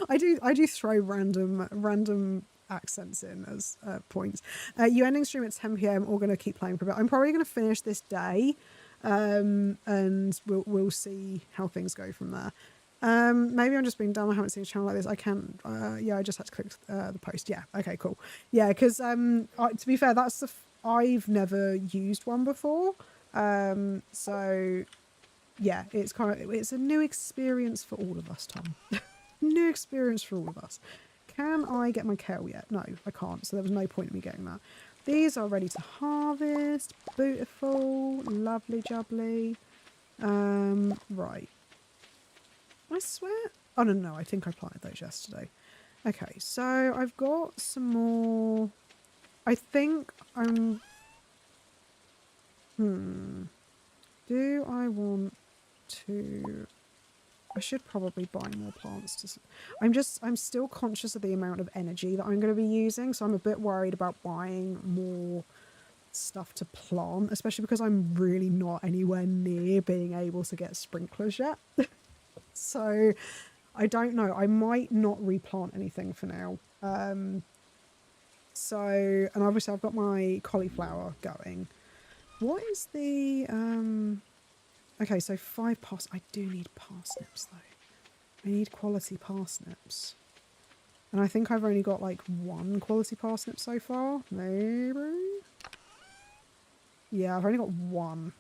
I do throw random accents in as points. You ending stream at 10 p.m. or going to keep playing for a bit? I'm probably going to finish this day, and we'll see how things go from there. Maybe I'm just being dumb. I haven't seen a channel like this. I can't. Yeah, I just had to click the post. Yeah. Okay. Cool. Yeah, because to be fair, that's I've never used one before. So yeah, it's a new experience for all of us, Tom. New experience for all of us. Can I get my kale yet? No, I can't. So there was no point in me getting that. These are ready to harvest. Beautiful. Lovely jubbly. Right. I swear. Oh, no. I think I planted those yesterday. Okay, so I've got some more. I think I'm... Do I want to... I should probably buy more plants. I'm still conscious of the amount of energy that I'm going to be using, so I'm a bit worried about buying more stuff to plant, especially because I'm really not anywhere near being able to get sprinklers yet. So I don't know. I might not replant anything for now. And obviously I've got my cauliflower going. What is the... Okay, so 5 parsnips. I do need parsnips, though. I need quality parsnips. And I think I've only got, like, 1 quality parsnip so far. Maybe? Yeah, I've only got 1.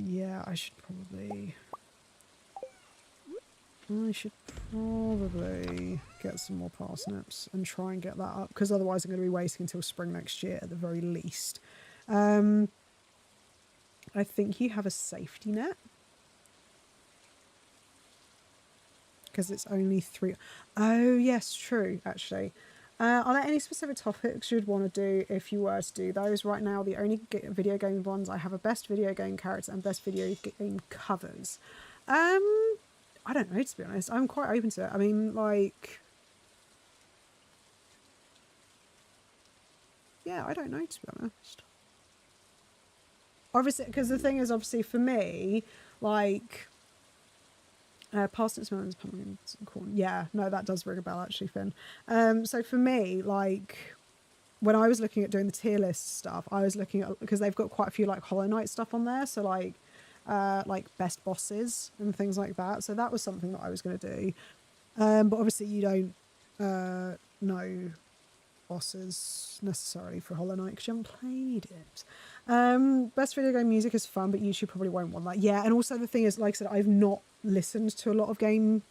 Yeah, I should probably get some more parsnips and try and get that up, because otherwise I'm going to be waiting until spring next year at the very least. I think you have a safety net because it's only 3. Oh yes, true, actually. Are there any specific topics you'd want to do if you were to do those? Right now, the only video game ones I have are best video game character and best video game covers. I don't know, to be honest. I'm quite open to it. I mean, like... Yeah, I don't know, to be honest. Obviously, because the thing is, obviously, for me, like... parsnips, melons, pumpkins, and corn. Yeah, no, that does ring a bell, actually, Finn. So for me, like... When I was looking at doing the tier list stuff, I was looking at... Because they've got quite a few, like, Hollow Knight stuff on there, so, like best bosses and things like that. So that was something that I was going to do. But obviously you don't know bosses necessarily for Hollow Knight because you haven't played it. Best video game music is fun, but YouTube probably won't want that. Yeah, and also the thing is, like I said, I've not listened to a lot of game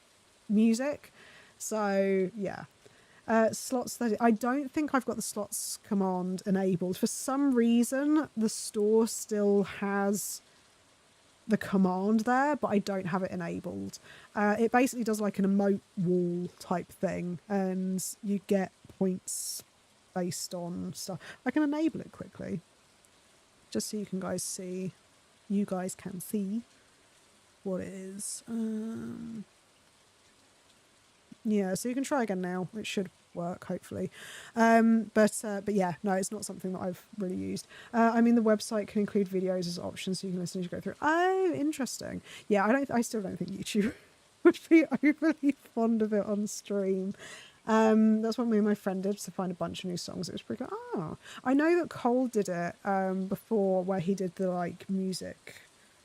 music. So, yeah. Slots 30. I don't think I've got the slots command enabled. For some reason, the store still has the command there, but I don't have it enabled. It basically does like an emote wall type thing, and you get points based on stuff. I can enable it quickly, just so you guys can see what it is. Yeah, so you can try again now. It should work, hopefully. But yeah, no, it's not something that I've really used. I mean, the website can include videos as options, so you can listen as you go through. Oh, interesting. Yeah, I still don't think YouTube would be overly fond of it on stream. That's what me and my friend did, to find a bunch of new songs. It was pretty good. Oh, I know that Cole did it before, where he did the like music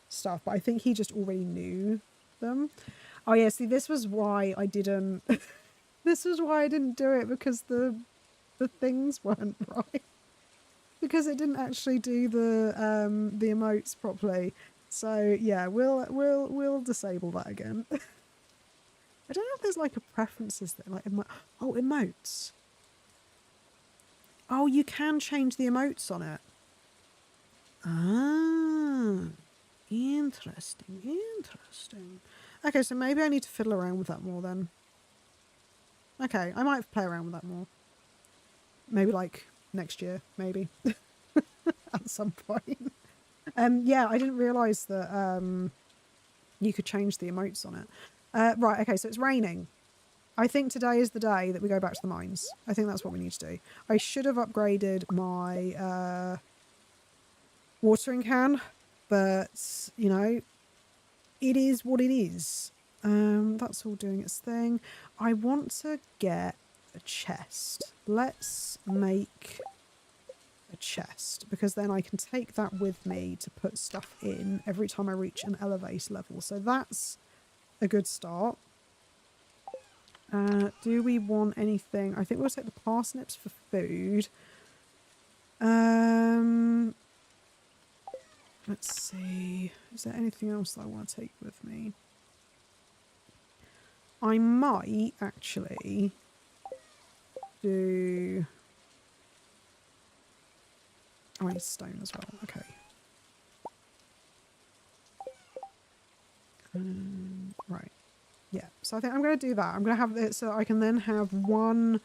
stuff, but I think he just already knew them. Oh yeah, see, this was why I didn't. This was why I didn't do it, because the things weren't right. Because it didn't actually do the emotes properly. So yeah, we'll disable that again. I don't know if there's like a preferences that like emotes. Oh, you can change the emotes on it. Ah, interesting, interesting. Okay, so maybe I need to fiddle around with that more then. Okay, I might play around with that more. Maybe like next year, maybe. At some point. Yeah, I didn't realise that you could change the emotes on it. Right, okay, so it's raining. I think today is the day that we go back to the mines. I think that's what we need to do. I should have upgraded my watering can, but, you know, it is what it is. That's all doing its thing. I want to get a chest. Let's make a chest, because then I can take that with me to put stuff in every time I reach an elevate level. So that's a good start. Do we want anything? I think we'll take the parsnips for food. Let's see. Is there anything else that I want to take with me? I might actually do... Oh, I need stone as well. Okay. Right. Yeah. So I think I'm going to do that. I'm going to have it so I can then have one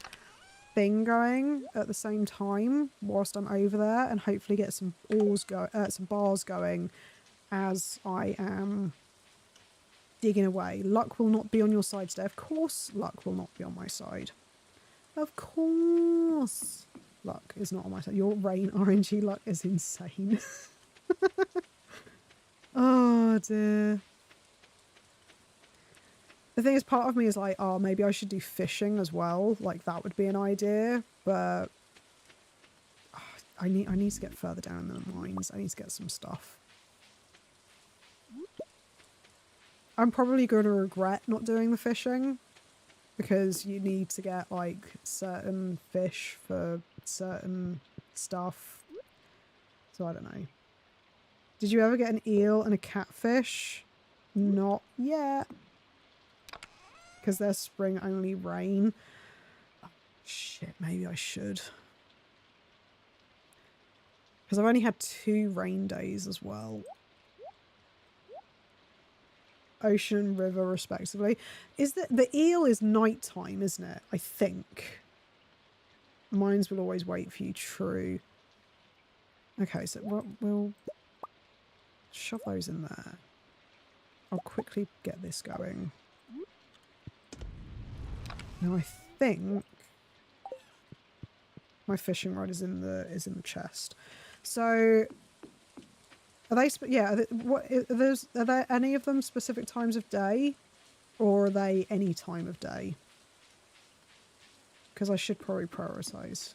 thing going at the same time whilst I'm over there, and hopefully get some some bars going as I am digging away. Luck will not be on your side today. Of course, luck will not be on my side. Of course. Luck is not on my side. Your rain RNG luck is insane. Oh dear. The thing is, part of me is like, oh, maybe I should do fishing as well. Like, that would be an idea. But oh, I need to get further down in the mines. I need to get some stuff. I'm probably going to regret not doing the fishing, because you need to get like certain fish for certain stuff. So I don't know. Did you ever get an eel and a catfish? Not yet. Because they're spring only rain. Oh, shit, maybe I should. Because I've only had 2 rain days as well. Ocean and river respectively. Is the eel is nighttime, isn't it? I think. Mines will always wait for you, true. Okay, so we'll shove those in there. I'll quickly get this going. Now I think my fishing rod is in the chest. So are they? Yeah. Are there any of them specific times of day, or are they any time of day? Because I should probably prioritize.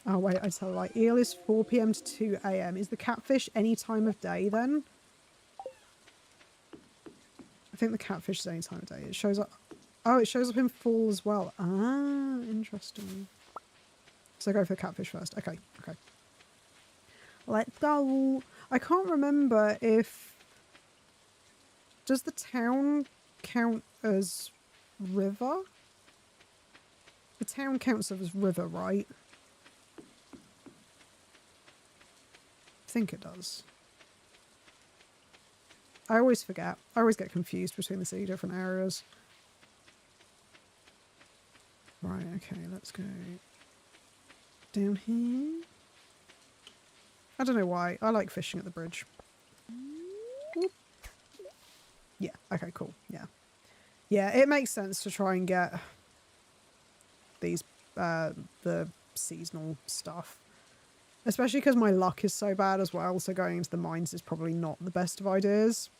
Oh wait, I tell a lie. Eel is 4 PM to 2 AM. Is the catfish any time of day then? I think the catfish is any time of day. It shows up. Oh, it shows up in fall as well. Ah, interesting. So go for the catfish first. Okay, okay. Let's go. I can't remember if... Does the town count as river? The town counts as river, right? I think it does. I always forget. I always get confused between the 2 different areas. Right, okay, let's go down here. I don't know why. I like fishing at the bridge. Whoop. Yeah. Okay, cool. Yeah. Yeah, it makes sense to try and get these, the seasonal stuff. Especially because my luck is so bad as well, so going into the mines is probably not the best of ideas.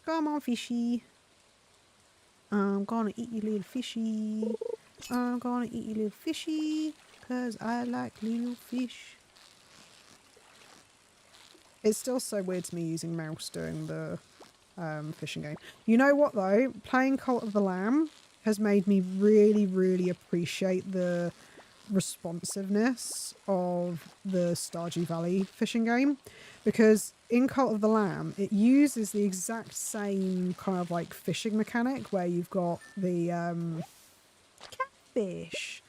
Come on, fishy. I'm gonna eat you, little fishy. I'm gonna eat you, little fishy, because I like little fish. It's still so weird to me using mouse doing the fishing game. You know what though? Playing Cult of the Lamb has made me really, really appreciate the responsiveness of the Stardew Valley fishing game, because in Cult of the Lamb it uses the exact same kind of like fishing mechanic where you've got the catfish,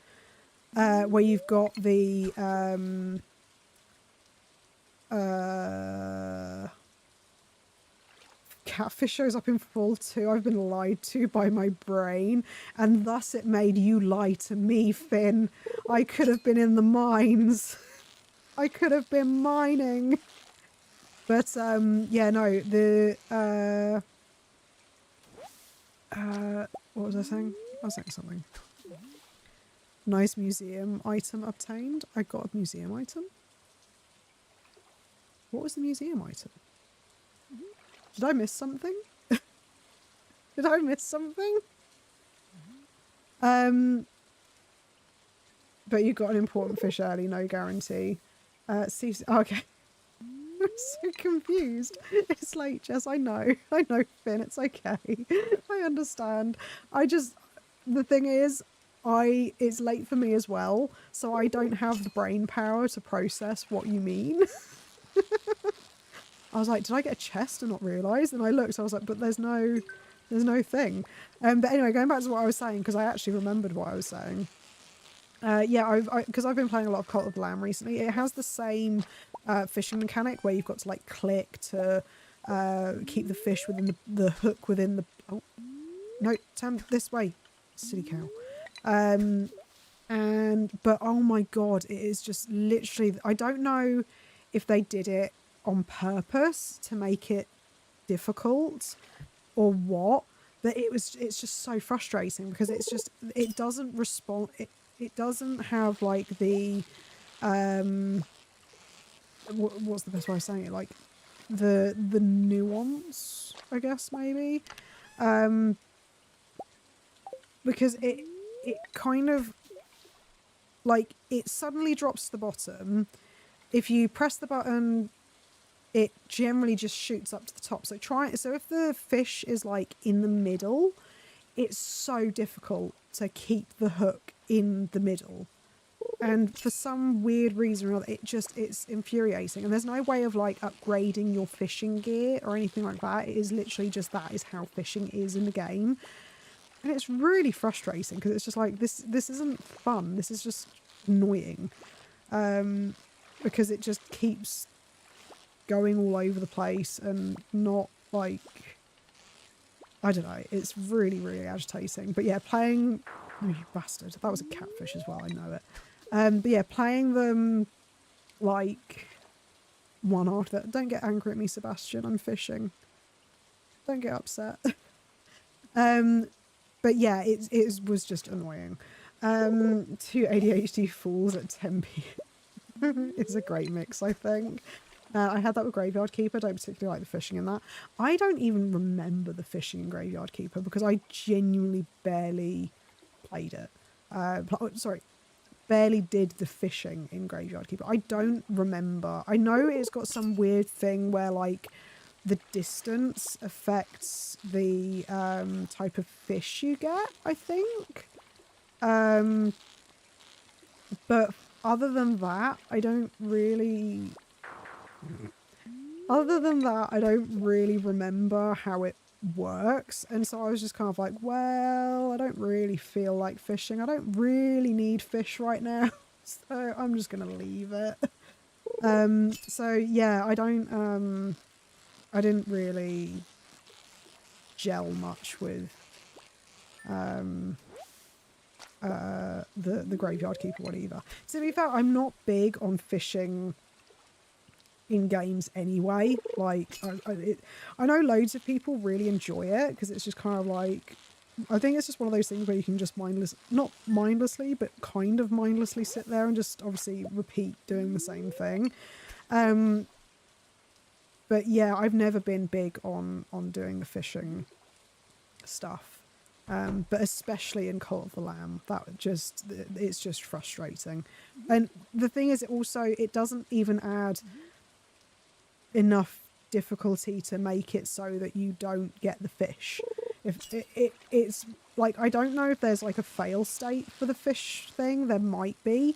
where you've got the catfish shows up in Fall 2. I've been lied to by my brain, and thus it made you lie to me, Finn. I could have been in the mines. I could have been mining. But yeah, no, the what was I saying? I was saying something. Nice museum item obtained. I got a museum item. What was the museum item? Did I miss something? Did I miss something? But you got an important fish early, no guarantee. Okay. I'm so confused. It's late, Jess. I know, Finn. It's okay. I understand. The thing is, it's late for me as well, so I don't have the brain power to process what you mean. I was like, did I get a chest and not realise? And I looked, I was like, but there's no thing. But anyway, going back to what I was saying, because I actually remembered what I was saying. Yeah, because I've been playing a lot of Cult of the Lamb recently. It has the same fishing mechanic where you've got to like click to keep the fish within the hook within the... Oh, no, turn this way, silly cow. But oh my god, it is just literally... I don't know if they did it on purpose to make it difficult or what, but it's just so frustrating because it doesn't respond. It doesn't have like the what's the best way of saying it, like the nuance, I guess, maybe, because it kind of like it suddenly drops to the bottom. If you press the button, it generally just shoots up to the top. So if the fish is like in the middle, it's so difficult to keep the hook in the middle. And for some weird reason or other, it's infuriating. And there's no way of like upgrading your fishing gear or anything like that. It is literally just that is how fishing is in the game. And it's really frustrating because it's just like, this isn't fun. This is just annoying. Because it just keeps going all over the place and not like, I don't know, it's really, really agitating. But yeah, playing... Oh, you bastard. That was a catfish as well, I know it. But yeah, playing them like one after... Don't get angry at me, Sebastian, I'm fishing. Don't get upset. But yeah, it was just annoying. 2 ADHD fools at 10 p.m. It's a great mix, I think. I had that with Graveyard Keeper. Don't particularly like the fishing in that. I don't even remember the fishing in Graveyard Keeper because I genuinely barely played it. Barely did the fishing in Graveyard Keeper. I don't remember. I know it's got some weird thing where like the distance affects the type of fish you get, I think. But other than that, I don't really remember how it works. And so I was just kind of like, well, I don't really feel like fishing. I don't really need fish right now. So I'm just going to leave it. So yeah, I didn't really gel much with the Graveyard Keeper one either. To be fair, I'm not big on fishing in games anyway. Like, I know loads of people really enjoy it because it's just kind of like, I think it's just one of those things where you can just not mindlessly, but kind of mindlessly sit there and just obviously repeat doing the same thing. But yeah, I've never been big on doing the fishing stuff. But especially in Cult of the Lamb, it's just frustrating. And the thing is, it doesn't even add enough difficulty to make it so that you don't get the fish. If it's like, I don't know if there's like a fail state for the fish thing. There might be,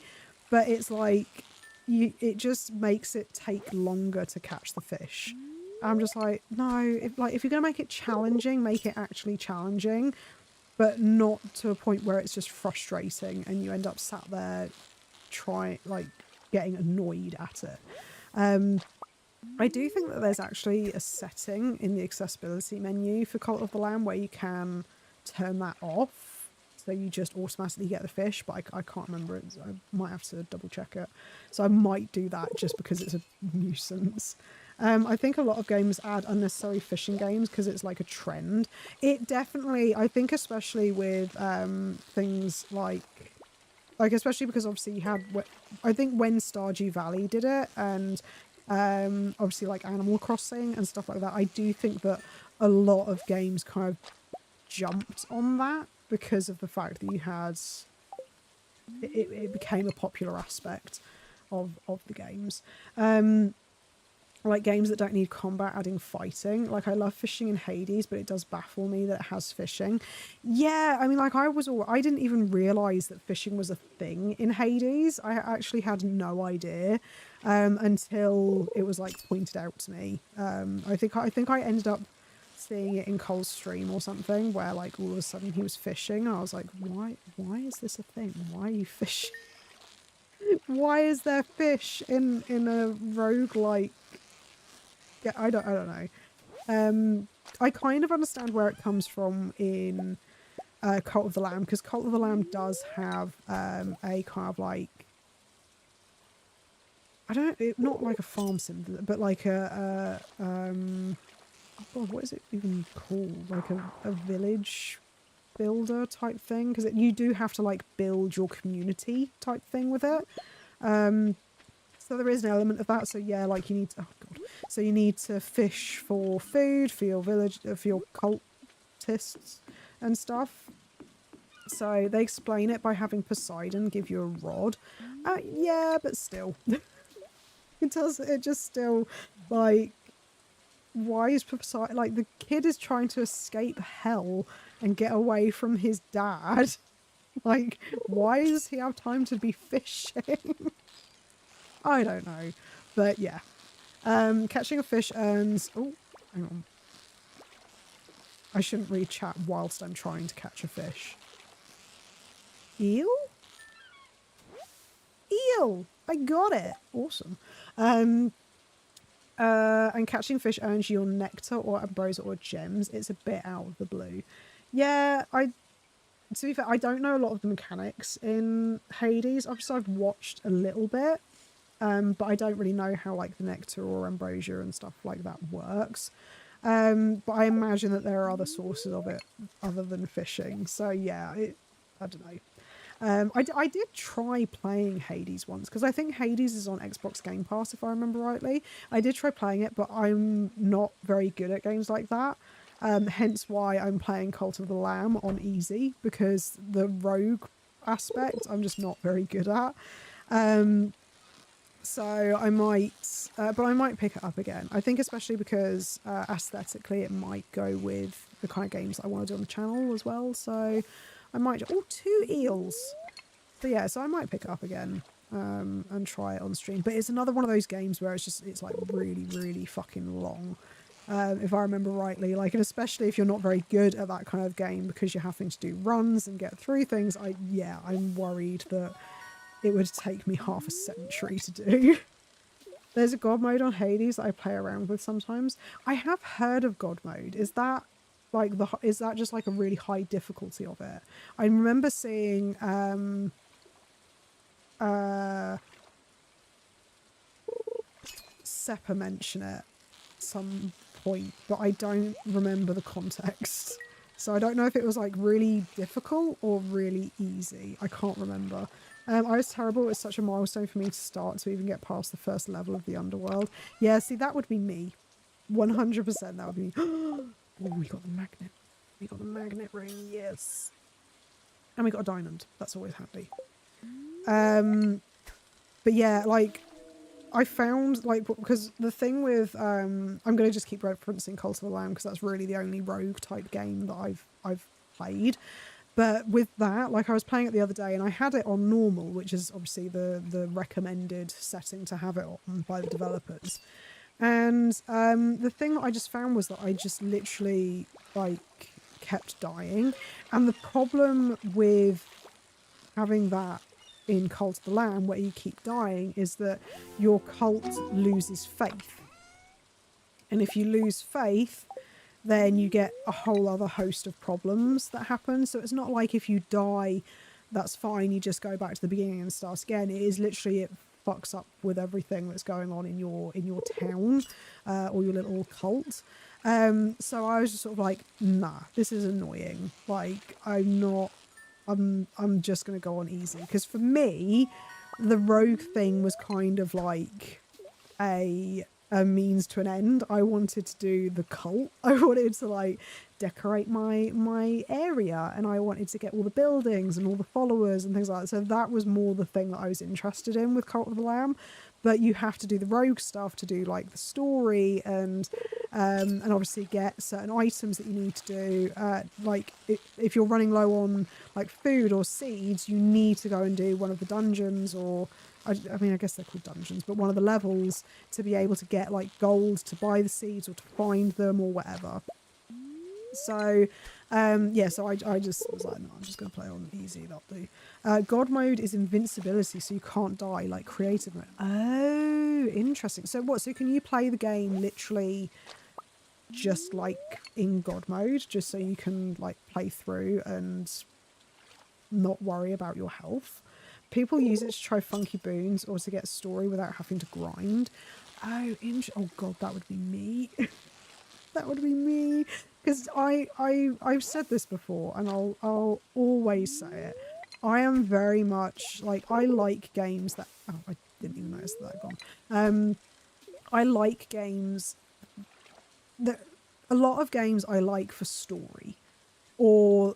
but it's like it just makes it take longer to catch the fish. I'm just like, no, if you're gonna make it challenging, make it actually challenging, but not to a point where it's just frustrating and you end up sat there getting annoyed at it. I do think that there's actually a setting in the accessibility menu for Cult of the Lamb where you can turn that off, so you just automatically get the fish, but I can't remember it. I might have to double check it. So I might do that just because it's a nuisance. I think a lot of games add unnecessary fishing games because it's like a trend. It definitely, I think especially with things like especially because obviously you had, I think when Stardew Valley did it, and obviously like Animal Crossing and stuff like that, I do think that a lot of games kind of jumped on that because of the fact that you had, it became a popular aspect of the games. Like games that don't need combat adding fighting. Like I love fishing in Hades, but it does baffle me that it has fishing. Yeah, I mean, like I didn't even realise that fishing was a thing in Hades. I actually had no idea until it was like pointed out to me. I think I ended up seeing it in Cole's stream or something where like all of a sudden he was fishing and I was like, why is this a thing? Why are you fishing? Why is there fish in a roguelike? Yeah, I don't know. I kind of understand where it comes from in Cult of the Lamb, because Cult of the Lamb does have a kind of like, not like a farm sim, but like God, what is it even called? Like a village builder type thing, because you do have to like build your community type thing with it. So there is an element of that. So yeah, like you need to, so you need to fish for food for your village, for your cultists and stuff. So they explain it by having Poseidon give you a rod. Yeah, but still, it just still, like, why is Poseidon, like, the kid is trying to escape hell and get away from his dad. Like, why does he have time to be fishing? I don't know, but yeah. Catching a fish earns... Oh, hang on. I shouldn't read chat whilst I'm trying to catch a fish. Eel? Eel! I got it! Awesome. And catching fish earns you your nectar or ambrosia or gems. It's a bit out of the blue. Yeah, to be fair, I don't know a lot of the mechanics in Hades. Obviously, I've watched a little bit. But I don't really know how like the nectar or ambrosia and stuff like that works. But I imagine that there are other sources of it other than fishing. So yeah, I don't know. I did try playing Hades once, because I think Hades is on Xbox Game Pass, if I remember rightly. I did try playing it, but I'm not very good at games like that. Hence why I'm playing Cult of the Lamb on easy, because the rogue aspect I'm just not very good at. So I might, but I might pick it up again. I think especially because aesthetically it might go with the kind of games I want to do on the channel as well. So I might, 2 eels. So yeah, so I might pick it up again and try it on stream. But it's another one of those games where it's like really, really fucking long. If I remember rightly, like, and especially if you're not very good at that kind of game because you're having to do runs and get through things. I'm worried that it would take me half a century to do. There's a God mode on Hades that I play around with sometimes. I have heard of God mode. Is that like is that just like a really high difficulty of it? I remember seeing Seppa mention it some point, but I don't remember the context. So I don't know if it was like really difficult or really easy. I can't remember. I was terrible. It was such a milestone for me to start to even get past the first level of the underworld. Yeah, see, that would be me. 100% that would be me. Oh, we got the magnet. We got the magnet ring, yes. And we got a diamond. That's always handy. But yeah, like, I found, like, because the thing with, I'm going to just keep referencing Cult of the Lamb because that's really the only rogue type game that I've played. But with that, like, I was playing it the other day and I had it on normal, which is obviously the recommended setting to have it on by the developers. And the thing that I just found was that I just literally, like, kept dying. And the problem with having that in Cult of the Lamb, where you keep dying, is that your cult loses faith. And if you lose faith, then you get a whole other host of problems that happen. So it's not like if you die, that's fine, you just go back to the beginning and start again. It is literally, it fucks up with everything that's going on in your town or your little cult. So I was just sort of like, nah, this is annoying. Like, I'm just going to go on easy. Because for me, the rogue thing was kind of like a means to an end. I wanted to do the cult. I wanted to, like, decorate my area, and I wanted to get all the buildings and all the followers and things like that. So that was more the thing that I was interested in with Cult of the Lamb. But you have to do the rogue stuff to do, like, the story and obviously get certain items that you need to do. Like, if you're running low on, like, food or seeds, you need to go and do one of the dungeons, or I mean, I guess they're called dungeons, but one of the levels to be able to get, like, gold to buy the seeds or to find them or whatever. So, yeah, so I just was like, no, I'm just going to play on easy, that'll do. God mode is invincibility, so you can't die, like creative mode. Oh, interesting. So what, so can you play the game literally just like in God mode, just so you can, like, play through and not worry about your health? People use it to try funky boons or to get story without having to grind. Oh, oh god, that would be me. That would be me. Because I've said this before, and I'll always say it. I am very much, like, I like games that... Oh, I didn't even notice that I'd gone. I like games that... A lot of games I like for story. Or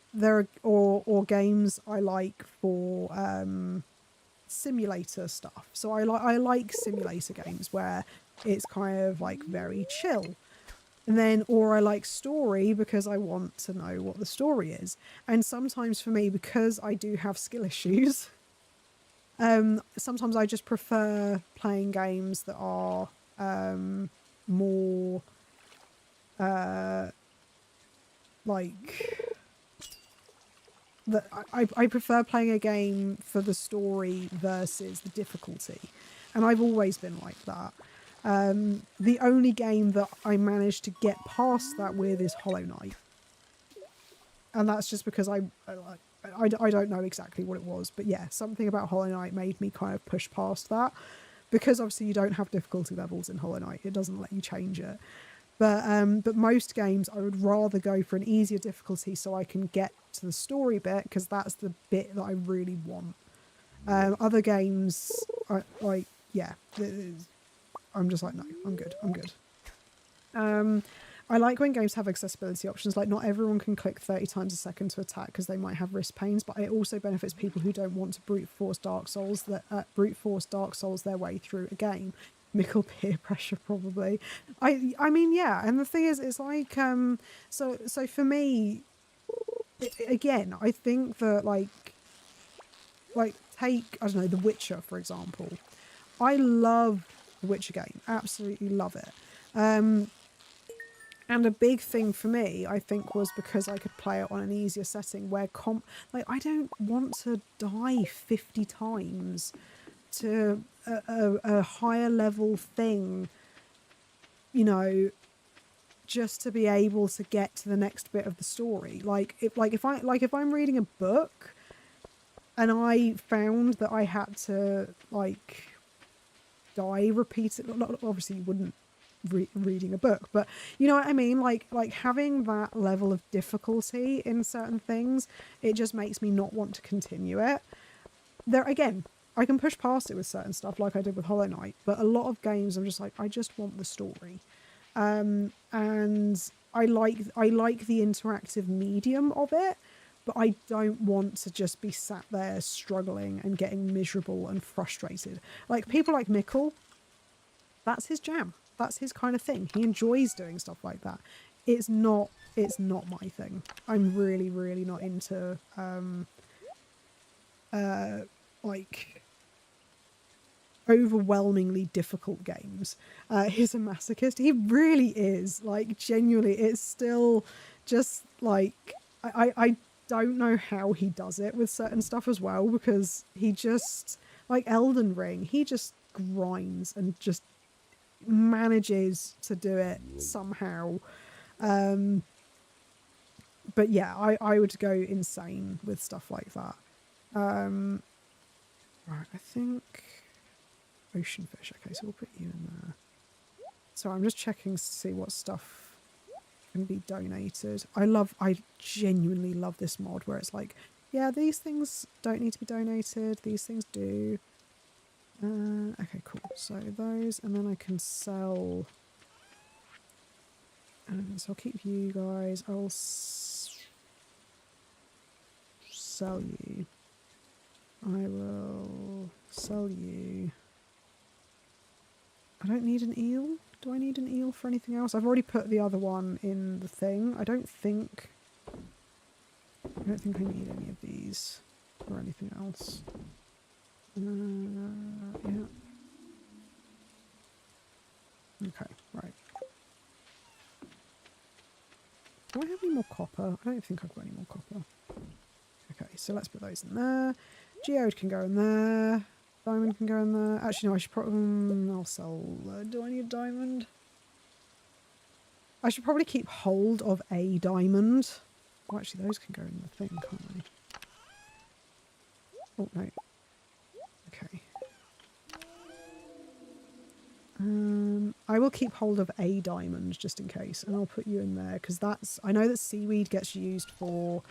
games I like for simulator stuff. So I like simulator games where it's kind of, like, very chill. And then, or I like story because I want to know what the story is. And sometimes for me, because I do have skill issues, sometimes I just prefer playing games that are more like... I prefer playing a game for the story versus the difficulty. And I've always been like that. The only game that I managed to get past that with is Hollow Knight. And that's just because I don't know exactly what it was. But yeah, something about Hollow Knight made me kind of push past that. Because obviously you don't have difficulty levels in Hollow Knight. It doesn't let you change it. But most games I would rather go for an easier difficulty so I can get to the story bit, because that's the bit that I really want. Other games, like, yeah, I'm just like, no, I'm good. I like when games have accessibility options. Like, not everyone can click 30 times a second to attack because they might have wrist pains, but it also benefits people who don't want to brute force Dark Souls their way through a game. Mickle peer pressure, probably. I mean, yeah. And the thing is, it's like, so for me, again, I think that, like take, I don't know, The Witcher, for example. I love the Witcher game. Absolutely love it. And a big thing for me, I think, was because I could play it on an easier setting where like, I don't want to die 50 times to a higher level thing, you know, just to be able to get to the next bit of the story. If I'm reading a book and I found that I had to, like, die repeatedly. Obviously you wouldn't reading a book, but you know what I mean, like having that level of difficulty in certain things, it just makes me not want to continue it. There again, I can push past it with certain stuff like I did with Hollow Knight, but a lot of games I'm just like, I just want the story. And I like the interactive medium of it, but I don't want to just be sat there struggling and getting miserable and frustrated. Like people like Mikkel, that's his jam. That's his kind of thing. He enjoys doing stuff like that. It's not my thing. I'm really, really not into like overwhelmingly difficult games. He's a masochist. He really is. Like genuinely, it's still just like I don't know how he does it with certain stuff as well, because he just, like Elden Ring, he just grinds and just manages to do it somehow. But yeah, I would go insane with stuff like that. Right, I think ocean fish. Okay, so we'll put you in there. So I'm just checking to see what stuff can be donated. I genuinely love this mod where it's like, yeah, these things don't need to be donated, these things do. Okay, cool. So those, and then I can sell. So I'll keep you guys. I'll sell you. I will sell you. I don't need an eel. Do I need an eel for anything else? I've already put the other one in the thing. I don't think I need any of these or anything else. Yeah. Okay, right. Do I have any more copper? I don't think I've got any more copper. Okay, so let's put those in there. Geode can go in there. Diamond can go in there. Actually, no, I should probably... I'll sell... do I need a diamond? I should probably keep hold of a diamond. Oh, actually, those can go in the thing, can't they? Oh, no. Okay. I will keep hold of a diamond just in case, and I'll put you in there because that's... I know that seaweed gets used for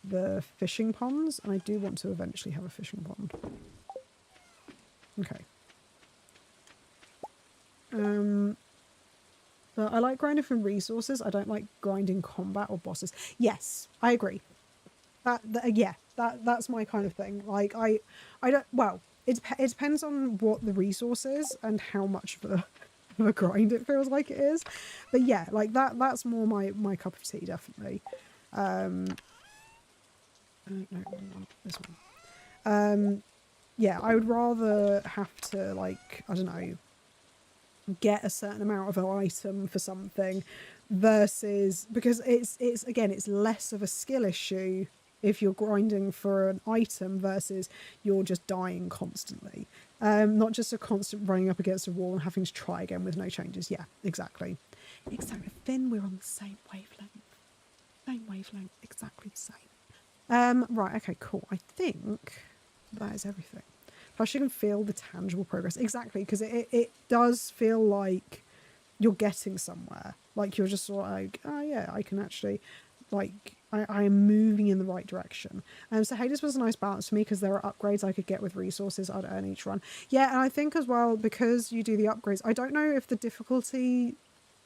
the fishing ponds, and I do want to eventually have a fishing pond. Okay. But I like grinding from resources. I don't like grinding combat or bosses. Yes, I agree. That's my kind of thing. Like I don't. Well, it depends on what the resource is and how much of a grind it feels like it is. But yeah, like that's more my cup of tea, definitely. No, this one. Yeah, I would rather have to, like, I don't know, get a certain amount of an item for something versus, because it's again, it's less of a skill issue if you're grinding for an item versus you're just dying constantly. Not just a constant running up against a wall and having to try again with no changes. Yeah, exactly. Exactly. Then we're on the same wavelength. Same wavelength, exactly the same. Right, okay, cool. I think that is everything. Plus you can feel the tangible progress. Exactly, because it does feel like you're getting somewhere. Like you're just sort of like, oh yeah, I can actually, like, I am moving in the right direction. So Hades was a nice balance for me because there are upgrades I could get with resources I'd earn each run. Yeah, and I think as well, because you do the upgrades, I don't know if the difficulty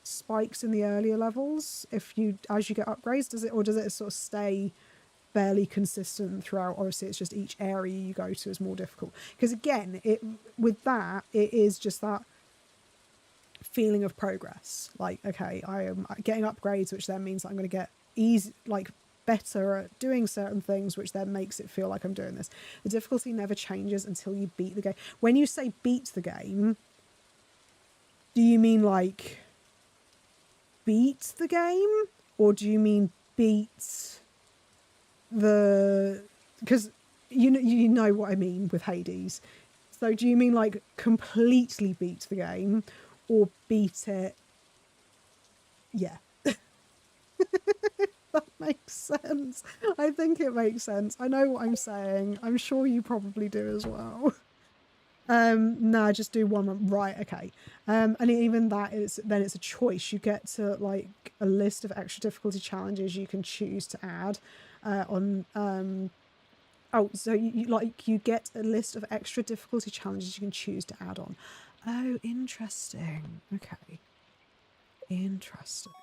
spikes in the earlier levels if you as you get upgrades, does it sort of stay fairly consistent throughout? Obviously it's just each area you go to is more difficult, because again it is just that feeling of progress, like, okay, I am getting upgrades, which then means that I'm going to get better at doing certain things, which then makes it feel like I'm doing this. The difficulty never changes until you beat the game. When you say beat the game, do you mean like beat the game, or do you mean beat the... because you know what I mean with Hades. So do you mean like completely beat the game, or beat it? Yeah. That makes sense. I think it makes sense. I know what I'm saying. I'm sure you probably do as well. No, just do one. Right, okay. And even that is, then it's a choice. You get to like a list of extra difficulty challenges you can choose to add on. Oh, so you get a list of extra difficulty challenges you can choose to add on. Oh, interesting. Okay, interesting.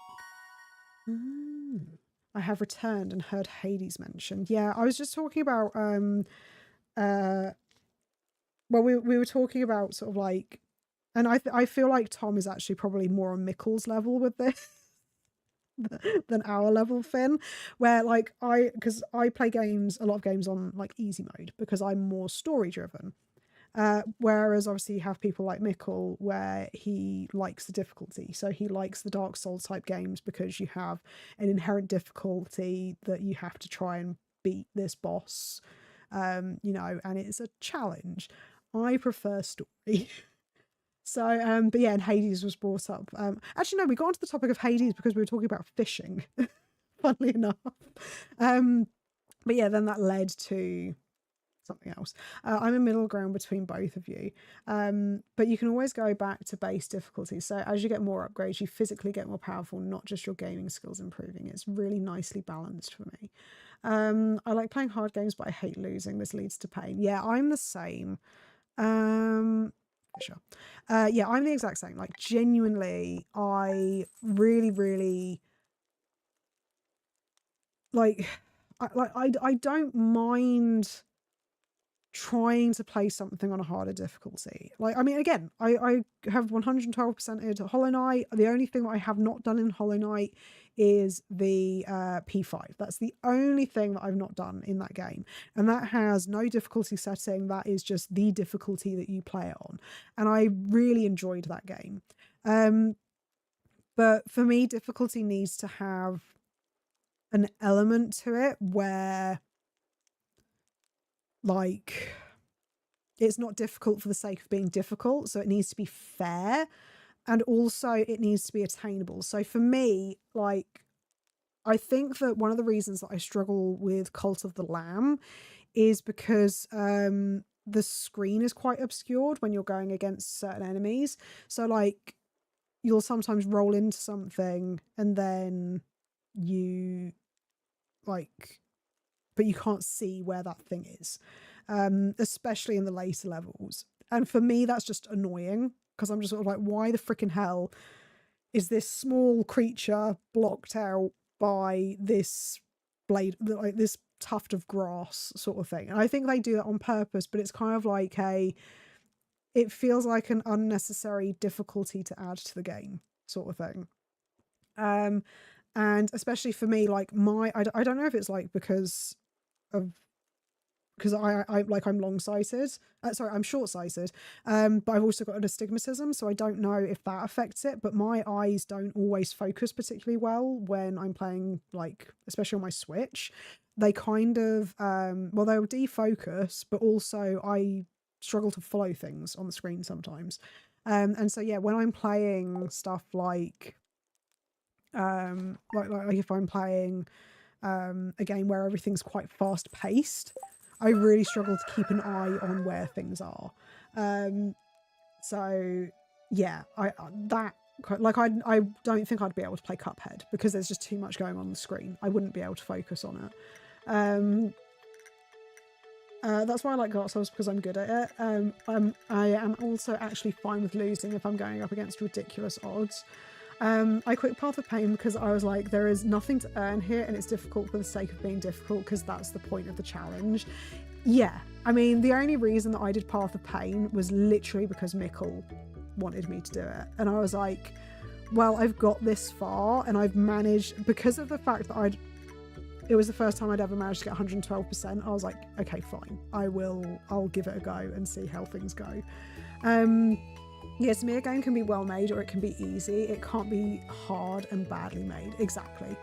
I have returned and heard Hades mentioned. Yeah, I was just talking about well, we were talking about sort of like, and I feel like Tom is actually probably more on Mickle's level with this than our level, Finn, where like because I play a lot of games on like easy mode because I'm more story driven. Whereas obviously you have people like Mickle where he likes the difficulty. So he likes the Dark Souls type games because you have an inherent difficulty that you have to try and beat this boss, you know, and it's a challenge. I prefer story. So, but yeah, and Hades was brought up. Actually, no, we got onto the topic of Hades because we were talking about fishing, funnily enough. But yeah, then that led to something else. I'm a middle ground between both of you. But you can always go back to base difficulty. So as you get more upgrades, you physically get more powerful, not just your gaming skills improving. It's really nicely balanced for me. I like playing hard games, but I hate losing. This leads to pain. Yeah, I'm the same. Sure. Yeah, I'm the exact same. Like genuinely, I really like I don't mind trying to play something on a harder difficulty. Like, I mean, again, I have 112%ed Hollow Knight. The only thing that I have not done in Hollow Knight is the P5. That's the only thing that I've not done in that game. And that has no difficulty setting. That is just the difficulty that you play it on. And I really enjoyed that game. But for me, difficulty needs to have an element to it where like it's not difficult for the sake of being difficult, so it needs to be fair, and also it needs to be attainable. So for me, like, I think that one of the reasons that I struggle with Cult of the Lamb is because the screen is quite obscured when you're going against certain enemies. So like you'll sometimes roll into something and then you like, but you can't see where that thing is, especially in the later levels. And for me, that's just annoying because I'm just sort of like, why the freaking hell is this small creature blocked out by this blade, like this tuft of grass sort of thing? And I think they do that on purpose, but it's kind of like it feels like an unnecessary difficulty to add to the game sort of thing. And especially for me, like I don't know if it's like because I like I'm long-sighted. Sorry, I'm short-sighted. But I've also got an astigmatism, so I don't know if that affects it. But my eyes don't always focus particularly well when I'm playing, like, especially on my Switch. They kind of well, they'll defocus, but also I struggle to follow things on the screen sometimes. And so yeah, when I'm playing stuff like if I'm playing a game where everything's quite fast paced, I really struggle to keep an eye on where things are. So yeah, I don't think I'd be able to play Cuphead because there's just too much going on the screen. I wouldn't be able to focus on it. That's why I like Dark Souls, because I'm good at it. I am also actually fine with losing if I'm going up against ridiculous odds. I quit Path of Pain because I was like, there is nothing to earn here and it's difficult for the sake of being difficult because that's the point of the challenge. Yeah, I mean, the only reason that I did Path of Pain was literally because Mickle wanted me to do it. And I was like, well, I've got this far and I've managed, because of the fact that it was the first time I'd ever managed to get 112%. I was like, okay, fine. I'll give it a go and see how things go. Yes, me, a game can be well made or it can be easy. It can't be hard and badly made. Exactly.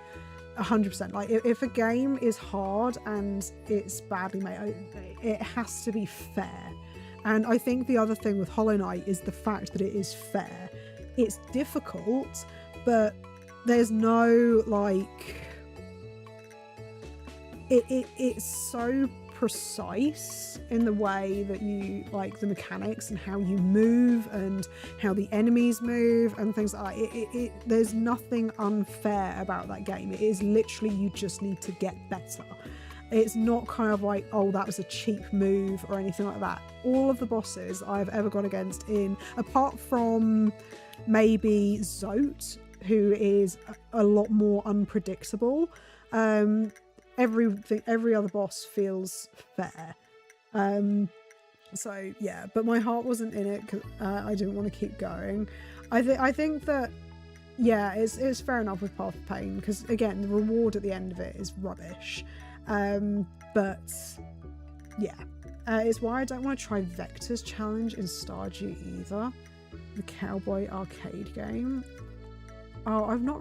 100%. Like if a game is hard and it's badly made, it has to be fair. And I think the other thing with Hollow Knight is the fact that it is fair. It's difficult, but there's no like, it's so precise in the way that you like the mechanics and how you move and how the enemies move and things like that. There's nothing unfair about that game. It is literally, you just need to get better. It's not kind of like, oh, that was a cheap move or anything like that. All of the bosses I've ever gone against apart from maybe Zote, who is a lot more unpredictable, every other boss feels fair. So yeah, but my heart wasn't in it because I didn't want to keep going. I think that, yeah, it's fair enough with Path of Pain, because again, the reward at the end of it is rubbish. But yeah, it's why I don't want to try Vector's challenge in Stardew either, the cowboy arcade game. Oh, I never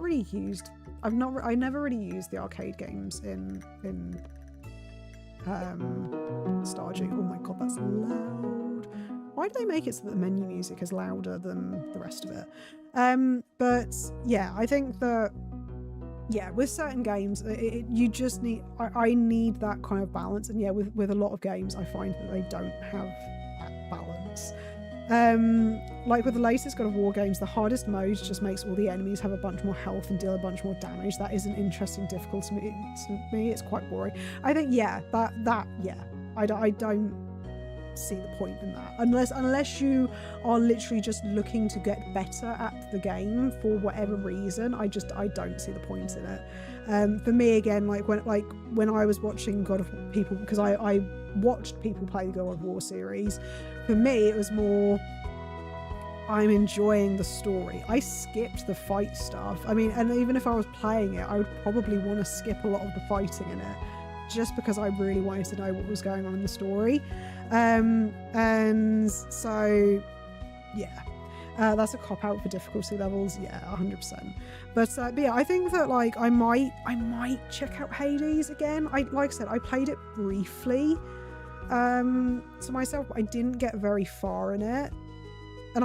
really used the arcade games in Stardew. Oh my god, that's loud. Why do they make it so that the menu music is louder than the rest of it? But yeah, I think that, yeah, with certain games, you just need, I need that kind of balance. And yeah, with a lot of games, I find that they don't have that balance. Like with the latest God of War games, the hardest mode just makes all the enemies have a bunch more health and deal a bunch more damage. That is an interesting difficulty to me. It's quite boring. I think, yeah, I don't see the point in that, unless you are literally just looking to get better at the game for whatever reason. I don't see the point in it. For me, again, like when I was watching God of War people, because I watched people play the God of War series, for me it was more, I'm enjoying the story. I skipped the fight stuff. I mean, and even if I was playing it, I would probably want to skip a lot of the fighting in it, just because I really wanted to know what was going on in the story. And so yeah, that's a cop-out for difficulty levels, yeah, 100%. But yeah, I think that like I might check out Hades again. Like I said, I played it briefly to myself, but I didn't get very far in it. And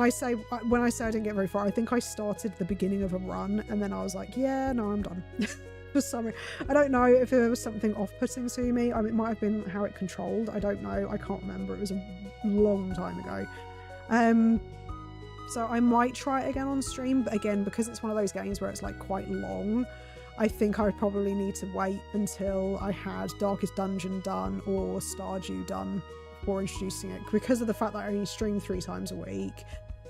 when I say I didn't get very far, I think I started the beginning of a run and then I was like, yeah, no, I'm done. For some reason, I don't know if there was something off-putting to me. I mean, it might have been how it controlled. I don't know. I can't remember. It was a long time ago. So I might try it again on stream, but again, because it's one of those games where it's like quite long, I think I would probably need to wait until I had Darkest Dungeon done or Stardew done before introducing it. Because of the fact that I only stream 3 times a week,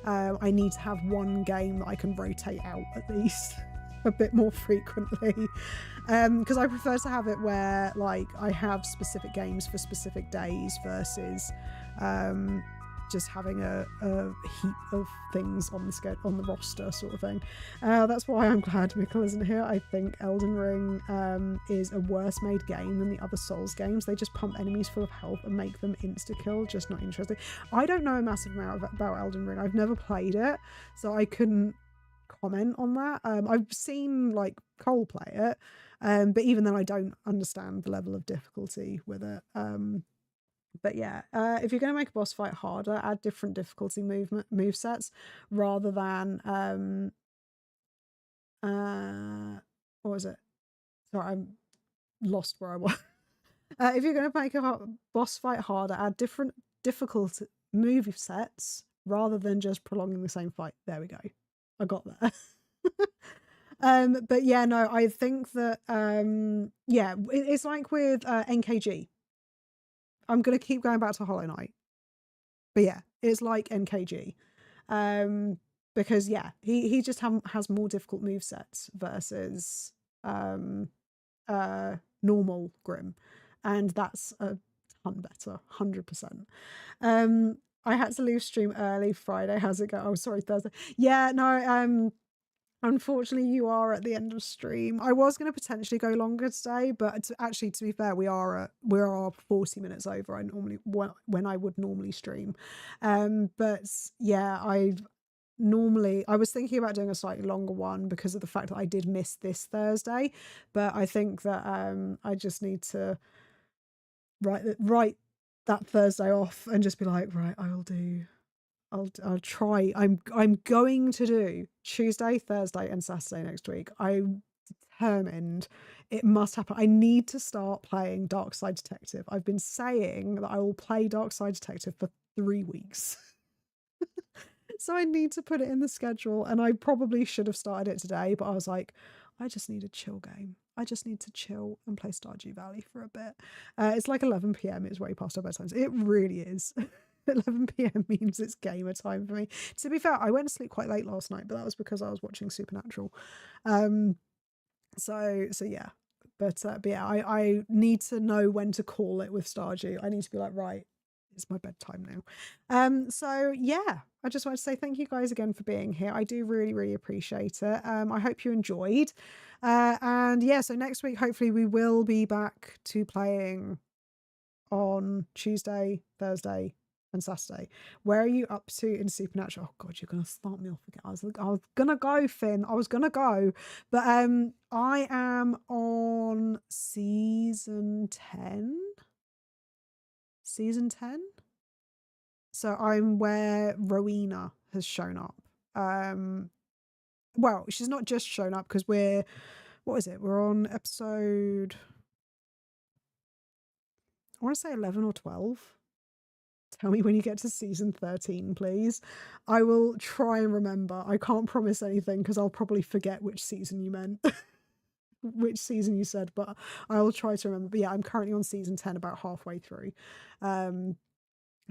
I need to have one game that I can rotate out at least a bit more frequently, because I prefer to have it where like I have specific games for specific days versus just having a heap of things on the roster sort of thing. That's why I'm glad Mikkel isn't here. I think Elden Ring is a worse made game than the other Souls games. They just pump enemies full of health and make them insta-kill. Just not interesting. I don't know a massive amount about Elden Ring. I've never played it, so I couldn't comment on that. I've seen like Cole play it, but even then I don't understand the level of difficulty with it. But yeah, if you're going to make a boss fight harder, add different difficulty move sets rather than what was it? Sorry, I'm lost where I was. If you're going to make a boss fight harder, add different difficulty move sets rather than just prolonging the same fight. There we go. I got there. But yeah, no, I think that yeah, it's like with NKG. I'm gonna keep going back to Hollow Knight, but yeah, it's like NKG, because yeah, he just has more difficult movesets versus normal Grim, and that's a ton better, 100%. I had to leave stream early Friday. How's it go? Oh, sorry, Thursday. Yeah, no, unfortunately you are at the end of stream. I was going to potentially go longer today, but actually, to be fair, we are 40 minutes over when I would normally stream. But yeah, I was thinking about doing a slightly longer one because of the fact that I did miss this Thursday, but I think that I just need to write that Thursday off and just be like, right, I'll try. I'm going to do Tuesday, Thursday and Saturday next week. I determined it must happen. I need to start playing Dark Side Detective. I've been saying that I will play Dark Side Detective for 3 weeks. So I need to put it in the schedule, and I probably should have started it today, but I was like, I just need a chill game. I just need to chill and play Stardew Valley for a bit. It's like 11 p.m. It's way past our bedtimes. It really is. 11 p.m. means it's gamer time for me. To be fair, I went to sleep quite late last night, but that was because I was watching Supernatural. So yeah. But yeah, I need to know when to call it with Stardew. I need to be like, right, it's my bedtime now. So yeah, I just want to say thank you guys again for being here. I do really, really appreciate it. I hope you enjoyed. And yeah, so next week, hopefully we will be back to playing on Tuesday, Thursday, and Saturday. Where are you up to in Supernatural? Oh god, you're gonna start me off again. I was gonna go, Finn. I was gonna go, but I am on season 10. Season 10. So I'm where Rowena has shown up. Well, she's not just shown up because we're on episode, I want to say 11 or 12. Tell me when you get to season 13, please. I will try and remember. I can't promise anything because I'll probably forget which season you meant. Which season you said, but I'll try to remember. But yeah, I'm currently on season 10, about halfway through.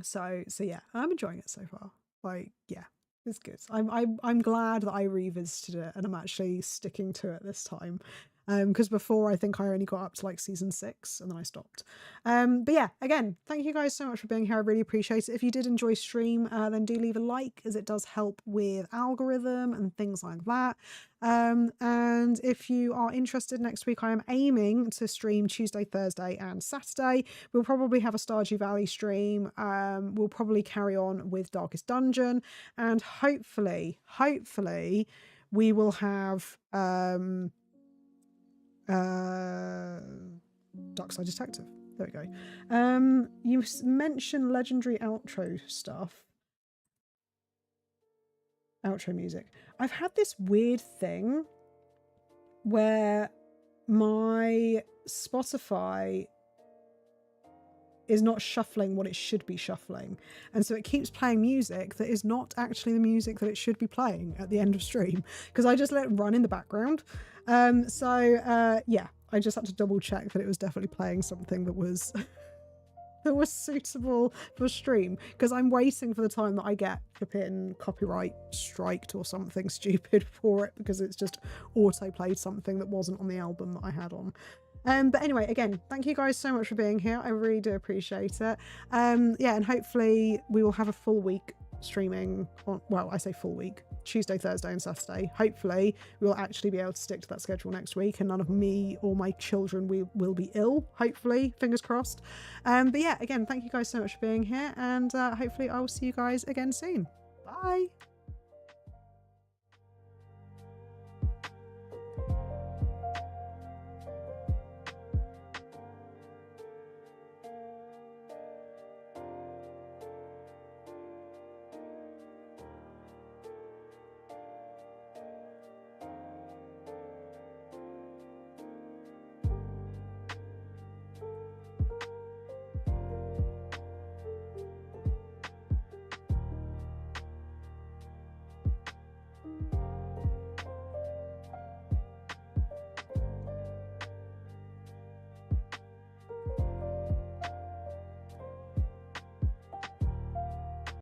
So yeah, I'm enjoying it so far. Like, yeah, it's good. I'm glad that I revisited it and I'm actually sticking to it this time. Because before I think I only got up to like season 6 and then I stopped. But yeah, again, thank you guys so much for being here. I really appreciate it. If you did enjoy stream, then do leave a like, as it does help with algorithm and things like that. And if you are interested, next week I am aiming to stream Tuesday, Thursday and Saturday. We'll probably have a Stardew Valley stream. We'll probably carry on with Darkest Dungeon, and hopefully we will have Dark Side Detective. There we go. You mentioned legendary outro stuff. Outro music. I've had this weird thing where my Spotify is not shuffling what it should be shuffling, and so it keeps playing music that is not actually the music that it should be playing at the end of stream, because I just let it run in the background. Yeah, I just had to double check that it was definitely playing something that was that was suitable for stream, because I'm waiting for the time that I get flipping copyright striked or something stupid for it, because it's just auto played something that wasn't on the album that I had on. But anyway, again, thank you guys so much for being here. I really do appreciate it. Yeah, and hopefully we will have a full week streaming on, well, I say full week, Tuesday, Thursday and Saturday. Hopefully we'll actually be able to stick to that schedule next week and none of me or my children will be ill, hopefully, fingers crossed. But yeah, again, thank you guys so much for being here, and hopefully I will see you guys again soon. Bye.